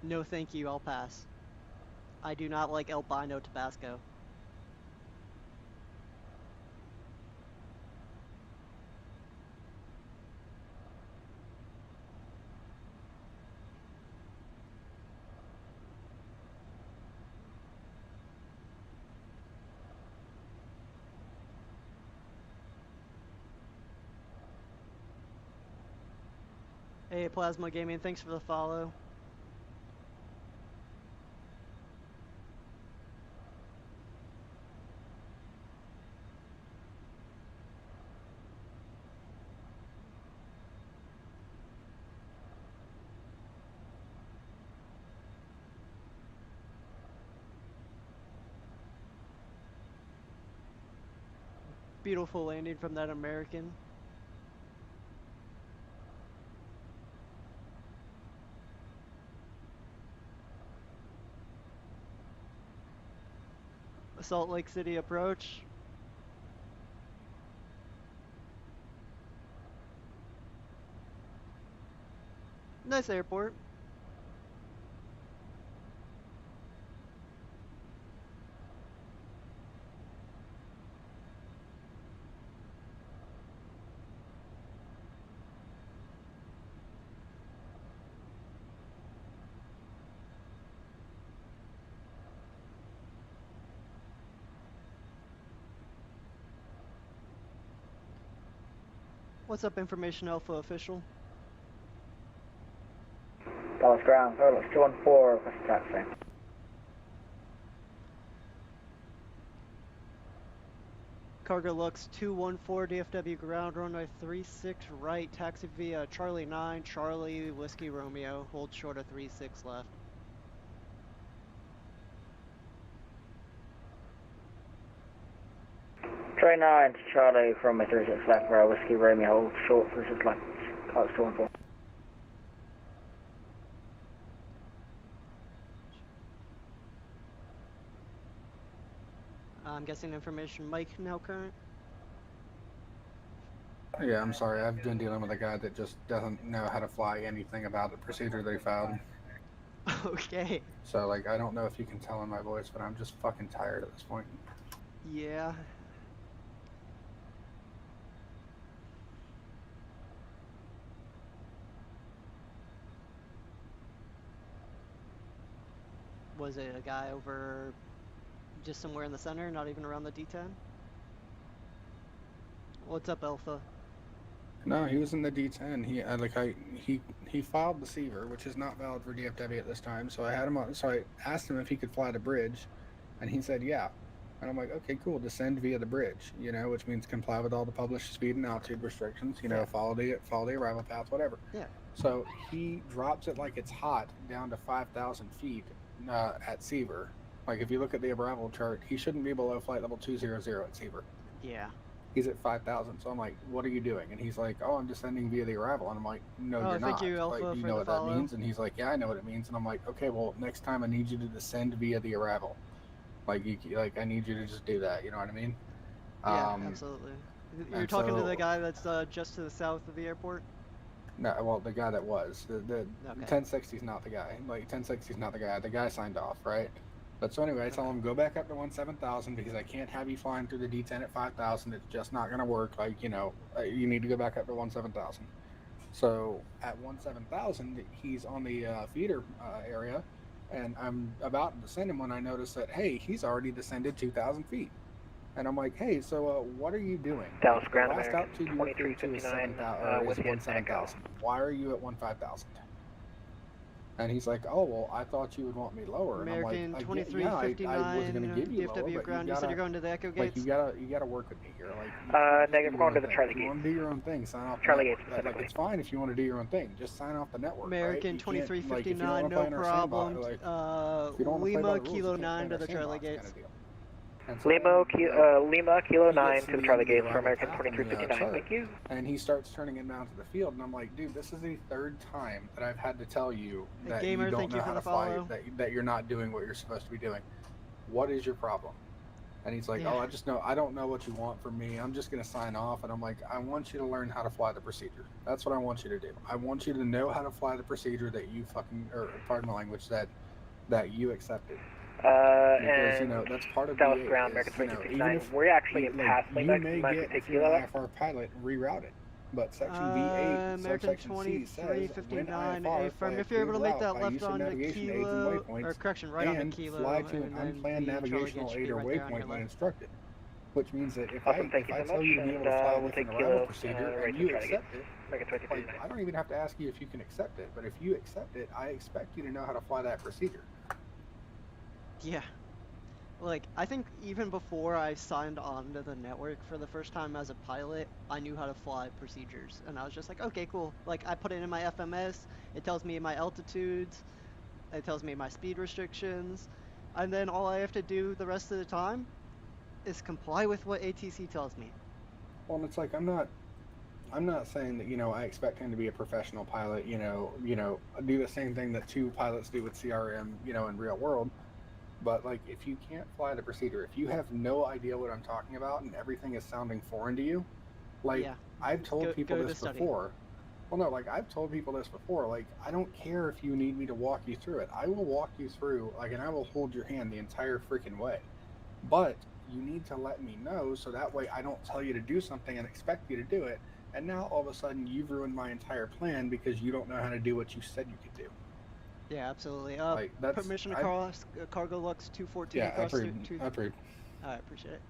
No thank you, I'll pass. I do not like albino Tabasco. Hey, Plasma Gaming, thanks for the follow. Beautiful landing from that American. Salt Lake City approach. Nice airport. What's up, Information Alpha official? Dallas ground, Carlos 214, request taxi. Cargo Lux 214, DFW ground, runway 36 right, taxi via Charlie 9, Charlie, Whiskey Romeo, hold short of 36 left. Train 9 to Charlie from 36 left for Whiskey Romeo, hold short 36 left, Carlos 214. I'm guessing information Mike now current? Yeah, I'm sorry. I've been dealing with a guy that just doesn't know how to fly anything about the procedure they filed. Okay. So, like, I don't know if you can tell in my voice, but I'm just fucking tired at this point. Yeah. Was it a guy over just somewhere in the center, not even around the D10? What's up, Alpha? No, he was in the D10. He filed the Seaver, which is not valid for DFW at this time. So I had him on. So I asked him if he could fly the bridge, and he said yeah. And I'm like, okay, cool. Descend via the bridge, which means comply with all the published speed and altitude restrictions. Follow the arrival path, whatever. Yeah. So he drops it like it's hot down to 5,000 feet at Seaver. Like if you look at the arrival chart, he shouldn't be below flight level 200 at Seaver. Yeah. He's at 5,000, so I'm like, what are you doing? And he's like, oh, I'm descending via the arrival. And I'm like, no, you're not. Thank you, Alpha, like, do you know what that means? And he's like, yeah, I know what it means. And I'm like, okay, well, next time I need you to descend via the arrival. I need you to just do that. You know what I mean? Yeah, absolutely. You're talking to the guy that's just to the south of the airport? No, well, the guy that was. The okay. 1060's not the guy. 1060's not the guy. The guy signed off, right? But so anyway, I tell him, go back up to 17,000 because I can't have you flying through the D10 at 5,000. It's just not going to work. You need to go back up to 17,000. So at 17,000, he's on the feeder area, and I'm about to descend him when I notice that, hey, he's already descended 2,000 feet. And I'm like, hey, so what are you doing? Dallas ground, last altitude you went through to is 17,000. Why are you at 15,000? And he's like, oh, well, I thought you would want me lower. American and I'm like, 2359, I was going to give you DFW lower, ground. You said you're going to the Echo Gates? You gotta work with me here. Negative, going to the Charlie Gates. If you want to do your own thing, sign off. Charlie Gates specifically. It's fine if you want to do your own thing. Just sign off the network. American right? 2359, no problem. Lima Kilo 9 to the Charlie Gates. Lima Kilo 9 to the Charlie Gates for American 2359. Thank you. And he starts turning him down to the field, and I'm like, dude, this is the third time that I've had to tell you that you don't know how to fly, that you're not doing what you're supposed to be doing. What is your problem? And he's like, oh, I don't know what you want from me. I'm just going to sign off. And I'm like, I want you to learn how to fly the procedure. That's what I want you to do. I want you to know how to fly the procedure that you pardon my language, that you accepted. Because, that's part of Dallas ground, American 2359. We're actually in past Lima. You may get a IFR pilot rerouted, but Section V8, American 2359, affirm. If you're able to make that left on the kilo, or correction, right on the kilo, fly to an unplanned navigational aid or waypoint when instructed. Which means that if I tell you to be able to fly with an arrival procedure and you accept it, I don't even have to ask you if you can accept it, but if you accept it, I expect you to know how to fly that procedure. Yeah. I think even before I signed on to the network for the first time as a pilot, I knew how to fly procedures. And I was just like, okay, cool. I put it in my FMS, it tells me my altitudes, it tells me my speed restrictions, and then all I have to do the rest of the time is comply with what ATC tells me. Well, it's like, I'm not saying that, I expect him to be a professional pilot, do the same thing that two pilots do with CRM, in real world. But if you can't fly the procedure, if you have no idea what I'm talking about and everything is sounding foreign to you, I've told people this before. Well, no, like I've told people this before. Like, I don't care if you need me to walk you through it. I will walk you through, like, and I will hold your hand the entire freaking way. But you need to let me know so that way I don't tell you to do something and expect you to do it. And now all of a sudden you've ruined my entire plan because you don't know how to do what you said you could do. Yeah, absolutely. Like that's Permission to cross Cargo Lux 214 yeah, across approved. two. Approved. I appreciate it.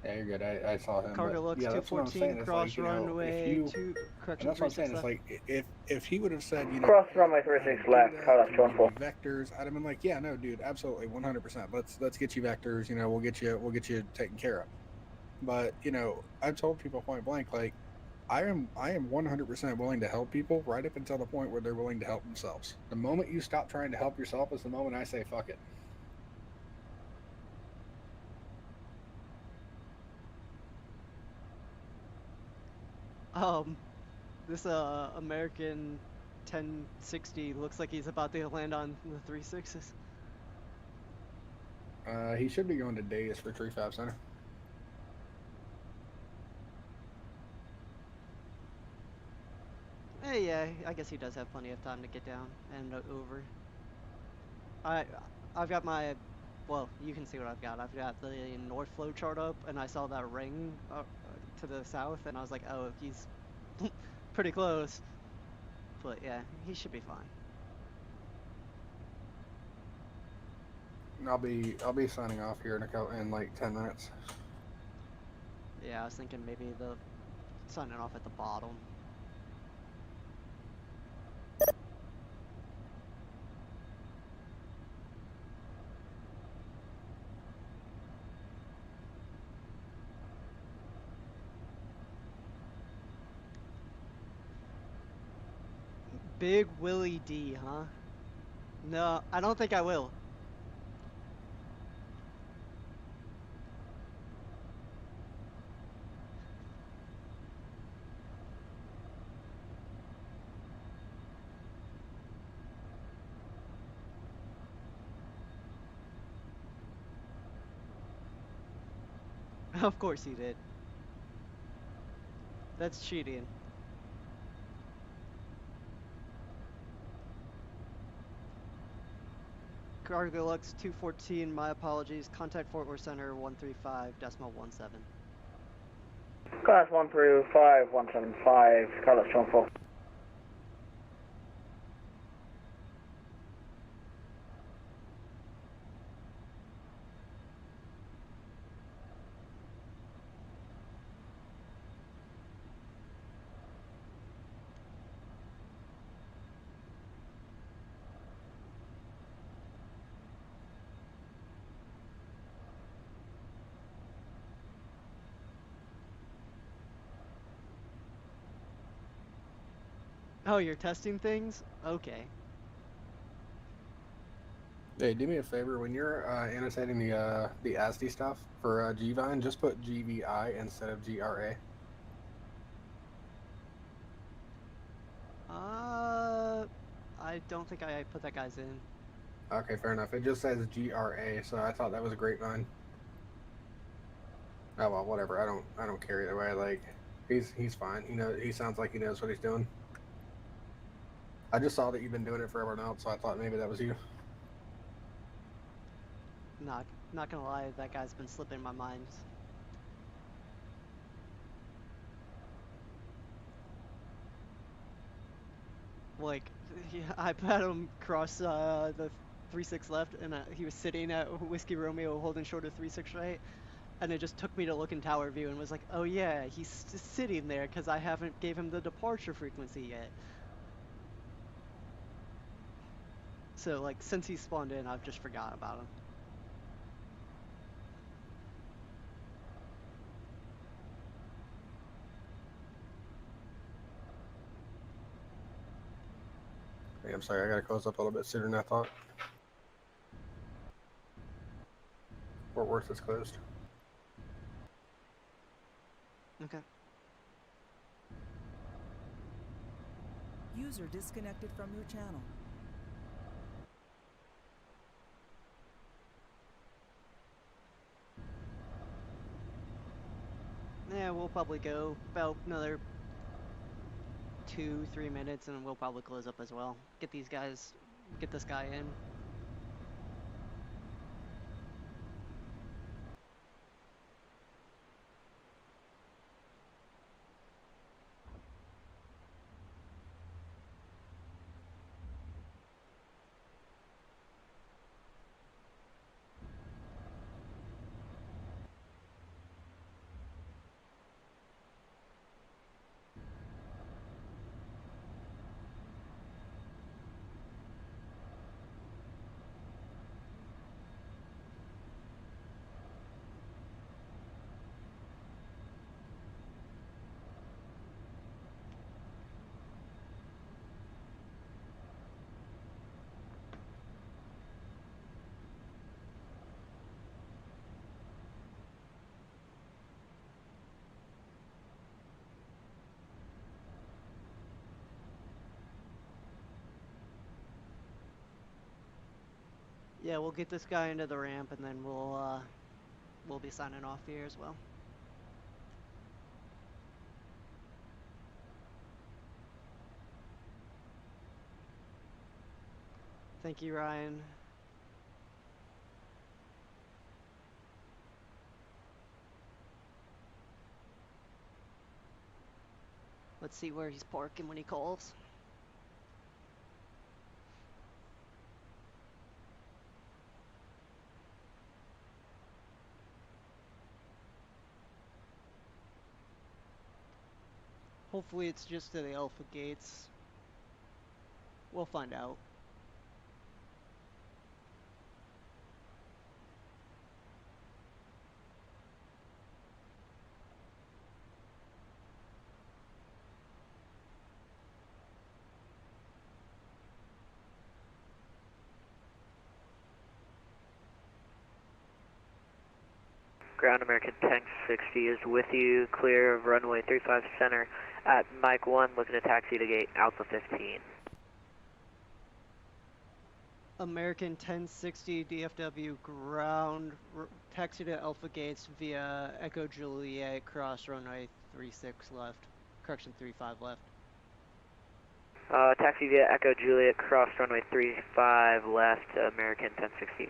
Yeah, you're good. I saw him. Cargo But Lux yeah, that's what I'm 214 saying. It's cross like, you know, if runway you correction and that's what I'm 36 saying. It's left. like if he would have said, you know, Cross runway 36 left, Carlos give me 24. vectors, I'd have been like, yeah, no, dude, absolutely, 100%. Let's get you vectors. You know, we'll get you taken care of. But you know, I've told people point blank, like, I am 100% willing to help people right up until the point where they're willing to help themselves. The moment you stop trying to help yourself is the moment I say fuck it. This American 1060 looks like he's about to land on the 36s. He should be going to days for 35 center. Hey, yeah, I guess he does have plenty of time to get down and over. I've got my, well, you can see what I've got. I've got the north flow chart up, and I saw that ring to the south, and I was like, oh, he's pretty close. But yeah, he should be fine. I'll be signing off here in like 10 minutes. Yeah, I was thinking maybe the signing off at the bottom. Big Willie D, huh? No, I don't think I will. Of course he did. That's cheating. Cargo Lux 214, my apologies. Contact Fort Worth Center 135.17. Class 135, Carlos 24. Oh, you're testing things? Okay. Hey, do me a favor, when you're annotating the ASCII stuff for GVine, just put GVI instead of GRA. I don't think I put that guy's in. Okay, fair enough. It just says GRA, so I thought that was a grapevine. Oh well, whatever. I don't care either way. Like, he's fine. You know, he sounds like he knows what he's doing. I just saw that you've been doing it forever now, so I thought maybe that was you. Not gonna lie, that guy's been slipping my mind. Like, I had him cross the 36 left, and he was sitting at Whiskey Romeo holding short of 36 right, and it just took me to look in tower view and was like, oh yeah, he's just sitting there because I haven't gave him the departure frequency yet. So like, since he spawned in, I've just forgot about him. Hey, I'm sorry, I gotta close up a little bit sooner than I thought. Fort Worth is closed. Okay. User disconnected from your channel. Yeah, we'll probably go about another 2-3 minutes, and we'll probably close up as well. Get this guy in. Yeah, we'll get this guy into the ramp, and then we'll be signing off here as well. Thank you, Ryan. Let's see where he's parking when he calls. Hopefully it's just to the Alpha gates. We'll find out. Ground American Tank 60 is with you, clear of runway 35 center at Mike 1, looking to taxi to gate Alpha 15. American 1060 DFW ground, taxi to Alpha gates via Echo Juliet, cross runway 36 left, correction 35 left. Taxi via Echo Juliet, cross runway 35 left, American 1060.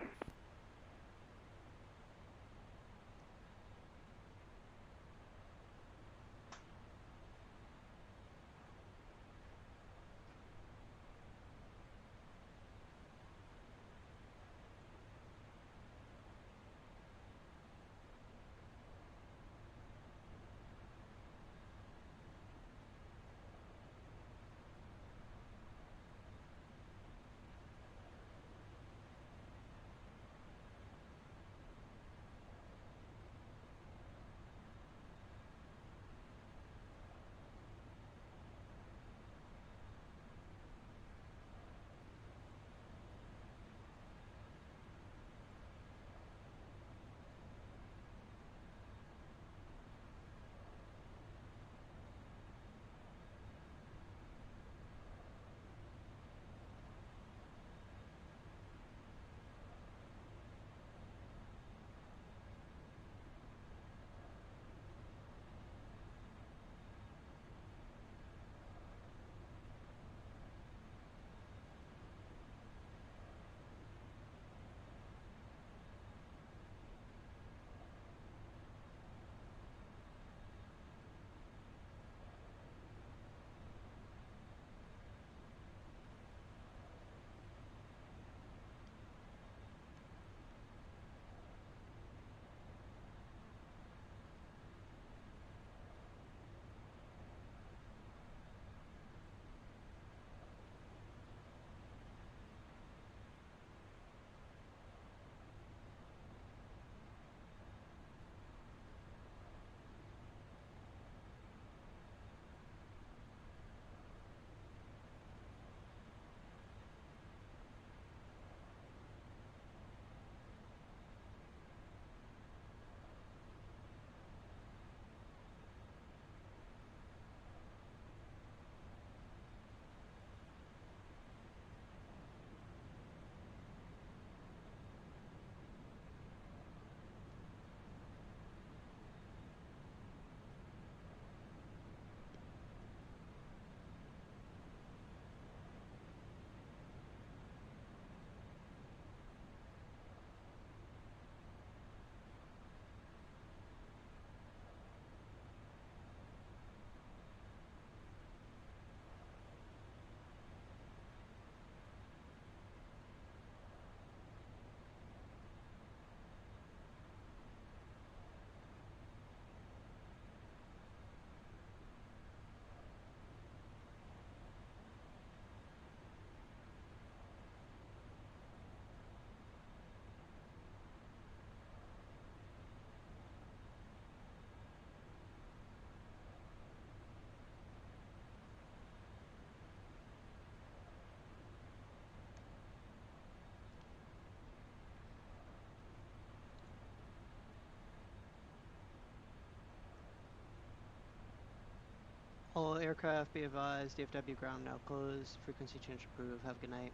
aircraft, be advised, DFW ground now closed. Frequency change approved. Have a good night.